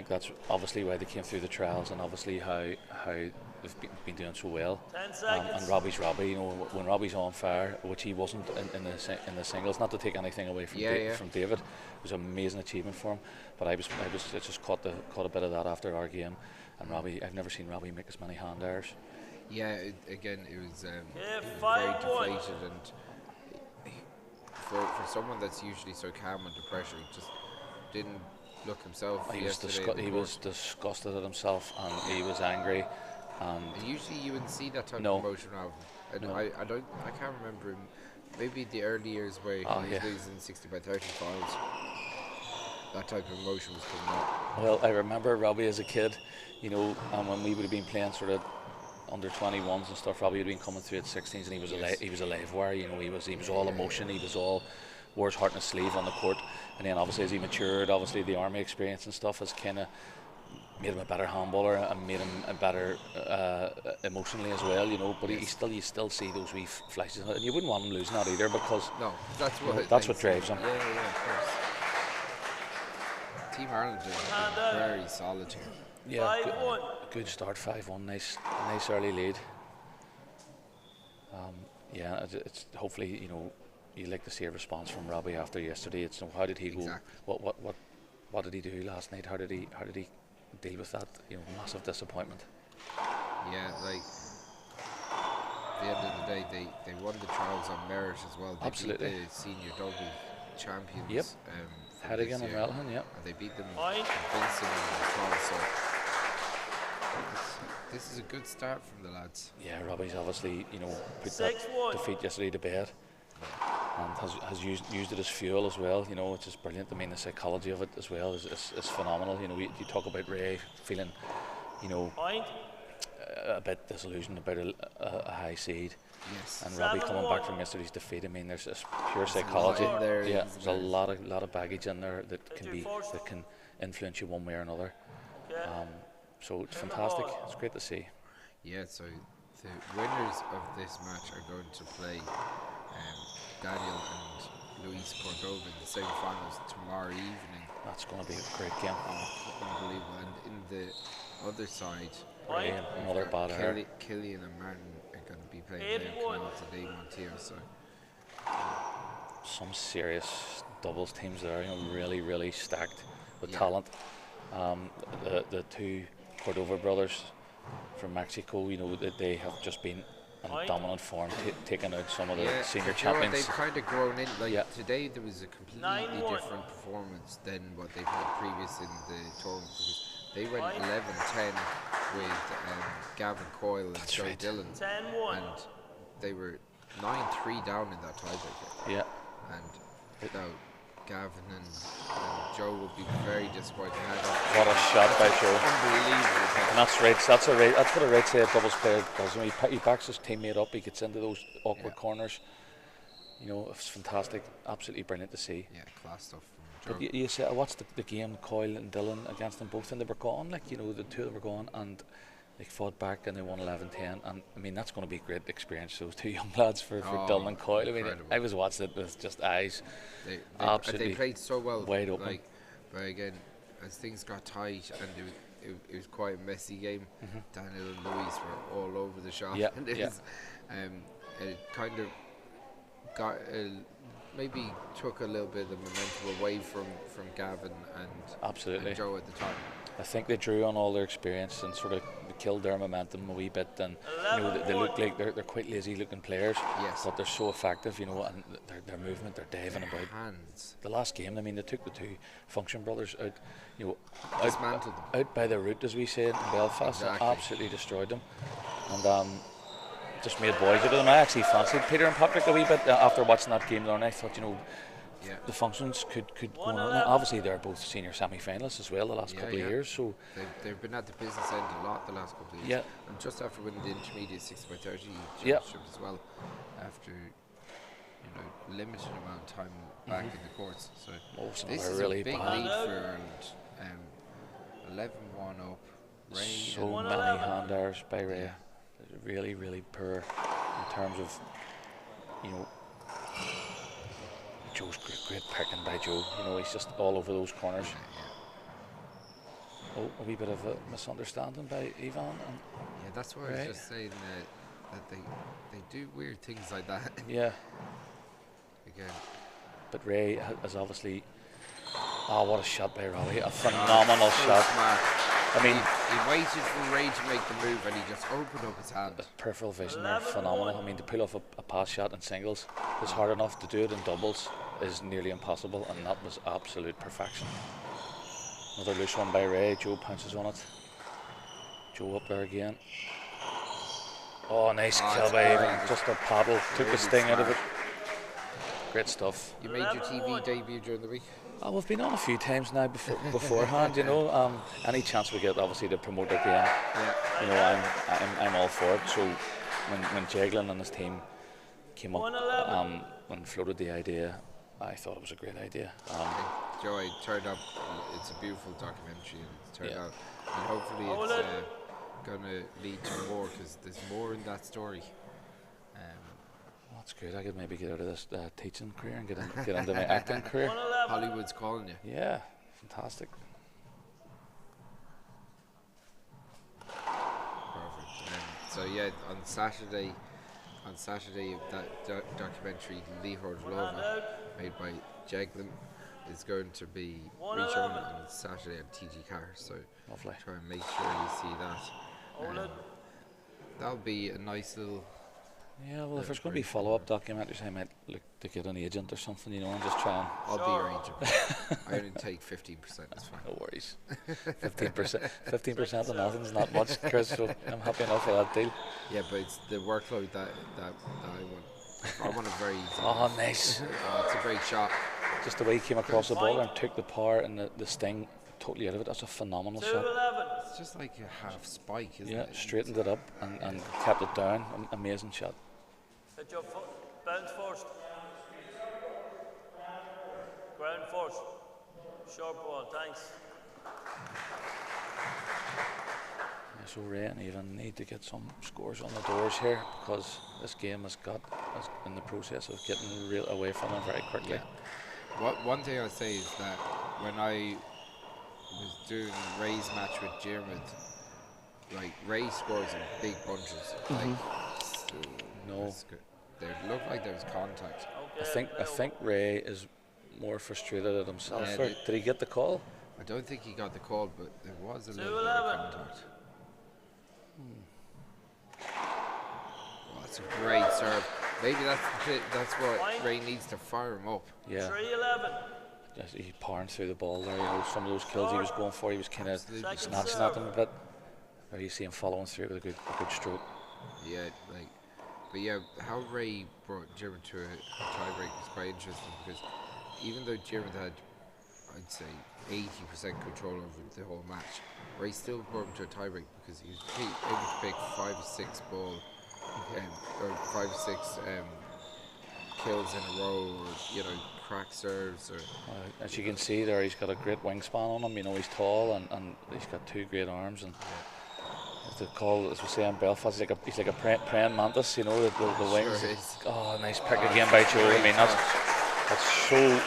that's obviously why they came through the trials, and obviously how they've been doing so well. 10 seconds. And Robbie's Robbie. You know, when Robbie's on fire, which he wasn't in the singles. Not to take anything away from from David, it was an amazing achievement for him. But I just caught a bit of that after our game. And Robbie, I've never seen Robbie make as many hand errors. Yeah, it was very deflated, and for someone that's usually so calm under pressure, he just didn't look himself. He was disgusted at himself, and he was angry. And usually you wouldn't see that type of emotion out of him. I can't remember him. Maybe the early years where he was losing 60 by 30 files. That type of emotion was coming out. Well, I remember Robbie as a kid, you know, when we would have been playing sort of under 21s and stuff. Robbie would have been coming through at 16s, and he was a live wire. You know, he was all emotion. He was all wore his heart on his sleeve on the court. And then obviously as he matured, obviously the army experience and stuff has kind of made him a better handballer and made him a better emotionally as well, you know. But you still see those wee flashes, and you wouldn't want him losing that either, because that's what drives him. Yeah, of course. Team Ireland is very solid here. Yeah, good start, 5-1, nice early lead. Yeah, it's hopefully, you know, you like to see a response from Robbie after yesterday. It's how did he go? What did he do last night? How did he deal with that? You know, massive disappointment. Yeah, like at the end of the day, they won the trials on merit as well. They Absolutely. beat the senior double champions. Yep. Hadigan and Relhan, and they beat them convincingly as well. So this is a good start from the lads. Yeah, Robbie's obviously, you know, put that defeat yesterday to bed, and has used it as fuel as well, you know, which is brilliant. I mean, the psychology of it as well is phenomenal. You know, you talk about Ray feeling, you know, a bit disillusioned about a high seed. Yes. And Robbie coming back from yesterday's defeat. I mean, there's pure psychology. There's a lot of baggage in there that can influence you one way or another. So it's fantastic. It's great to see. Yeah. So the winners of this match are going to play Daniel and Luis Cordova in the semi-finals tomorrow evening. That's going to be a great game. Unbelievable. And in the other side, another bad error. Killian and Martin are going to be playing today, Montier. So some serious doubles teams there. You know, really stacked with talent. The two Cordova brothers from Mexico, you know, they have just been in dominant form, taking out some of the senior champions. They've kind of grown in. Today there was a completely different performance than what they've had previous in the tournament. Because they went 11-10 with Gavin Coyle and Joe Dillon, and they were 9-3 down in that tiebreaker. Yeah. And now Gavin and Joe will be very disappointed. What a shot by Joe! Unbelievable. And that's what a right side doubles player does. When he backs his teammate up, he gets into those awkward corners. You know, it's fantastic. Absolutely brilliant to see. Yeah, class stuff from Joe. But you say, I watched the game, Coyle and Dillon against them both, and they were gone. Like, you know, the two of them were gone, and they fought back and they won 11-10. And I mean, that's going to be a great experience. Those two young lads for Dillon and Coyle. I mean, I was watching it with just eyes. Absolutely. They played so well. Wide open. But again, as things got tight and it was quite a messy game, Daniel and Luis were all over the shop. Yeah, and it kind of got maybe took a little bit of the momentum away from Gavin and Joe at the time. I think they drew on all their experience and sort of killed their momentum a wee bit. And you know, they look like they're quite lazy-looking players, Yes. but they're so effective. You know, and their movement, their diving Their about. hands. The last game, I mean, they took the two Function brothers out. You know, Dismantled them. out by the route, as we say in Belfast, and Exactly. absolutely destroyed them. And just made boys out of them. I actually fancied Peter and Patrick a wee bit after watching that game there, and I thought, you know, the Functions could go on. Obviously, they're both senior semi-finalists as well the last couple of years. So they've been at the business end a lot the last couple of years. Yeah. And just after winning the intermediate 60x30 Yeah. championship as well, after limited amount of time back in the courts. So Most of this them are is really a big bad. lead for Ireland. 11-1 up. Ray So and many hand errors by Ray. Really, really poor in terms of, you know, Joe's great picking by Joe. You know, he's just all over those corners. Oh, a wee bit of a misunderstanding by Ivan. And yeah, that's why I was just saying that they do weird things like that. Yeah. Again. But Ray has obviously. Oh, what a shot by Robbie! A phenomenal shot. Smart. I mean, he waited for Ray to make the move and he just opened up his hand. Peripheral vision there, phenomenal. I mean, to pull off a pass shot in singles is hard enough. To do it in doubles is nearly impossible, and that was absolute perfection. Another loose one by Ray. Joe pounces on it. Joe up there again. Oh, nice kill by Ivan. Just a paddle, took the sting out of it. Great stuff. You made your TV debut during the week? Oh, we've been on a few times now beforehand, you know. Any chance we get, obviously, to promote our game, you know, I'm all for it. So when Jaglin and his team came up and floated the idea, I thought it was a great idea. Joe, it turned up. It's a beautiful documentary, and it turned out, and hopefully it's going to lead to more, because there's more in that story. That's good. I could maybe get out of this teaching career and get into my acting career. Hollywood's calling you. Yeah, fantastic. Perfect. So yeah, on Saturday, that documentary Liathróid made by Jaglin is going to be reshown on Saturday on TG4. So lovely. Try and make sure you see that. That'll be a nice little. Yeah, well, if there's going to be follow-up documentaries, I might look to get an agent or something, you know, and just try and. I'll be your agent. I only take 15%. That's fine. No worries. 15% of nothing's not much, Chris. So I'm happy enough with that deal. Yeah, but it's the workload that I want. I want a very easy. Oh, nice. It's a great shot. Just the way he came across the ball and took the power and the sting totally out of it. That's a phenomenal shot. It's just like a half spike, isn't it? Yeah, straightened it up and kept it down. Amazing shot. Hit your foot. Bounce first. Ground first. Short ball, thanks. Yeah, so Ray and Ivan need to get some scores on the doors here, because this game is in the process of getting real away from them very quickly. Yeah. One thing I'll say is that when I was doing Ray's match with Diarmuid, like Ray scores in big bunches. No. There looked like there was contact. I think Ray is more frustrated at himself. Yeah, Did he get the call? I don't think he got the call, but there was a little bit of contact. Oh, that's a great serve. Maybe that's what Ray needs to fire him up. Yeah. 3-11. Yes, he's powering through the ball there. You know, some of those kills he was going for, he was kind of snatching at them a bit. Or you see him following through with a good stroke. Yeah, but yeah, how Ray brought Diarmuid to a tiebreak was quite interesting, because even though Diarmuid had, I'd say, 80% control over the whole match, Ray still brought him to a tiebreak because he was able to pick 5 or 6 ball, or 5 or 6 kills in a row, or crack serves. Or as you can see there, he's got a great wingspan on him. You know, he's tall and he's got 2 great arms. And the call, as we say in Belfast, he's like a praying mantis. You know, the wings. Oh, nice pick again by Joe. I mean, that's so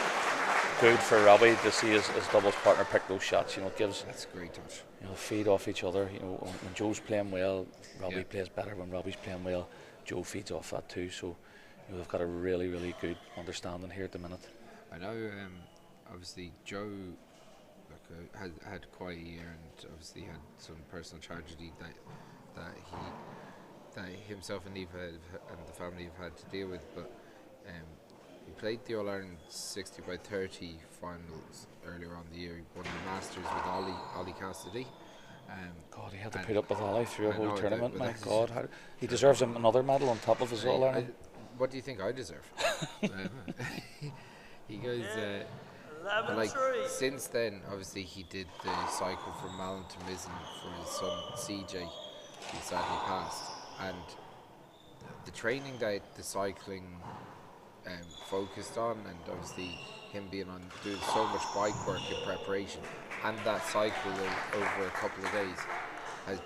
good for Robbie to see his doubles partner pick those shots. You know, it gives. That's a great touch. You know, feed off each other. You know, when Joe's playing well, Robbie plays better. When Robbie's playing well, Joe feeds off that too. So, you know, they've got a really good understanding here at the minute. I know, obviously Joe had quite a year, and obviously had some personal tragedy that himself and Eva and the family have had to deal with. But he played the All-Ireland 60 by 30 finals earlier on the year. He won the Masters with Ollie Cassidy. God, he had to put up with Ollie through a whole tournament. My God, he deserves another medal on top of his All-Ireland. What do you think I deserve? He goes. Like since then, obviously he did the cycle from Malin to Mizzen for his son CJ, who sadly passed, and the training that the cycling focused on, and obviously him being on doing so much bike work in preparation, and that cycle over a couple of days has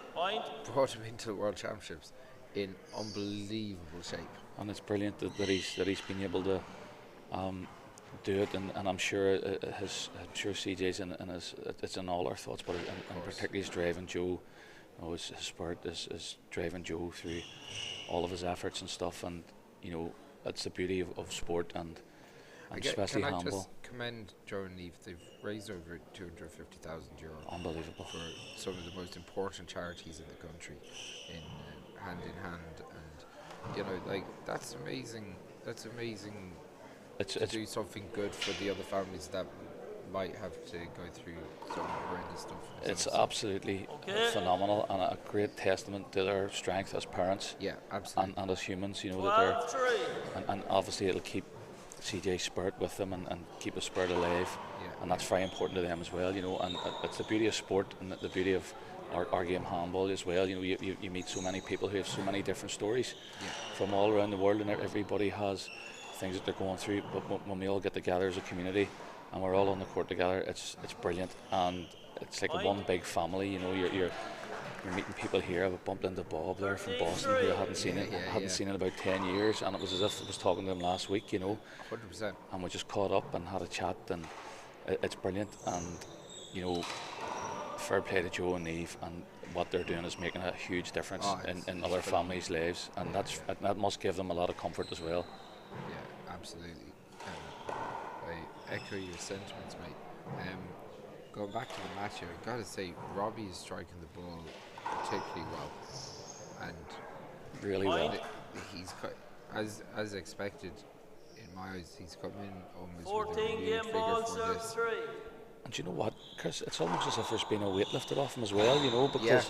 brought him into the World Championships in unbelievable shape. And it's brilliant that he's been able to do it, and I'm sure CJ's in his, it's in all our thoughts, but and particularly his driving Joe, his Spórt is driving Joe through all of his efforts and stuff, and it's the beauty of sport, and especially handball. Can I just commend Joe and Eve? They've raised over €250,000. Unbelievable. For some of the most important charities in the country, hand in hand, and that's amazing. That's amazing. To do something good for the other families that might have to go through some horrendous stuff. It's absolutely phenomenal, and a great testament to their strength as parents. Yeah, absolutely. And as humans, that they're, and obviously it'll keep CJ's spirit with them and keep his spirit alive. Yeah. And that's very important to them as well, and it's the beauty of sport and the beauty of our game handball as well. You meet so many people who have so many different stories from all around the world, and everybody has things that they're going through, but when we all get together as a community and we're all on the court together, it's brilliant, and it's like one big family. You're meeting people here. I bumped into Bob there from Boston, who I hadn't seen in about 10 years, and it was as if I was talking to him last week, 100%. And we just caught up and had a chat, and it's brilliant, and fair play to Joe and Eve, and what they're doing is making a huge difference in other families' lives, and that must give them a lot of comfort as well. Yeah, absolutely. I echo your sentiments, mate. Going back to the match here, I've got to say, Robbie is striking the ball particularly well, and really well. He's as expected in my eyes. He's come in almost 14 with a game ball, serve 3. And you know what, Chris? It's almost as if there's been a weight lifted off him as well, because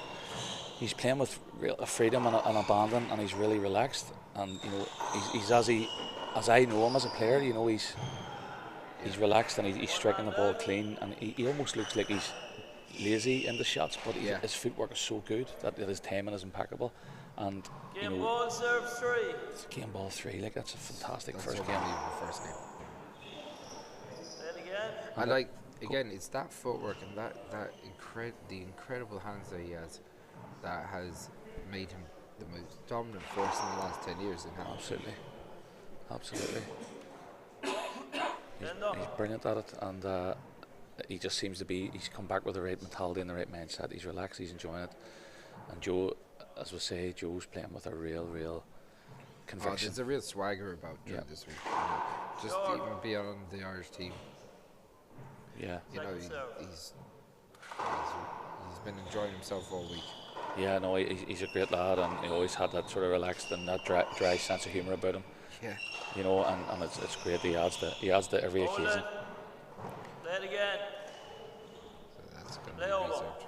he's playing with real freedom and abandon, and he's really relaxed, and he's as I know him as a player, he's relaxed, and he's striking the ball clean, and he almost looks like he's lazy in the shots, but his footwork is so good that his timing is impeccable, and game ball, serve 3. It's game ball 3, like that's a fantastic That's first game. First game. Then again. And again, it's that footwork and the incredible hands that he has that has made him the most dominant force in the last 10 years in handball. Absolutely. He's brilliant at it, and he just seems to be, he's come back with the right mentality and the right mindset. He's relaxed, he's enjoying it, and Joe, as we say, Joe's playing with a real conviction. There's a real swagger about Joe this week. Just even beyond the Irish team. Yeah. He's been enjoying himself all week. Yeah, no, he's a great lad, and he always had that sort of relaxed and that dry sense of humour about him. Yeah. And it's great. He adds to every occasion. Play it again. So that's going to be reserved.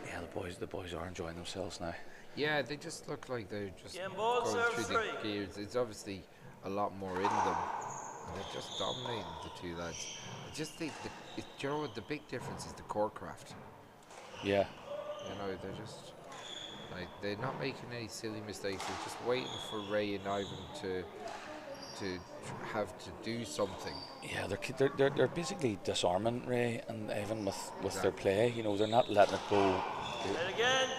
Yeah, the boys are enjoying themselves now. Yeah, they just look like they're just ball, going through the gears. It's obviously a lot more in them, and they're just dominating the two lads. I just think the big difference is the core craft. Yeah. They're just they're not making any silly mistakes. They're just waiting for Ray and Ivan to have to do something. Yeah, they're basically disarming Ray and Ivan with their play. They're not letting it go.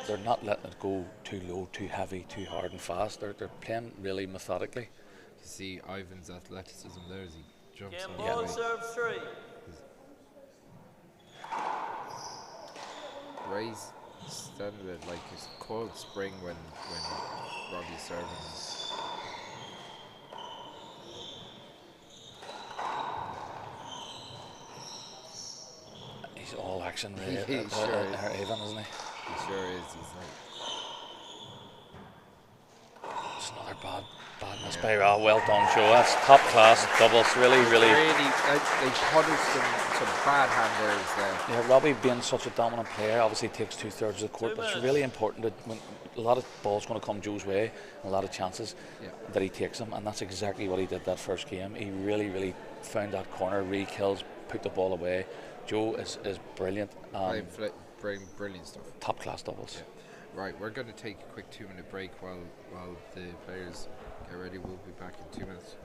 They're not letting it go too low, too heavy, too hard and fast. They're playing really methodically. You see Ivan's athleticism there as he jumps on the ball, serve 3. Ray's standing at like his cold spring when Robbie's serving him. He's all action, He really. sure is. Avon, isn't he? He sure is. He's like. It's another bad miss by Ra. Well done, Joe. That's top class doubles. Really. They punished some bad handers there. Yeah, Robbie being such a dominant player obviously takes 2/3 of the court, but it's really important that when a lot of balls going to come Joe's way, and a lot of chances that he takes them, and that's exactly what he did that first game. He really found that corner, re-kills, put the ball away. Joe is brilliant. Brilliant stuff. Top class doubles. Yeah. Right, we're going to take a quick 2-minute break while the players get ready. We'll be back in 2 minutes.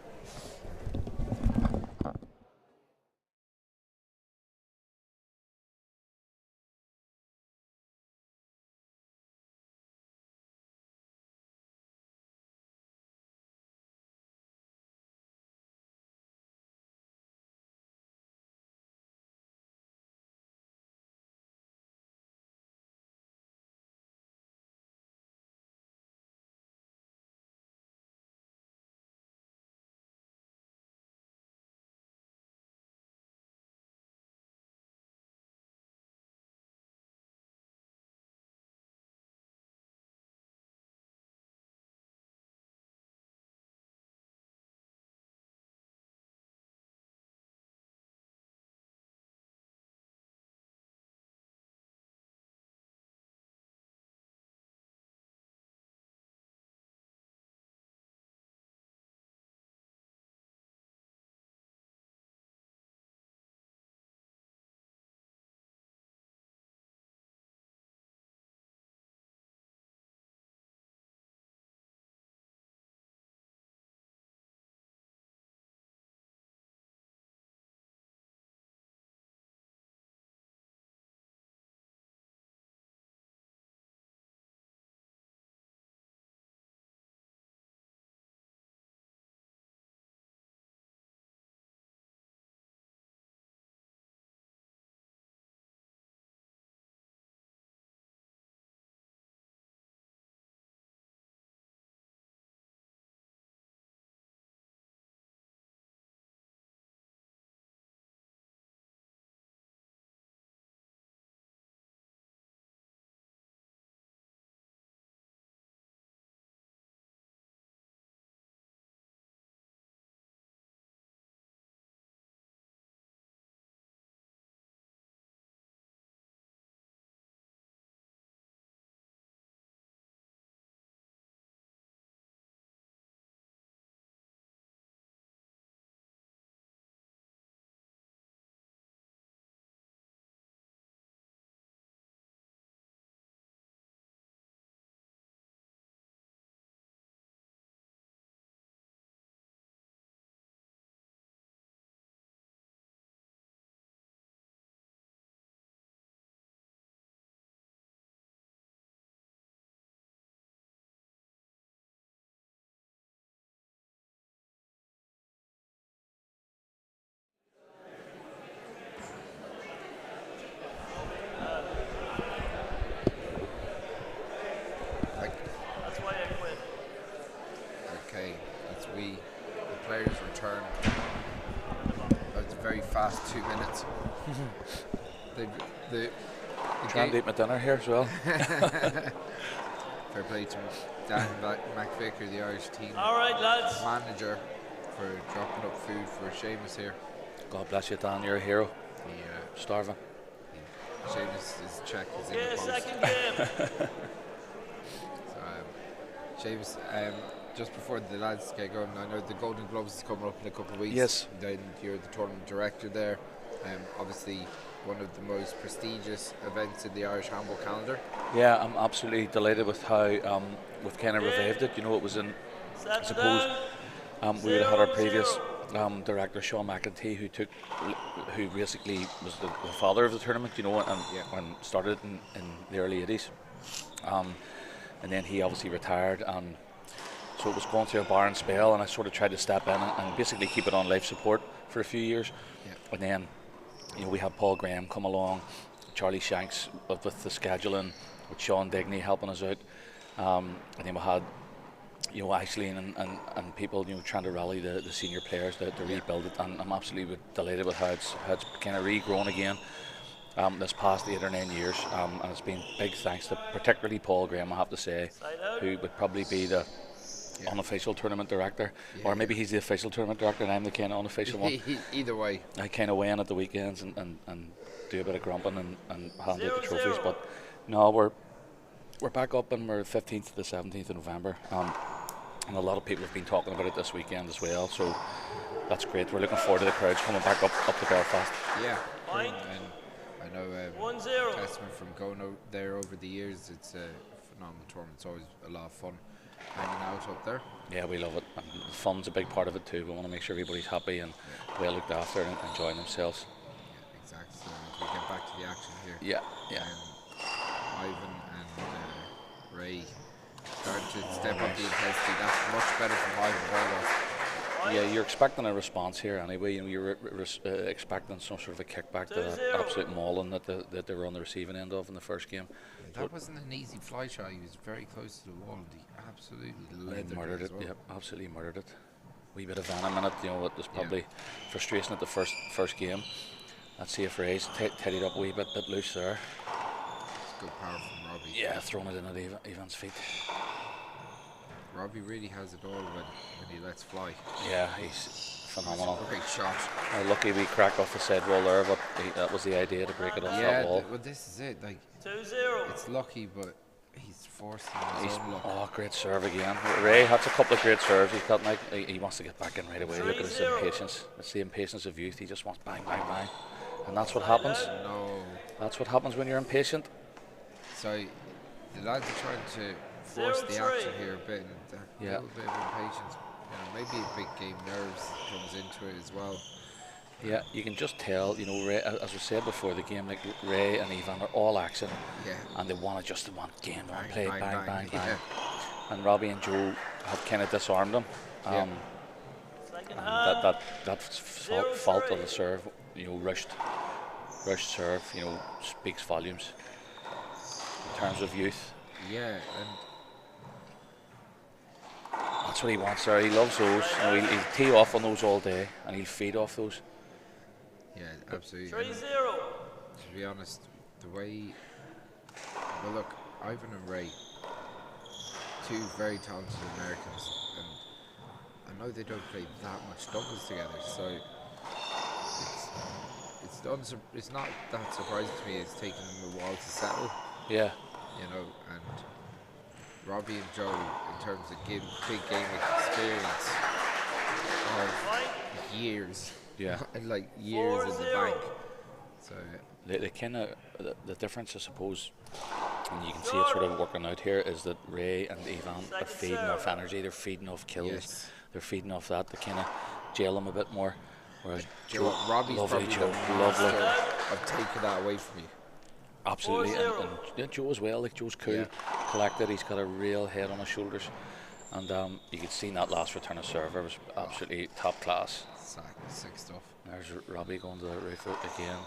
Fast 2 minutes. You can't eat my dinner here as well. Fair play to Dan McVicker, the Irish team manager, for dropping up food for Seamus here. God bless you, Dan. You're a hero. Starving. Seamus' check is in the post. Second game. So, Seamus, just before the lads get going, I know the Golden Gloves is coming up in a couple of weeks. Yes. Then you're the tournament director there. Obviously, one of the most prestigious events in the Irish handball calendar. Yeah, I'm absolutely delighted with how we've kind of revived it. You know, it was in, I suppose, we would have had our previous director, Sean McEntee, who basically was the father of the tournament, you know, and started in the early 80s. And then he obviously retired, and so it was going through a barren spell, and I sort of tried to step in and basically keep it on life support for a few years. And then, you know, we had Paul Graham come along, Charlie Shanks with the scheduling, with Sean Digney helping us out, and then we had, you know, Aisling and people, you know, trying to rally the senior players to rebuild it, and I'm absolutely delighted with how it's kind of regrown again. this past 8 or 9 years, and it's been big thanks to particularly Paul Graham, I have to say, who would probably be the unofficial tournament director, or maybe he's the official tournament director and I'm the kind of unofficial one. Either way, I kind of weigh in at the weekends and do a bit of grumping and hand out the trophies. But no, we're back up and we're 15th to the 17th of November, and a lot of people have been talking about it this weekend as well, so that's great. We're looking forward to the crowds coming back up to Belfast. Yeah, and I know testament from going there over the years, it's a phenomenal tournament. It's always a lot of fun hanging out up there. Yeah, we love it, and the fun's a big part of it too. We want to make sure everybody's happy and well looked after and enjoying themselves. Yeah, exactly. So as we get back to the action here, Ivan and Ray starting to step up the intensity. That's much better from Ivan Burgos. Yeah, you're expecting a response here anyway. You know, you're expecting some sort of a kickback to that absolute mauling that they were on the receiving end of in the first game. That wasn't an easy fly shot. He was very close to the wall. He absolutely murdered it. Yep, absolutely murdered it. Wee bit of venom in it. You know, it was probably frustration at the first game. Let's see if Ray's tidied up a wee bit loose there. It's good power from Robbie. Yeah, throwing it in at Ivan's feet. Robbie really has it all when he lets fly. Yeah, he's phenomenal. Great shot. Lucky we crack off the side wall there, but that was the idea, to break it off that wall. Well, this is it. Like 2-0. It's lucky, but he's forcing his own luck. Oh, great serve again. Ray has a couple of great serves. He's got like he wants to get back in right away. Look at his impatience. It's the impatience of youth. He just wants bang, bang, bang, and that's what happens. No. That's what happens when you're impatient. So the lads are trying to force the action here a bit, and a little bit of impatience. Maybe a big game nerves comes into it as well. Yeah, you can just tell, you know, Ray, as we said before the game, like Ray and Ivan are all action, and they want game on, play, bang, bang, bang. And Robbie and Joe have kind of disarmed them. That's fault of the serve, you know, rushed serve, you know, speaks volumes in terms of youth. Yeah, and that's what he wants there. He loves those. You know, he'll tee off on those all day, and he'll feed off those. Yeah, absolutely. 3-0. To be honest, the way, well, look, Ivan and Ray, two very talented Americans, and I know they don't play that much doubles together, so it's not that surprising to me. It's taken them a while to settle. Yeah. You know, and Robbie and Joe, in terms of big game experience, of years. Yeah. And like years in the bank. So they kind of the difference, I suppose, and you can see it sort of working out here, is that Ray and Ivan are feeding off energy. They're feeding off kills. Yes. They're feeding off that. They kind of jail them a bit more. Whereas Robbie's lovely probably Joe, the lovely. I've taken that away from you. Absolutely, and Joe as well. Like, Joe's cool, collected. He's got a real head on his shoulders, and you could see that last return of server was absolutely top class. Sick stuff. There's Robbie going to the roof again.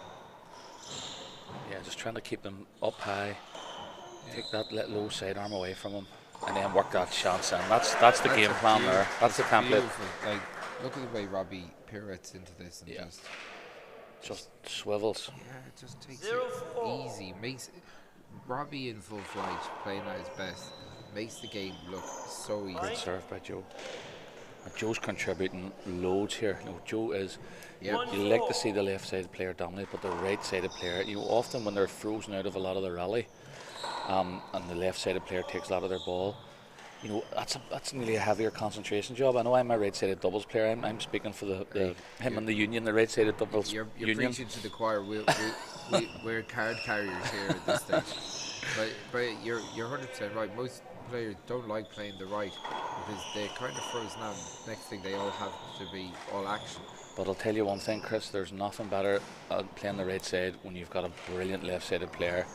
Yeah, just trying to keep them up high. Take that low sidearm away from him, and then work that chance in. That's the game plan there. That's the template. Like, look at the way Robbie pirouettes into this and just swivels. Yeah, it just takes it easy. Makes Robbie in full flight, playing at his best, makes the game look so easy. Good serve by Joe. And Joe's contributing loads here. You know, Joe is. You like to see the left-sided player dominate, but the right-sided player, you know, often when they're frozen out of a lot of the rally, and the left-sided player takes a lot of their ball, you know, that's nearly a heavier concentration job. I know I'm a right-sided doubles player. I'm speaking for him and the union, the right-sided doubles you're union. Preaching to the choir. We're card carriers here at this stage. But you're 100% right. Most players don't like playing the right because they're kind of frozen out. Next thing, they all have to be all action. But I'll tell you one thing, Chris, there's nothing better at playing the right side when you've got a brilliant left-sided player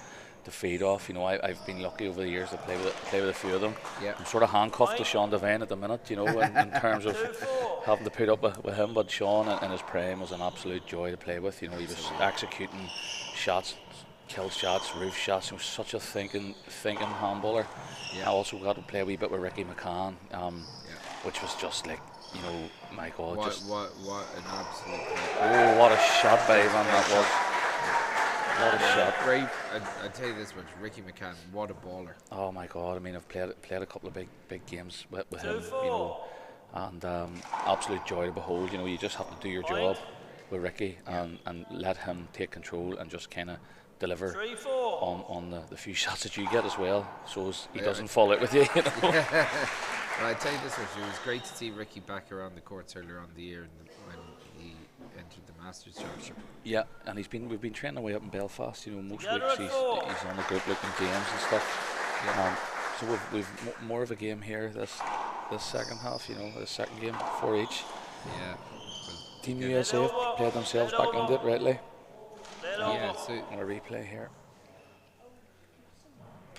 to feed off. You know, I've been lucky over the years to play with a few of them. Yeah. I'm sort of handcuffed to Sean Devine at the minute, you know, in terms of having to put up with him. But Sean in his prime was an absolute joy to play with. You know, he was executing shots, kill shots, roof shots. He was such a thinking handballer. I also got to play a wee bit with Ricky McCann, which was just like, you know, my God, what an absolute play. Oh, what a shot by Ivan that was. What a shot. Great. I tell you this much, Ricky McCann, what a baller. Oh my God! I mean, I've played a couple of big games with him, you know, and absolute joy to behold. You know, you just have to do your job with Ricky and let him take control and just kind of deliver on the few shots that you get as well, so he doesn't fall out with you. You know. Well, I tell you this much, it was great to see Ricky back around the courts earlier on in the year when he entered the Masters Championship. Yeah, and we've been training away up in Belfast. You know, most weeks he's on the group looking games and stuff. Yeah. So we've more of a game here this second half. You know, the second game, 4 each. Yeah. Team USA have played themselves back into it rightly. Yeah. So a replay here.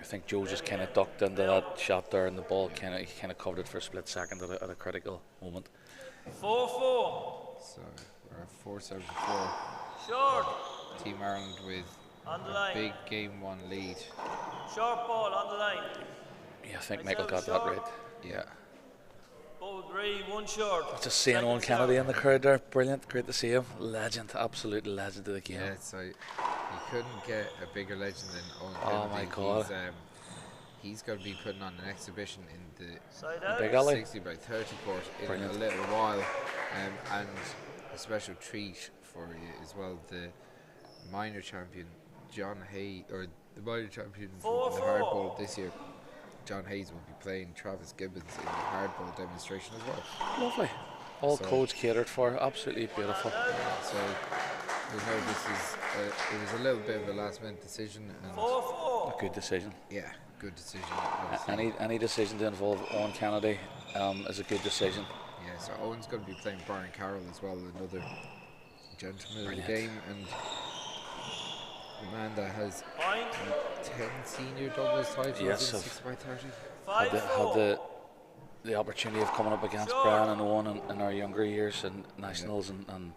I think Joe just kind of ducked into that shot there, and the ball kind of covered it for a split second at a critical moment. 4-4. So we're at 4-7-4. Short. Team Ireland with a big game 1 lead. Short ball on the line. Yeah, I think Michael got that right. Yeah. Both agree, 1 short. Just seeing Owen Kennedy in the crowd there, brilliant, great to see him. Legend, absolute legend of the game. Yeah, so you couldn't get a bigger legend than Owen Oh Kennedy. my God. He's going to be putting on an exhibition in the Big Alley 60 by 30 court in a little while, and a special treat for you as well. The minor champion John Hay, or the minor champion for the hardball this year, John Hayes will be playing Travis Gibbons in the hardball demonstration as well. Lovely. All codes catered for, absolutely beautiful. So we know this is it was a little bit of a last minute decision, and a good decision. Yeah, good decision. Any decision to involve Owen Kennedy is a good decision. Yeah, so Owen's going to be playing Brian Carroll as well, another gentleman of the game, and a man that has 10 senior doubles titles in 6 by 30. Had the opportunity of coming up against Brian and Owen in our younger years in nationals and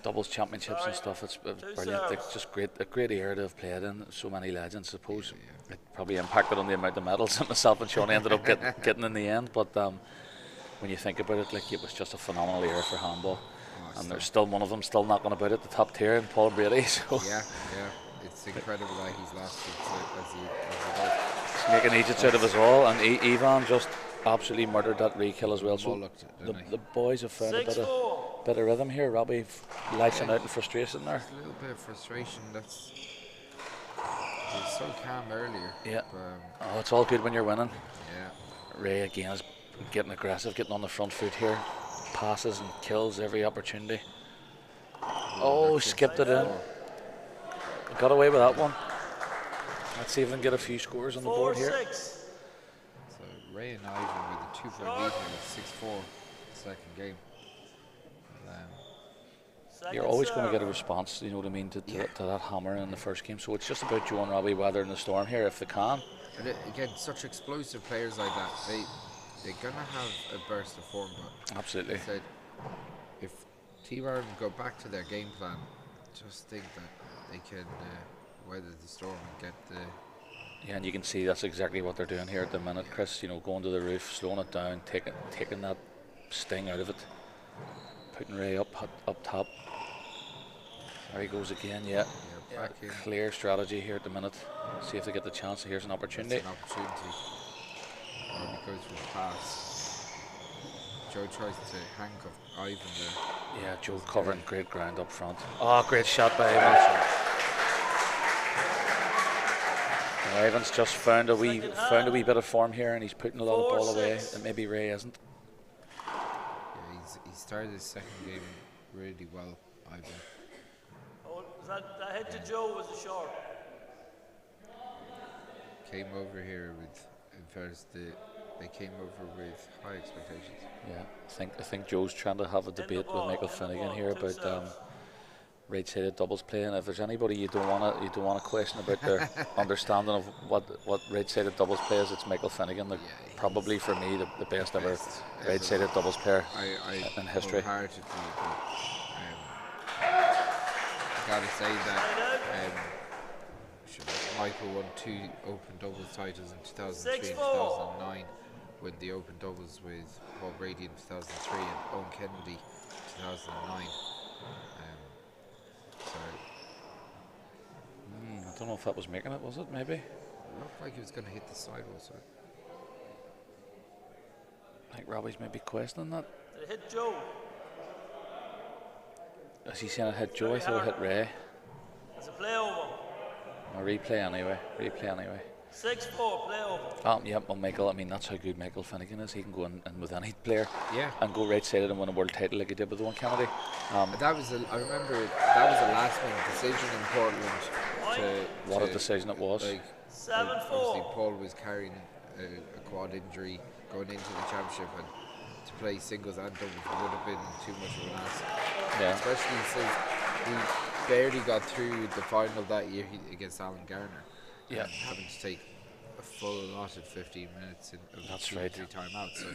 doubles championships and stuff. It's brilliant. It's just a great era to have played in. So many legends. I suppose it probably impacted on the amount of medals that myself and Sean ended up getting in the end. But when you think about it, like, it was just a phenomenal era for handball. And there's still one of them still knocking about at the top tier, in Paul Brady. So yeah, it's incredible that he's lasted as he does. He's making Egypt out of us all, and Ivan just absolutely murdered that re-kill as well. So the boys have found a bit of rhythm here. Robbie lashing out in frustration there. A little bit of frustration. He was so calm earlier. Yeah. Oh, it's all good when you're winning. Yeah. Ray again is getting aggressive, getting on the front foot here. Passes and kills every opportunity. Oh, skipped it in. Got away with that one. Let's see if we can get a few scores on the board here. So Ray and Ivan with a 2-point lead here, 6-4, second game. You're always going to get a response, you know what I mean, to that hammer in the first game. So it's just about Joe and Robbie weathering the storm here if they can. And again, such explosive players like that, they're going to have a burst of form. But absolutely. If Team Ireland go back to their game plan, just think that they can weather the storm and get the... Yeah, and you can see that's exactly what they're doing here at the minute, Chris. You know, going to the roof, slowing it down, taking that sting out of it, putting Ray up top. There he goes again, yeah. Clear strategy here at the minute. See if they get the chance. Here's an opportunity. That's an opportunity. Robbie goes for the pass. Joe tries to handcuff Ivan there. Yeah, Joe covering great ground up front. Oh, great shot by Ivan. Ivan's just found a wee bit of form here, and he's putting a lot of ball away that maybe Ray isn't. Yeah, he started his second game really well, Ivan. Oh, that head to Joe was a short. Came over here with, in fairness, they came over with high expectations. Yeah, I think Joe's trying to have a debate with Michael Finnegan here about right-sided doubles play, and if there's anybody you don't want to question about their understanding of what right-sided doubles play is, it's Michael Finnegan. Probably for me the best ever right-sided doubles player in history. Gotta say that Michael won 2 open doubles titles in 2003 and 2009, when the open doubles with Paul Brady in 2003 and Owen Kennedy in 2009. So don't know if that was making it, was it? Maybe. It looked like he was going to hit the side also. I think Robbie's maybe questioning that. Did it hit Joe? Is he saying it hit Joe? I thought it hit Ray. It's a play over. A replay anyway. 6-4, play over. Yeah, well, Michael, I mean, that's how good Michael Finnegan is. He can go in with any player and go right-sided and win a world title like he did with Owen Kennedy. I remember that was a last-minute decision in Portland. What a decision it was. Like, 7-4. Obviously, Paul was carrying a quad injury going into the championship, and to play singles and doubles would have been too much of an ask. Yeah. Especially since he barely got through the final that year against Alan Garner. Yeah. Having to take a full allotted 15 minutes in That's 3 right. timeouts. So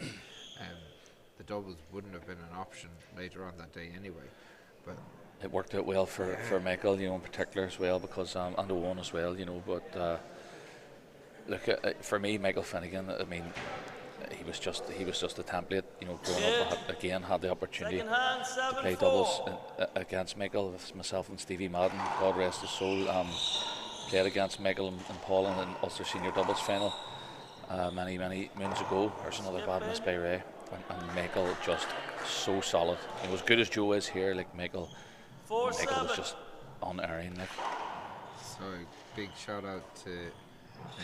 the doubles wouldn't have been an option later on that day anyway. But it worked out well for Michael, you know, in particular as well, because and Owen as well, you know. But look, for me, Michael Finnegan, I mean, he was just a template, you know. Growing up, again, had the opportunity to play doubles against Michael with myself and Stevie Madden, God rest his soul. Played against Michael and Paul in an Ulster Senior Doubles final many moons ago. There's another bad miss by Ray, and Michael just so solid. You know, as good as Joe is here, like Michael was just unerring. Like. So big shout out to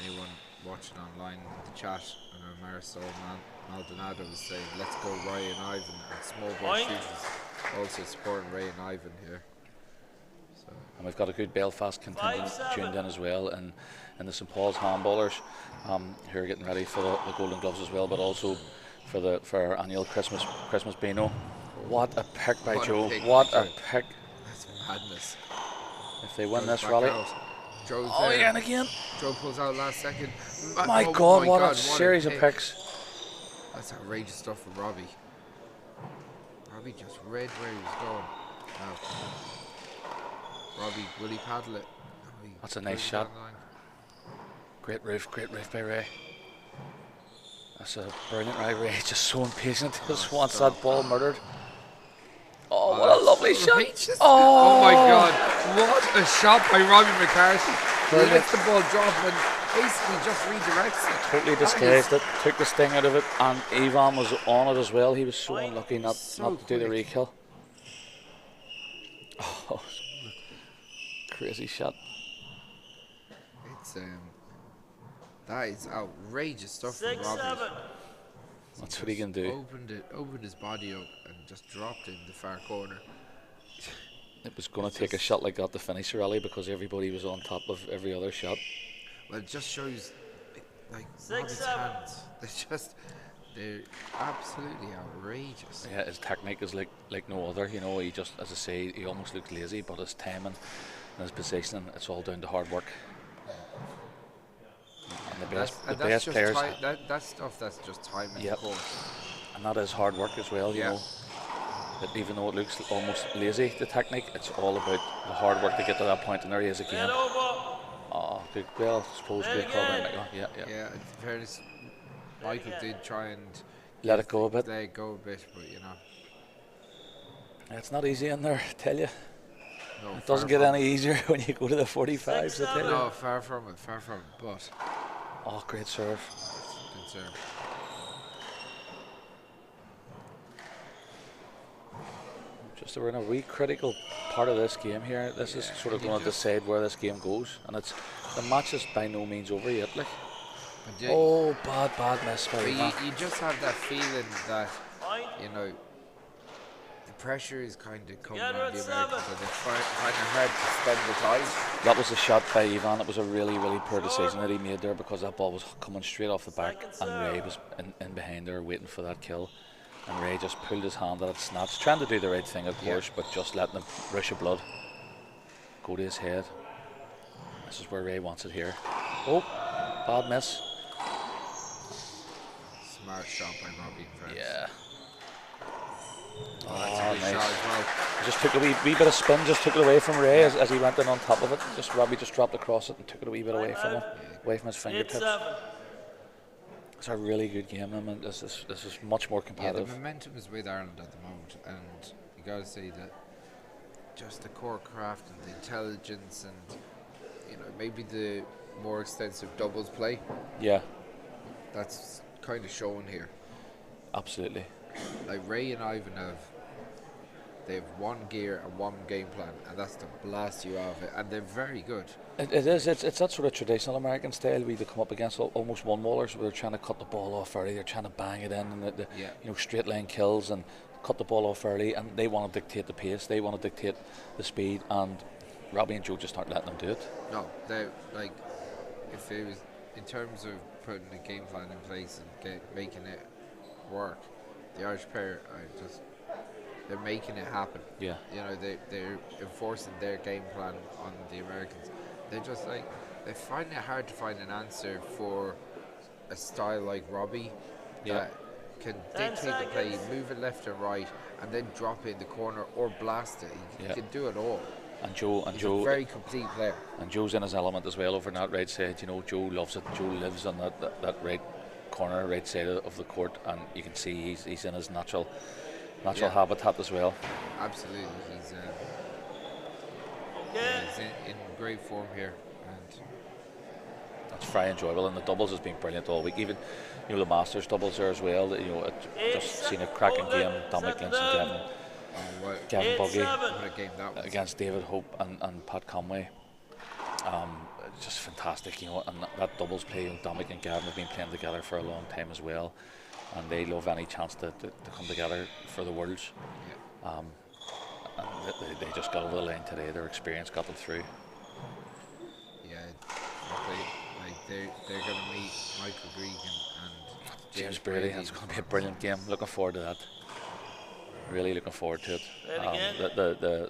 anyone watching online in the chat. I know Marisol Maldonado was saying, "Let's go Ray and Ivan," and Small Boy Shooters also supporting Ray and Ivan here. And we've got a good Belfast contingent tuned in as well, and the St Paul's handballers who are getting ready for the Golden Gloves as well, but also for our annual Christmas Beano. What a pick by Joe! What a pick! That's madness. If they win this rally, and again. Joe pulls out last second. My God, what a series of picks! That's outrageous stuff from Robbie. Robbie just read where he was going. Robbie, will he paddle it? That's a nice shot. Great roof by Ray. That's a brilliant right. Ray just so impatient. Just wants that ball murdered. Oh, what a lovely shot. Oh my God, what a shot by Robbie McCarthy. He lets the ball drop and basically just redirects it. Totally disguised it, took the sting out of it, and Ivan was on it as well. He was so unlucky not to do the re-kill. Oh, crazy shot. It's that is outrageous stuff from Robbie. That's what he can do. Opened his body up and just dropped it in the far corner. It was going to take a shot like that to finish the rally because everybody was on top of every other shot. Well, it just shows, like, Robbie's hands. They're absolutely outrageous. Yeah, his technique is like no other. You know, he just, as I say, he almost looks lazy, but his timing and his positioning, it's all down to hard work. And the best players. That's stuff that's just timing. Yep. And that is hard work as well. You know, that even though it looks almost lazy, the technique, it's all about the hard work to get to that point. And there he is again. Oh, good. Well, I suppose good call by Michael. Yeah. Yeah. In fairness, Michael did try and let it go a bit. Let it go a bit, but you know, it's not easy in there. I tell you. No, it doesn't get any easier when you go to the 45s. I tell you. No, far from it. But oh, great serve. Good serve. Just we're in a wee critical part of this game here. This is sort of going to decide where this game goes, and it's the match is by no means over yet. Like, oh, bad miss. You just have that feeling that you know the pressure is kind of coming on the Americans, and they're finding hard to spend the tide. That was a shot by Ivan. It was a really poor decision that he made there because that ball was coming straight off the back, and Ray was in behind there waiting for that kill. And Ray just pulled his hand at it, snapped, trying to do the right thing, of course, but just letting the rush of blood go to his head. This is where Ray wants it here. Oh, bad miss. Smart shot by Robbie. Yeah. Oh, that's a good shot as well. Just took a wee bit of spin, just took it away from Ray as he went in on top of it. Robbie just dropped across it and took it a wee bit away from him, away from his fingertips. It's a really good game. I mean, this is much more competitive. Yeah, the momentum is with Ireland at the moment, and you got to say that just the core craft and the intelligence and you know maybe the more extensive doubles play. Yeah. That's kind of shown here. Absolutely. Like Ray and Ivan they have one gear and one game plan, and that's to blast you out of it, and they're very good. It is. It's that sort of traditional American style where they come up against almost one-wallers, where they're trying to cut the ball off early, they're trying to bang it in, and you know, straight line kills and cut the ball off early, and they want to dictate the pace, they want to dictate the speed, and Robbie and Joe just aren't letting them do it. No, they're like, if it was in terms of putting a game plan in place and making it work, the Irish pair are just. They're making it happen. Yeah. You know, they're enforcing their game plan on the Americans. They're just like, they find it hard to find an answer for a style like Robbie that can dictate the play, move it left and right, and then drop it in the corner or blast it. He can do it all. And Joe, He's a very complete player. And Joe's in his element as well over on that right side. You know, Joe loves it. Joe lives on that right corner, right side of the court, and you can see he's in his natural habitat as well. Absolutely, he's in great form here, and that's very enjoyable. And the doubles has been brilliant all week. Even, you know, the Masters doubles there as well. You know, just seen a cracking game. Dominic Lynch and Gavin Buggy what a game that was. Against David Hope and Pat Conway. Just fantastic, you know. And that doubles play, and Dominic and Gavin have been playing together for a long time as well. And they love any chance to come together for the Worlds. And they just got over the line today. Their experience got them through. Yeah, they're going to meet Michael Gregan and James Brady. It's going to be a brilliant game. Looking forward to that. Really looking forward to it.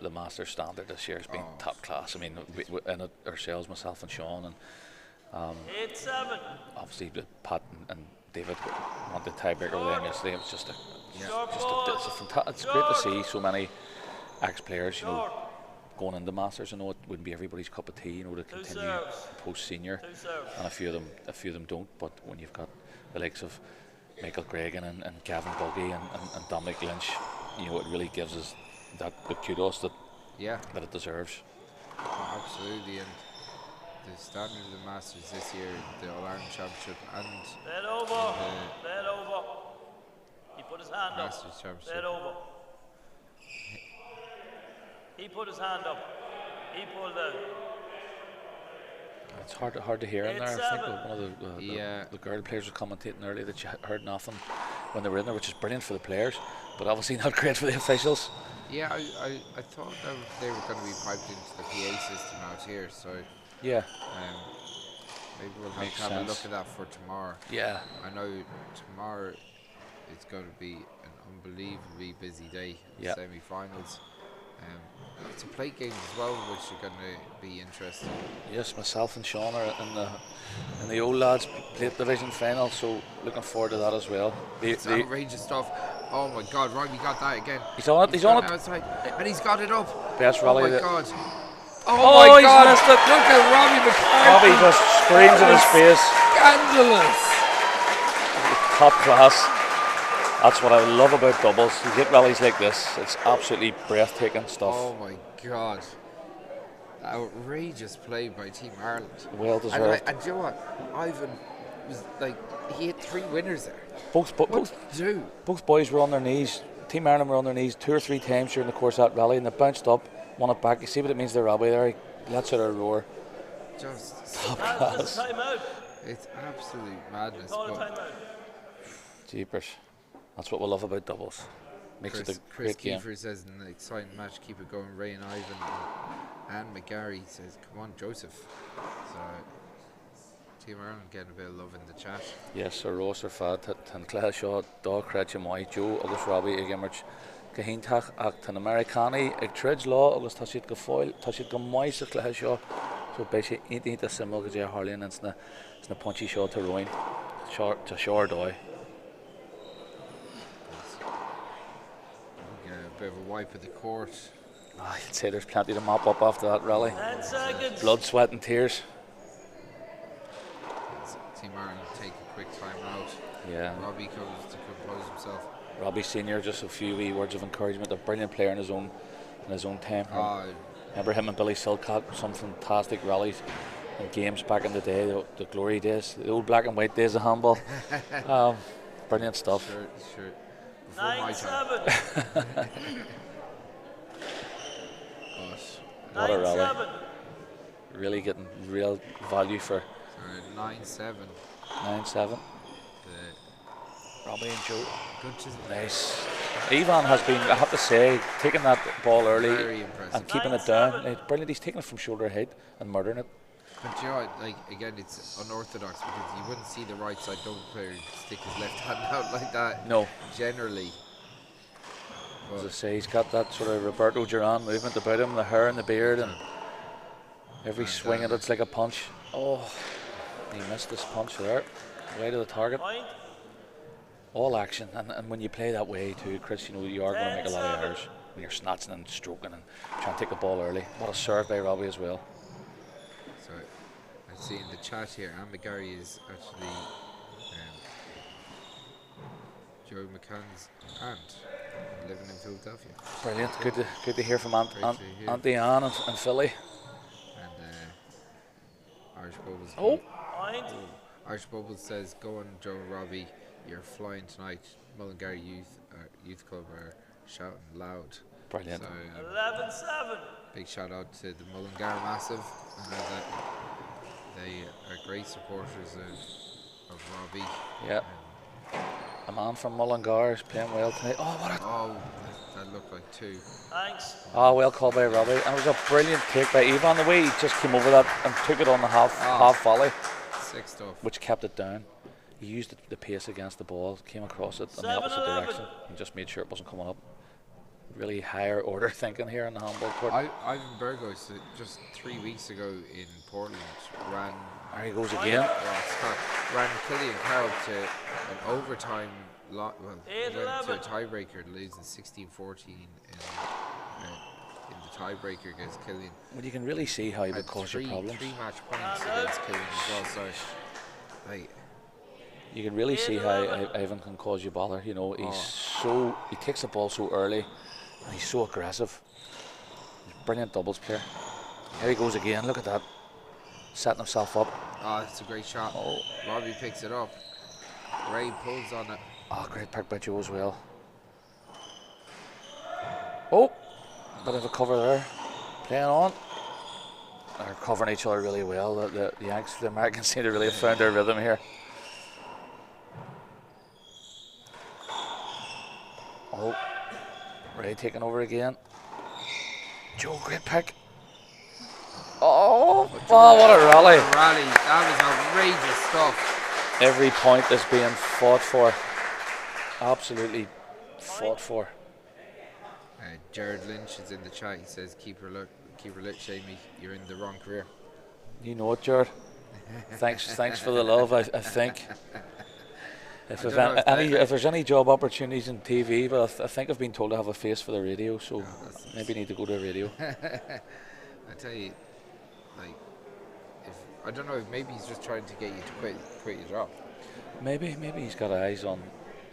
The Masters standard this year has been top class. I mean, we in it ourselves, myself and Sean, and obviously Pat and David won the tiebreaker with them yesterday. It was it's great to see so many ex-players, you know, going into Masters. I know it wouldn't be everybody's cup of tea, you know, to continue post-senior, and a few of them don't. But when you've got the likes of Michael Gregan and Gavin Buggy and Dominic Lynch, you know, it really gives us the kudos that it deserves. Absolutely, and the standard of the Masters this year, the All-Ireland Championship and Let over. He put his hand Masters up. Championship. Let over. He put his hand up. He pulled out. It's hard to hear in there. I think one of the girl players was commentating earlier that you heard nothing when they were in there, which is brilliant for the players, but obviously not great for the officials. Yeah, I thought that they were going to be piped into the PA system out here, so yeah. Maybe we'll have to have a look at that for tomorrow. Yeah. I know tomorrow it's going to be an unbelievably busy day. Yeah. Semi-finals. It's a plate game as well, which are going to be interesting. Yes, myself and Sean are in the old lads plate division final, so looking forward to that as well. It's outrageous stuff. Oh my God, Robbie got that again. He's on it. He's on it. Outside, and he's got it up. Best rally. Oh my God. Oh my God! Missed it. Look at Robbie McCarthy. Robbie just screams in his face. Scandalous. Top class. That's what I love about doubles. You get rallies like this, it's absolutely breathtaking stuff. Oh my God. Outrageous play by Team Ireland. Well deserved. And you know what? Ivan was like, he had 3 winners there. Both boys were on their knees. Team Ireland were on their knees 2 or 3 times during the course of that rally, and they bounced up, won it back. You see what it means to Robbie there? He lets out a roar. Just top class. It's absolute madness. Jeepers. That's what we love about doubles. Makes it a great game. Chris Kiefer says an exciting match, keep it going. Ray and Ivan and McGarry says, come on, Joseph. So Team Ireland getting a bit of love in the chat. Yes, so Ross are fad tan Claire Shaw, Dog Credge Moy, Joe, August Robbie, Egimerch, Kahintach, Acton Americani, Egtridge Law, August Tashit Gafoil, Tashit Gamoy, so Claire Shaw. So basically, ain't a similar to Harley, and it's the punchy Shaw to Rowan, to Shore Doy. A bit of a wipe of the court. I'd say there's plenty to mop up after that rally. Blood, sweat and tears. Team Ireland take a quick time out. Yeah. Robbie comes to compose himself. Robbie Senior, just a few wee words of encouragement. A brilliant player in his own time. Remember him and Billy Silcott, some fantastic rallies in games back in the day, the glory days, the old black and white days of handball. Brilliant stuff. Sure. Before my time. What a rally. Really getting real value for 9-7. 9-7. Robbie and Joe. Good to see. Nice. Ivan has been, I have to say, taking that ball early and keeping it down. It's brilliant. He's taking it from shoulder height and murdering it. But you know, like, again, it's unorthodox because you wouldn't see the right side double player stick his left hand out like that. No. Generally. But as I say, he's got that sort of Roberto Duran movement about him, the hair and the beard, and every swing at it's like a punch. Oh, he missed this punch there, way to the target. All action, and when you play that way too, Chris, you know you are going to make a lot of errors when you're snatching and stroking and trying to take the ball early. What a serve by Robbie as well. So I see in the chat here, Anne McGarry is actually Joe McCann's aunt, living in Philadelphia. Brilliant. Good to hear from Auntie Anne and Philly. And Irish Bubbles. Oh. Irish Bubbles says, "Go on, Joe and Robbie. You're flying tonight." Mullingar Youth Club are shouting loud. Brilliant. So, 11-7. Big shout out to the Mullingar Massive. They are great supporters of Robbie. Yeah. A man from Mullingar is playing well tonight. Oh, what a... Oh, that looked like 2. Thanks. Oh, well called by Robbie. And it was a brilliant take by Ivan. The way he just came over that and took it on the half volley. Sick stuff. Which kept it down. He used the pace against the ball, came across it in the opposite direction, and just made sure it wasn't coming up. Really higher order thinking here in the handball court. Ivan Burgos, just 3 weeks ago in Portland, ran. There he goes again. Ran Killian Carroll to an overtime. Went to a tiebreaker, losing 16-14 in the tiebreaker against Killian. Well, you can really see how he would cause you problems. 3 match points against Killian as well. So, like, you can really see how Ivan can cause you bother. You know, he takes the ball so early, and he's so aggressive. He's a brilliant doubles player. Here he goes again. Look at that, setting himself up. Oh, it's a great shot. Oh. Robbie picks it up. Ray pulls on it. Oh, great pick by Joe as well. Oh, bit of a cover there. Playing on. They're covering each other really well. The Yanks, the Americans seem to really have found their rhythm here. Oh, Ray taking over again. Joe, great pick. Oh, what a rally. That was outrageous stuff. Every point is being fought for. Absolutely fought for. Jared Lynch is in the chat. He says, keep her lit, Shamey. You're in the wrong career. You know it, Jared. Thanks for the love, I think. If there's any job opportunities in TV, but I think I've been told to have a face for the radio, so maybe need to go to radio. I tell you, like, I don't know, maybe he's just trying to get you to quit your job. Maybe he's got eyes on.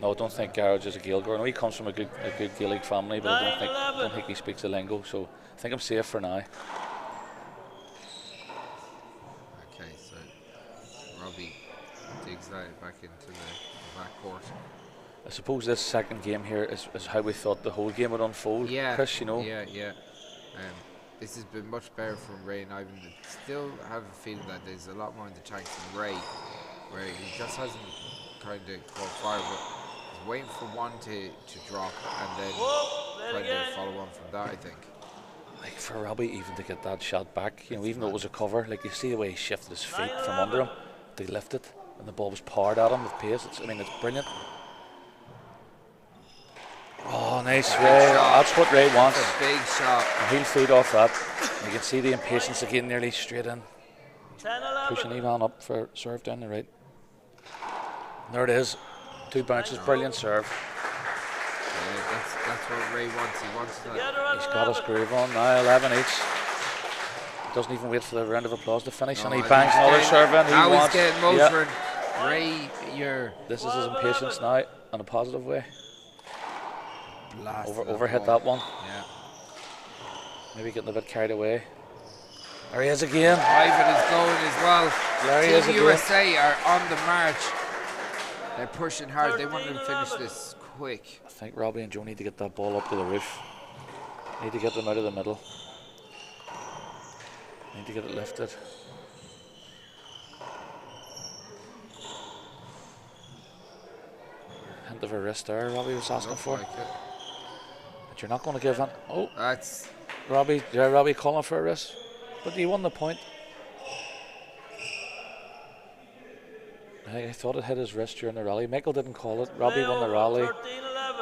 No, I don't think Garage is a Gaeilgeoir. No, he comes from a good Gaelic family, but I don't think he speaks the lingo, so I think I'm safe for now. Okay, so Robbie digs that back into the back court. I suppose this second game here is how we thought the whole game would unfold, Chris, you know? Yeah. This has been much better from Ray and Ivan. Still have a feeling that there's a lot more in the tank than Ray, where he just hasn't kind of caught fire, but he's waiting for one to drop and then trying to follow on from that, I think. Like for Robbie even to get that shot back, you know, even though it was a cover, like you see the way he shifted his feet from under him, they lifted and the ball was powered at him with pace. It's brilliant. Oh, nice Ray. That's what Ray wants. That's a big shot. And he'll feed off that. You can see the impatience again, nearly straight in. 10-11. Pushing Ivan up for serve down the right. There it is. 2 bounces, brilliant serve. That's what Ray wants. He wants that. He's got his groove on now, 11 each. Doesn't even wait for the round of applause to finish, and he bangs another serve in. Now he's getting motoring. Ray, this is his impatience now, in a positive way. Overhit that one. Yeah. Maybe getting a bit carried away. There he is again. Ivan is going as well. There he is Team again. USA are on the march. They're pushing hard. They want to finish this quick. I think Robbie and Joe need to get that ball up to the roof. Need to get them out of the middle. Need to get it lifted. Hint of a wrist there, Robbie was asking for. Like But you're not going to give an. Oh, that's Robbie. Yeah, Robbie calling for a wrist. But he won the point. I thought it hit his wrist during the rally. Michael didn't call it. Robbie won the rally,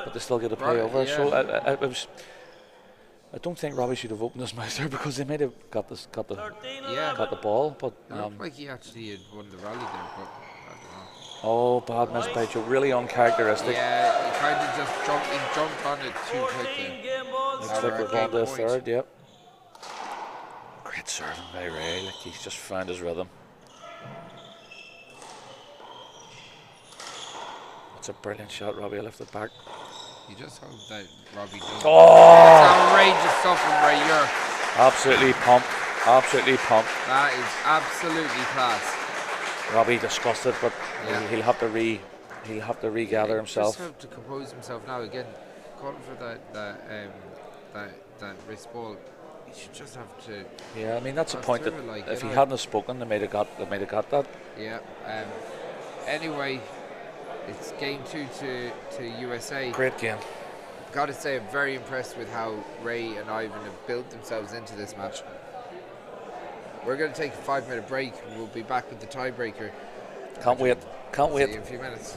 but they still get a play over. Yeah. So I don't think Robbie should have opened his mouth there because he might have got the ball. But it looked like he actually had won the rally there, but I don't know. Oh, bad miss by Joe. Really uncharacteristic. Yeah, he kind of just jumped on it too quickly. Looks like we're going to the third. Yep. Great serving by Ray. Like he's just found his rhythm. It's a brilliant shot, Robbie. I left it back. You just hope that Robbie does. Oh! That's outrageous stuff from Ray. You're absolutely pumped. Absolutely pumped. That is absolutely class. Robbie disgusted, but yeah. he'll have to regather himself. Just have to compose himself now. Again, calling for that wrist ball. He should just have to. Yeah, I mean that's a point that like, if he hadn't have spoken, they might have got that. Yeah. Anyway, it's game 2 to USA. Great game. Got to say, I'm very impressed with how Ray and Ivan have built themselves into this match. We're going to take a 5-minute break. We'll be back with the tiebreaker. Can't wait. Can't wait. See you in a few minutes.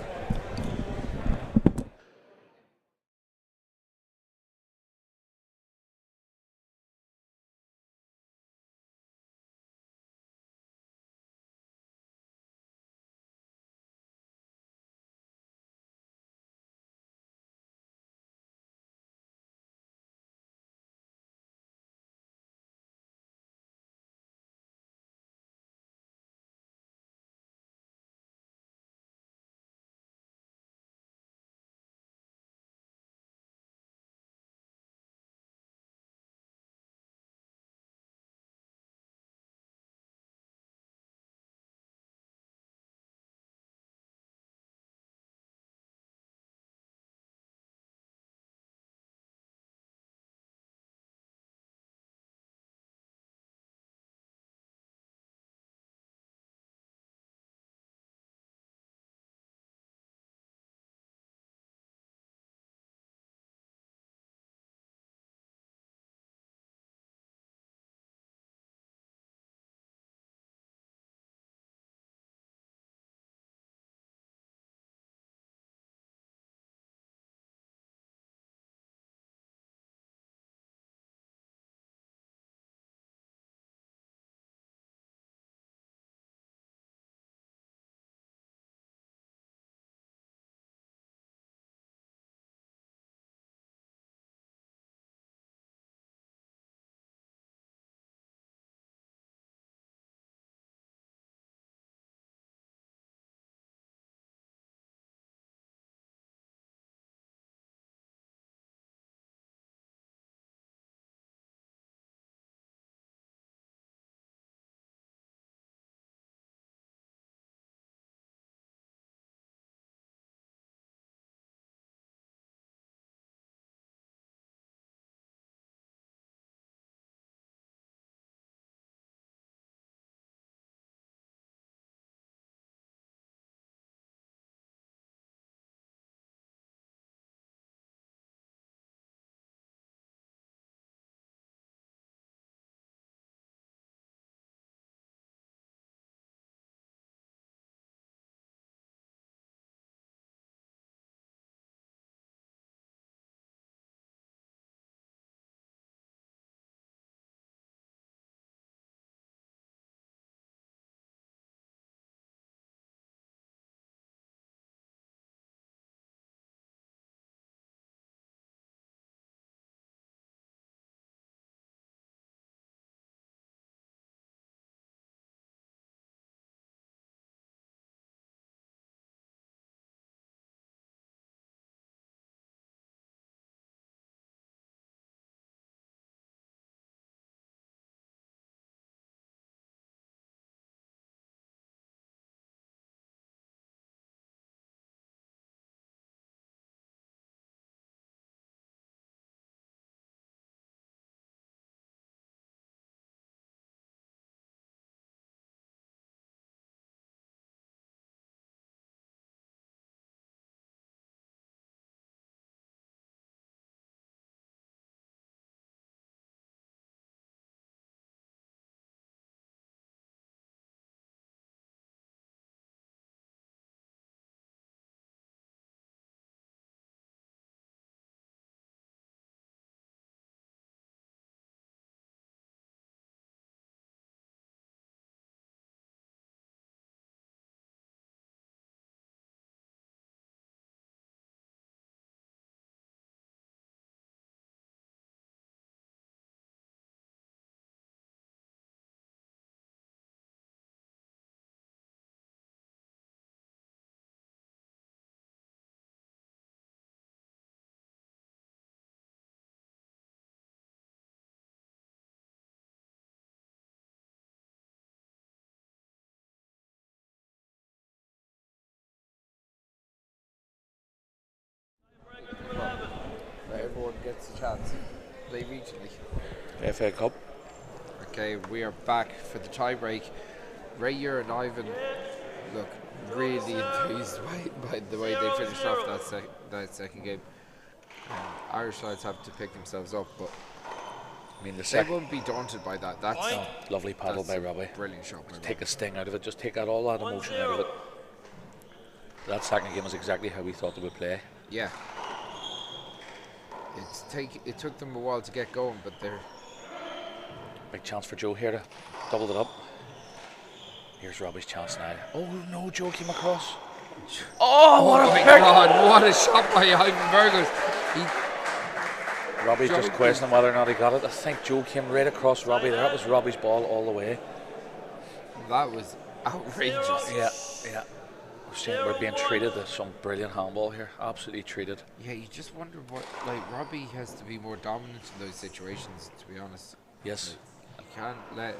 gets a chance. Play regionally. FA Cup. Okay, we are back for the tie-break. Rayer and Ivan look really enthused by the way they finished off that second game. Irish sides have to pick themselves up, but I mean, they won't be daunted by that. That's lovely paddle by Robbie. Brilliant shot by Robbie. Take a sting out of it, just take out all that emotion out of it. That second game was exactly how we thought they would play. Yeah. It took them a while to get going, but they're... Big chance for Joe here to double it up. Here's Robbie's chance now. Oh no, Joe came across. Oh, what a my pick! God, what a shot by Ivan Burgos. Robbie just questioning whether or not he got it. I think Joe came right across Robbie there. That was Robbie's ball all the way. That was outrageous. Yeah. We're being treated as some brilliant handball here. Absolutely treated. Yeah, you just wonder what, like, Robbie has to be more dominant in those situations, to be honest. Yes. Like, you can't let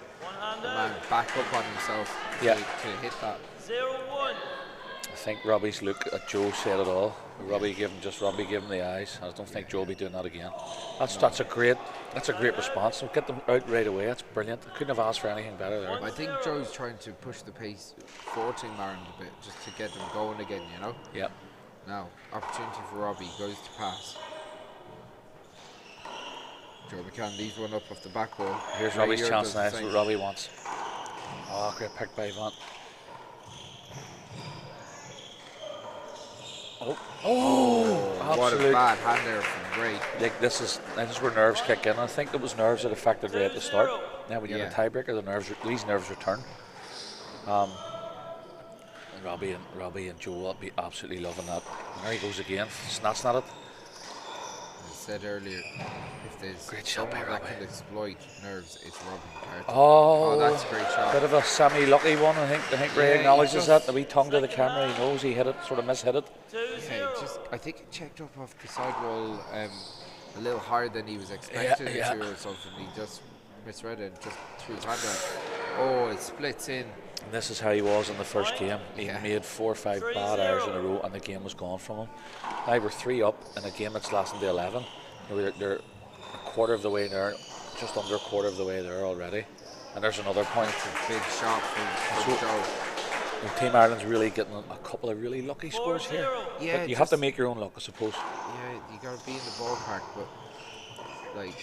the man back up on himself to hit that. 0-1. I think Robbie's look at Joe said it all. Robbie gave him the eyes. I don't think Joe will be doing that again. That's a great response. So get them out right away. That's brilliant. I couldn't have asked for anything better there. I think Joe's trying to push the pace forward Marin a bit just to get them going again, you know? Yeah. Now, opportunity for Robbie, goes to pass. Joe McCann leaves one up off the back wall. Here's Robbie's chance now. That's what Robbie wants. Oh, great pick by Ivan. Oh, what a bad hand there from Ray. Like this is where nerves kick in. I think it was nerves that affected Ray at the start. Now when you're in a tiebreaker, these nerves return. Robbie and Joe will be absolutely loving that. And there he goes again, snatching at it. As I said earlier, if there's great shot by someone that Robbie. can exploit nerves, it's Robbie McCarthy. Oh, that's a great shot. Bit of a semi-lucky one. I think Ray acknowledges that. The wee tongue to the camera. He knows he hit it, sort of mishit it. I think it checked up off the sidewall a little higher than he was expecting it to or something. He just misread it and just threw his hand out. Oh, it splits in. And this is how he was in the first game. He made 4 or 5 bad errors in a row and the game was gone from him. Now we're 3 up in a game that's lasting to 11. They're a quarter of the way there, just under a quarter of the way there already. And there's another point. It's a big shot from Joe. Team Ireland's really getting a couple of really lucky scores here. Yeah, but you have to make your own luck, I suppose. Yeah, you got to be in the ballpark, but like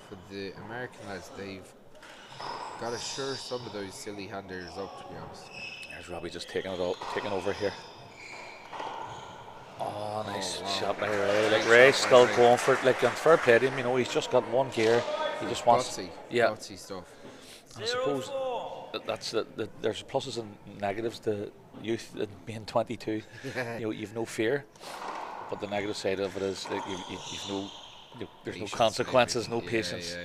for the American lads, they've got to shore some of those silly handers up, to be honest. There's Robbie just taking over here. Oh, nice shot by Ray. Like Ray's still going for it. Like fair play to him, you know, he's just got one gear. He just wants gutsy stuff. I suppose that's there's pluses and negatives to youth and being 22. You know, you've no fear, but the negative side of it is like there's no consequences, no patience,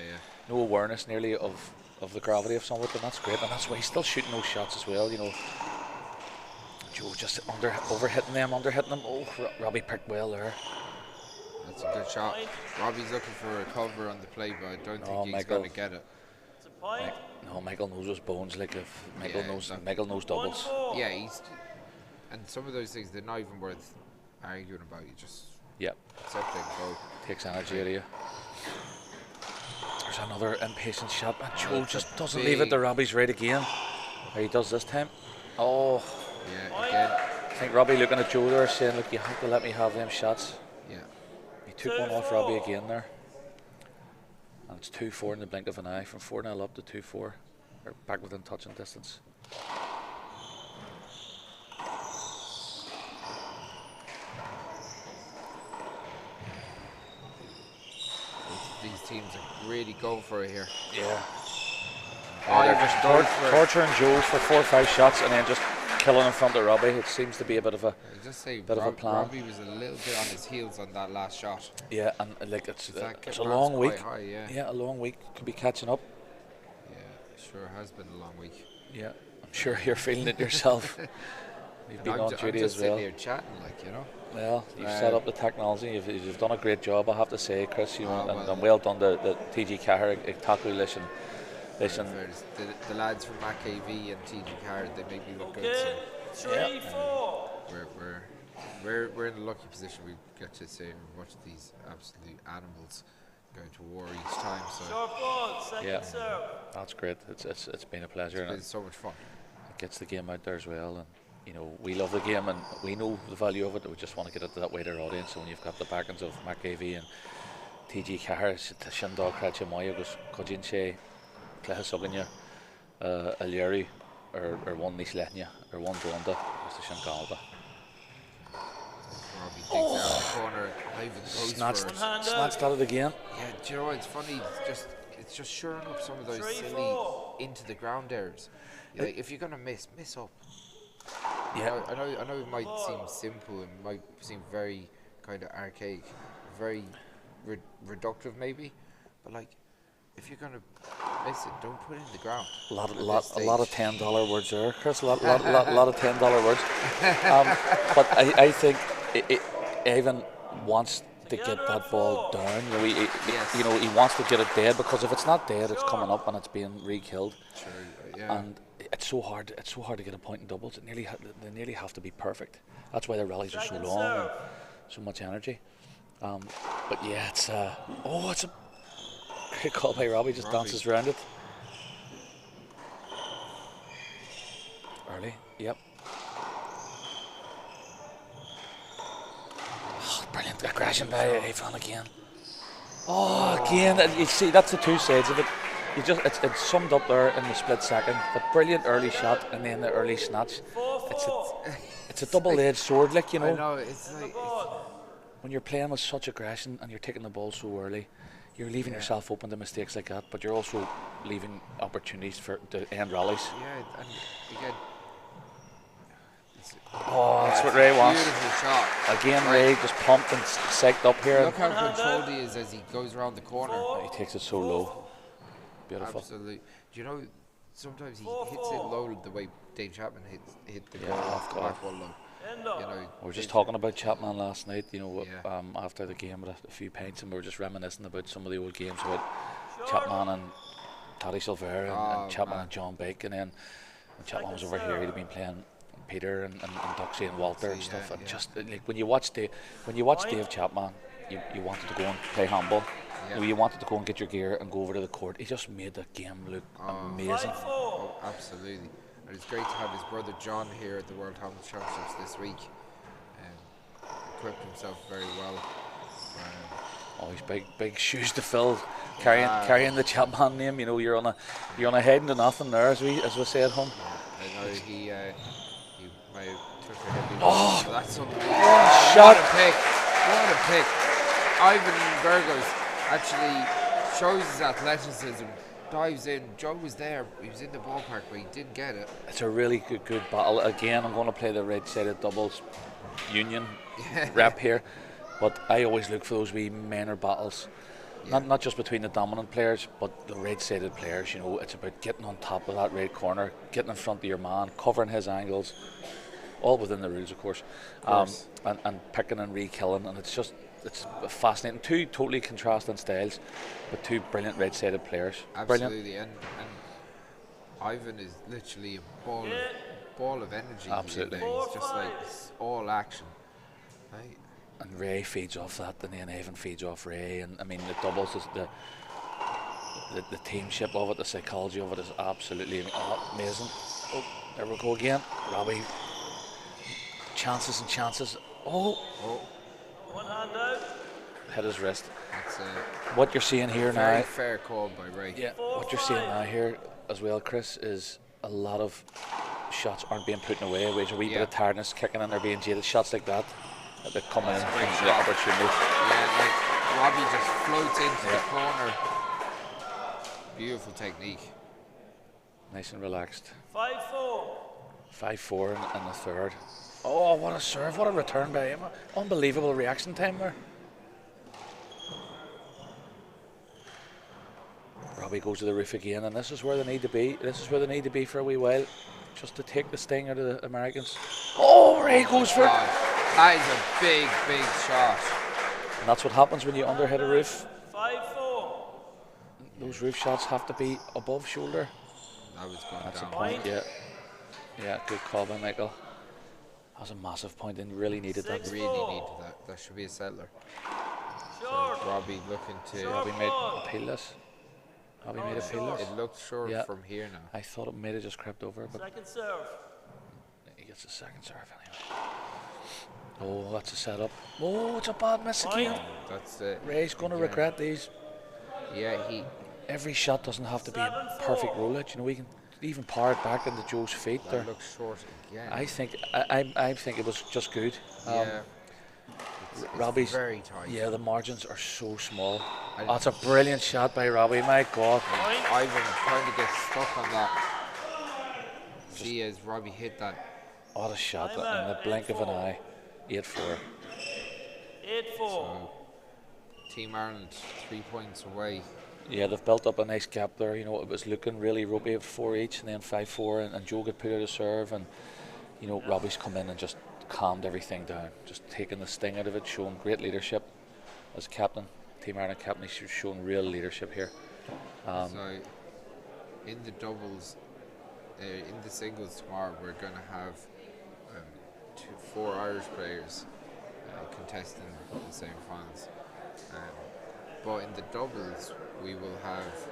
no awareness nearly of the gravity of something, and that's great, and that's why he's still shooting those shots as well. You know, Joe just underhitting them. Oh, Robbie picked well there. That's a good shot. Robbie's looking for a cover on the play, but I don't think he's going to get it. No, Michael knows his bones. Like if Michael knows doubles. Yeah, and some of those things they're not even worth arguing about. You just accept it and go. Takes energy out of you. There's another impatient shot, and Joe just doesn't leave it to Robbie's right again. He does this time. Oh. Yeah, again. I think Robbie looking at Joe there saying, look, you have to let me have them shots. Yeah. He took one off Robbie again there. And it's 2-4 in the blink of an eye, from 4-0 up to 2-4. We're back within touching distance. These teams are really going for it here. Yeah. They're just torturing Joe for 4 or 5 shots and then just killing in front of Robbie. It seems to be a bit of a plan. Robbie was a little bit on his heels on that last shot. Yeah, and like it's a long week. High, yeah, a long week. Could be catching up. Yeah, sure has been a long week. Yeah, I'm sure you're feeling it yourself. You've been on duty as well. Sitting here chatting, like, you know. Well, you've set up the technology. You've done a great job, I have to say, Chris. You know, and well done the TG4 Taku listen. The lads from MacAV and TG4, they make me look good. So 3-4. We're in a lucky position. We get to say and watch these absolute animals going to war each time. So Short ball, second serve. That's great. It's been a pleasure. It's and been so much fun. It gets the game out there as well, and you know we love the game and we know the value of it. We just want to get it to that wider audience. So when you've got the backings of McAvey and TG4, Seinnteoir TG4 agus Codin sé Clár Soganya, Liathróid or one níos leithne or one dronda is the Seinnteoir. Robbie digs out the corner. Snatched at it again. Yeah, do you know what? It's funny. It's just shoring up some of those silly into the ground errors. Like, if you're gonna miss up. Yeah. I know it might seem simple and might seem very kind of archaic, very reductive maybe, but like if you're gonna miss it, don't put it in the ground. A lot of $10 words there, Chris. A lot of $10 words. But I think Evan wants to get that ball down. You know, he wants to get it dead, because if it's not dead, it's coming up and it's being re-killed. True. Yeah. And it's so hard to get a point in doubles. They nearly have to be perfect. That's why the rallies are so long and so much energy. But yeah, it's a great call by Robbie. Just dances around it. Early, yep. Oh, brilliant aggression by hAoine again. Again, you see, that's the two sides of it. It's summed up there in the split second. The brilliant early shot and then the early snatch. It's a double-edged sword, like, you know. I know, it's like when you're playing with such aggression and you're taking the ball so early, you're leaving yourself open to mistakes like that, but you're also leaving opportunities for the end rallies. Yeah, and again. That's what Ray wants. Beautiful shot. Again, Ray just pumped and psyched up here. Look how controlled he is as he goes around the corner. He takes it so low. Beautiful. Absolutely. Do you know, sometimes he hits it low the way Dave Chapman hit the ball off the back wall low. You know, we were just talking about Chapman last night, you know, after the game with a few pints, and we were just reminiscing about some of the old games with Chapman and Taddy Silver and Chapman and John Bake, and then when Chapman was over here, he'd been playing Peter and Duxie and Walter and stuff. And just like when you watch Dave Chapman, you wanted to go and play handball. You know, you wanted to go and get your gear and go over to the court. He just made the game look amazing. Oh, absolutely. And it's great to have his brother John here at the World Handball Championships this week. Equipped himself very well. He's big shoes to fill, carrying the Chapman name. You know, you're on a heading to nothing there, as we say at home. I know he may have took a heavy loss, but that's unbelievable. Shot. What a pick. Ivan Burgos actually shows his athleticism, dives in. Joe was there, he was in the ballpark, but he didn't get it. It's a really good battle. Again, I'm going to play the red-sided doubles union rep here, but I always look for those wee minor battles. Not just between the dominant players, but the red-sided players. You know, it's about getting on top of that red corner, getting in front of your man, covering his angles, all within the rules, of course. And picking and re-killing, and it's fascinating. Two totally contrasting styles, but two brilliant red-sided players. Absolutely, and Ivan is literally a ball of energy. Absolutely, he's just like all action. Right? And Ray feeds off that, and then Evan feeds off Ray, and I mean the doubles is the teamship of it, the psychology of it is absolutely amazing. Oh, there we go again. Robbie, chances and chances. One hand out. Hit his wrist. That's what you're seeing here now. Very fair call by Ray. Yeah. What you're seeing now here as well, Chris, is a lot of shots aren't being put away. There's a wee bit of tiredness kicking in. They're being jaded. Shots like that come in from the opportunity. Yeah, like Robbie just floats into the corner. Beautiful technique. Nice and relaxed. 5-4. 5-4 in the third. Oh, what a serve! What a return by him! Unbelievable reaction time there. Robbie goes to the roof again, and this is where they need to be. This is where they need to be for a wee while, just to take the sting out of the Americans. Oh, Ray goes for it. That is a big shot. And that's what happens when you underhit a roof. 5-4. Those roof shots have to be above shoulder. That was going That's down. a point. Yeah, good call by Michael. That's a massive point and really needed that. Really needed that. That should be a settler. So Robbie looking to... Robbie made appeal this. Robbie made appeal this. It looked short from here now. I thought it may have just crept over. But second serve. He gets a second serve anyway. Oh, that's a setup. Oh, it's a bad miss again. That's it. Ray's going to regret these. Yeah, every shot doesn't have to be a perfect roll it. You know, we can even power it back into Joe's feet there. That looks short again. I think it was just good. It's Robbie's very tight. Yeah, the margins are so small. Oh, it's a brilliant shot by Robbie. My God. Ivan trying to get stuck on that. See as Robbie hit that. What a shot in the blink of an eye. 8-4. 8-4. So, Team Ireland 3 points away. Yeah, they've built up a nice gap there. You know, it was looking really ropey at 4 each, and then 5-4, and Joe got put out of serve, and you know, Robbie's come in and just calmed everything down, just taking the sting out of it, showing great leadership as captain, Team Ireland captain. He's showing real leadership here. So, in the doubles, in the singles tomorrow, we're going to have 4 Irish players contesting the same finals. But in the doubles, we will have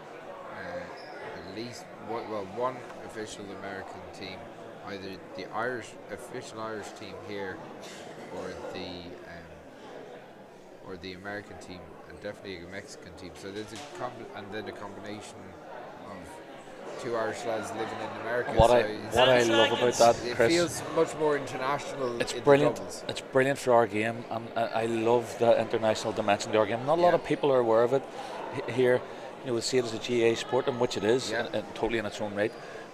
at least one official American team, either the official Irish team here, or the American team, and definitely a Mexican team. So there's and then a combination of 2 Irish lads living in America. What I love about that, Chris, it feels much more international. It's brilliant. It's brilliant for our game, and I love the international dimension to our game. Not a lot of people are aware of it here. You know, we see it as a GA sport, in which it is, totally in its own right.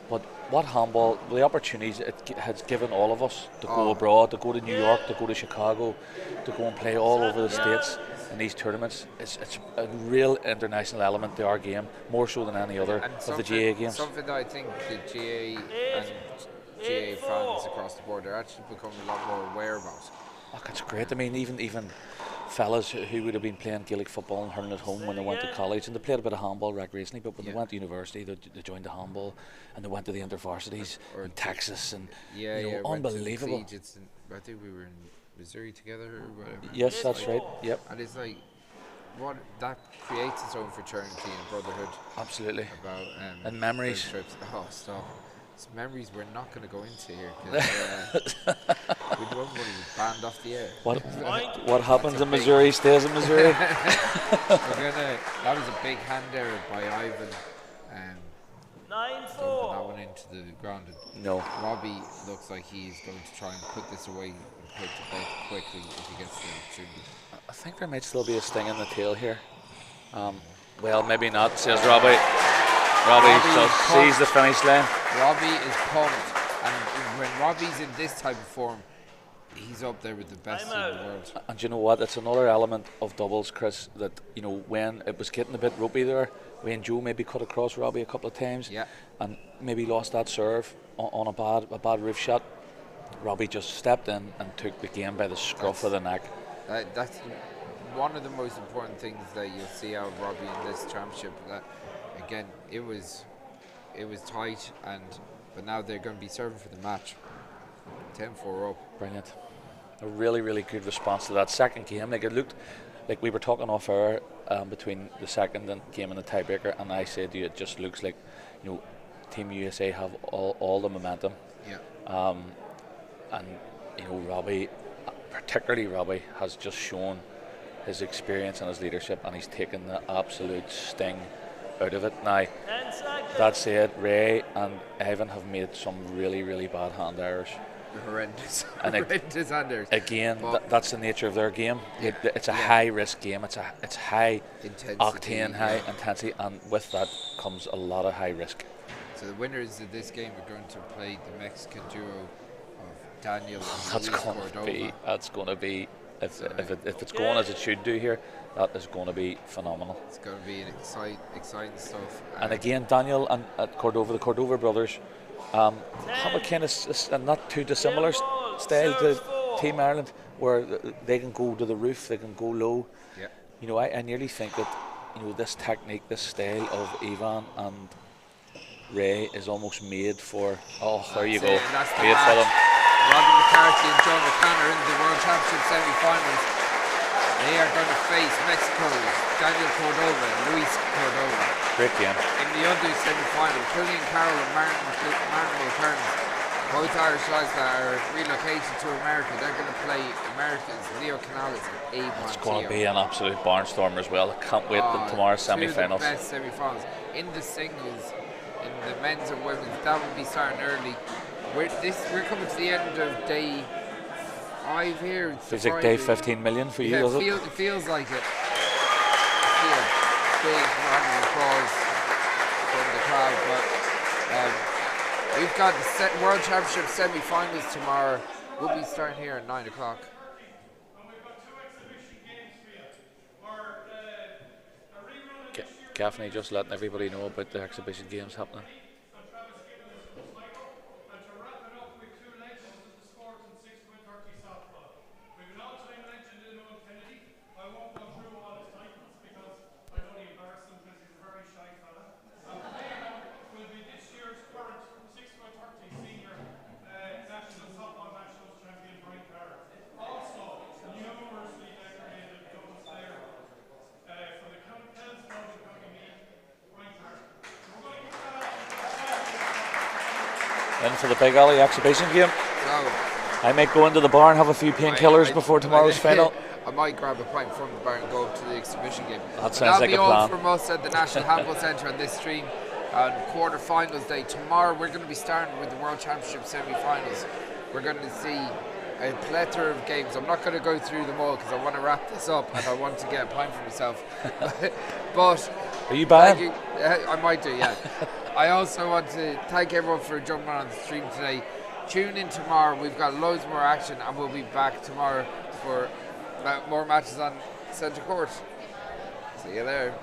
But what handball, the opportunities it has given all of us to go abroad, to go to New York, to go to Chicago, to go and play all over the States in these tournaments. It's a real international element to our game, more so than any other of the GA games. Something that I think the GA and GA fans across the board are actually becoming a lot more aware about. Oh, that's great. I mean, even fellas who would have been playing Gaelic football and hurling at home when they went to college, and they played a bit of handball recreationally, but when they went to university, they joined the handball, and they went to the intervarsities in Texas, and unbelievable. I think we were in Missouri together or whatever. Yes, that's right. Yep. And it's like, what that creates its own fraternity and brotherhood. Absolutely. About and memories. Trips. Oh, stop. It's memories we're not going to go into here, because we don't want to be banned off the air. What happens in Missouri stays in Missouri. That was a big hand error by Ivan. 9-4. That one into the ground. No. Robbie looks like he's going to try and put this away and put it to bed quickly if he gets the opportunity. I think there might still be a sting in the tail here. Well, maybe not, says Robbie. Robbie just sees the finish line. Robbie is pumped, and when Robbie's in this type of form, he's up there with the best in the world. And you know what? It's another element of doubles, Chris, that, you know, when it was getting a bit ropey there, when Joe maybe cut across Robbie a couple of times, and maybe lost that serve on a bad roof shot, Robbie just stepped in and took the game by the scruff of the neck. That's one of the most important things that you'll see out of Robbie in this championship. That again, it was tight, but now they're going to be serving for the match. 10-4 up. Brilliant. A really, really good response to that second game. Like, it looked like we were talking off air between the second game and the tiebreaker, and I said to you, it just looks like, you know, Team USA have all the momentum. Yeah. And you know, Robbie, particularly Robbie, has just shown his experience and his leadership, and he's taken the absolute sting out of it. Now, that said, Ray and Evan have made some really, really bad hand errors. Horrendous. And horrendous hand errors. Again, that's the nature of their game. It's a high risk game. It's high intensity, octane, high intensity, and with that comes a lot of high risk. So the winners of this game are going to play the Mexican duo of Daniel and That's going to be if it's going as it should do here, that is going to be phenomenal. It's going to be an exciting stuff. And again, Daniel and Cordova, the Cordova brothers, have a kind of not too dissimilar style to Team Ireland, where they can go to the roof, they can go low. Yeah. You know, I nearly think that, you know, this technique, this style of Ivan and Ray is almost made for. Oh, there you go. Made for them. Robin McCarthy and John O'Connor in the World Championship semi-finals. They are going to face Mexico's Daniel Cordova and Luis Cordova. Great game. In the under semi-final, Killian Carroll and Martin Mulcairns, both Irish lads that are relocated to America, they're going to play Americans, Leo Canales and Abe Montiel. It's going to be an absolute barnstormer as well. I can't wait for tomorrow's semi-finals. Two of the best semi-finals. In the singles, in the men's and women's, that will be starting early. We're coming to the end of day 5 here. Feels like day 15 million for you, does it? It feels like it. Big round of applause from the crowd, but we've got the World Championship semi-finals tomorrow. We'll be starting here at 9 o'clock. Gaffney just letting everybody know about the exhibition games happening. In for the Big Alley exhibition game. I might go into the bar and have a few painkillers before tomorrow's final. I might grab a pint from the bar and go up to the exhibition game. That sounds like a plan. That'll be all from us at the National Handball Centre on this stream on quarter-finals day. Tomorrow we're going to be starting with the World Championship semi-finals. We're going to see a plethora of games. I'm not going to go through them all because I want to wrap this up and I want to get a pint for myself. But are you bad? I might do, yeah. I also want to thank everyone for jumping on the stream today. Tune in tomorrow. We've got loads more action and we'll be back tomorrow for more matches on Seinnteoir. See you there.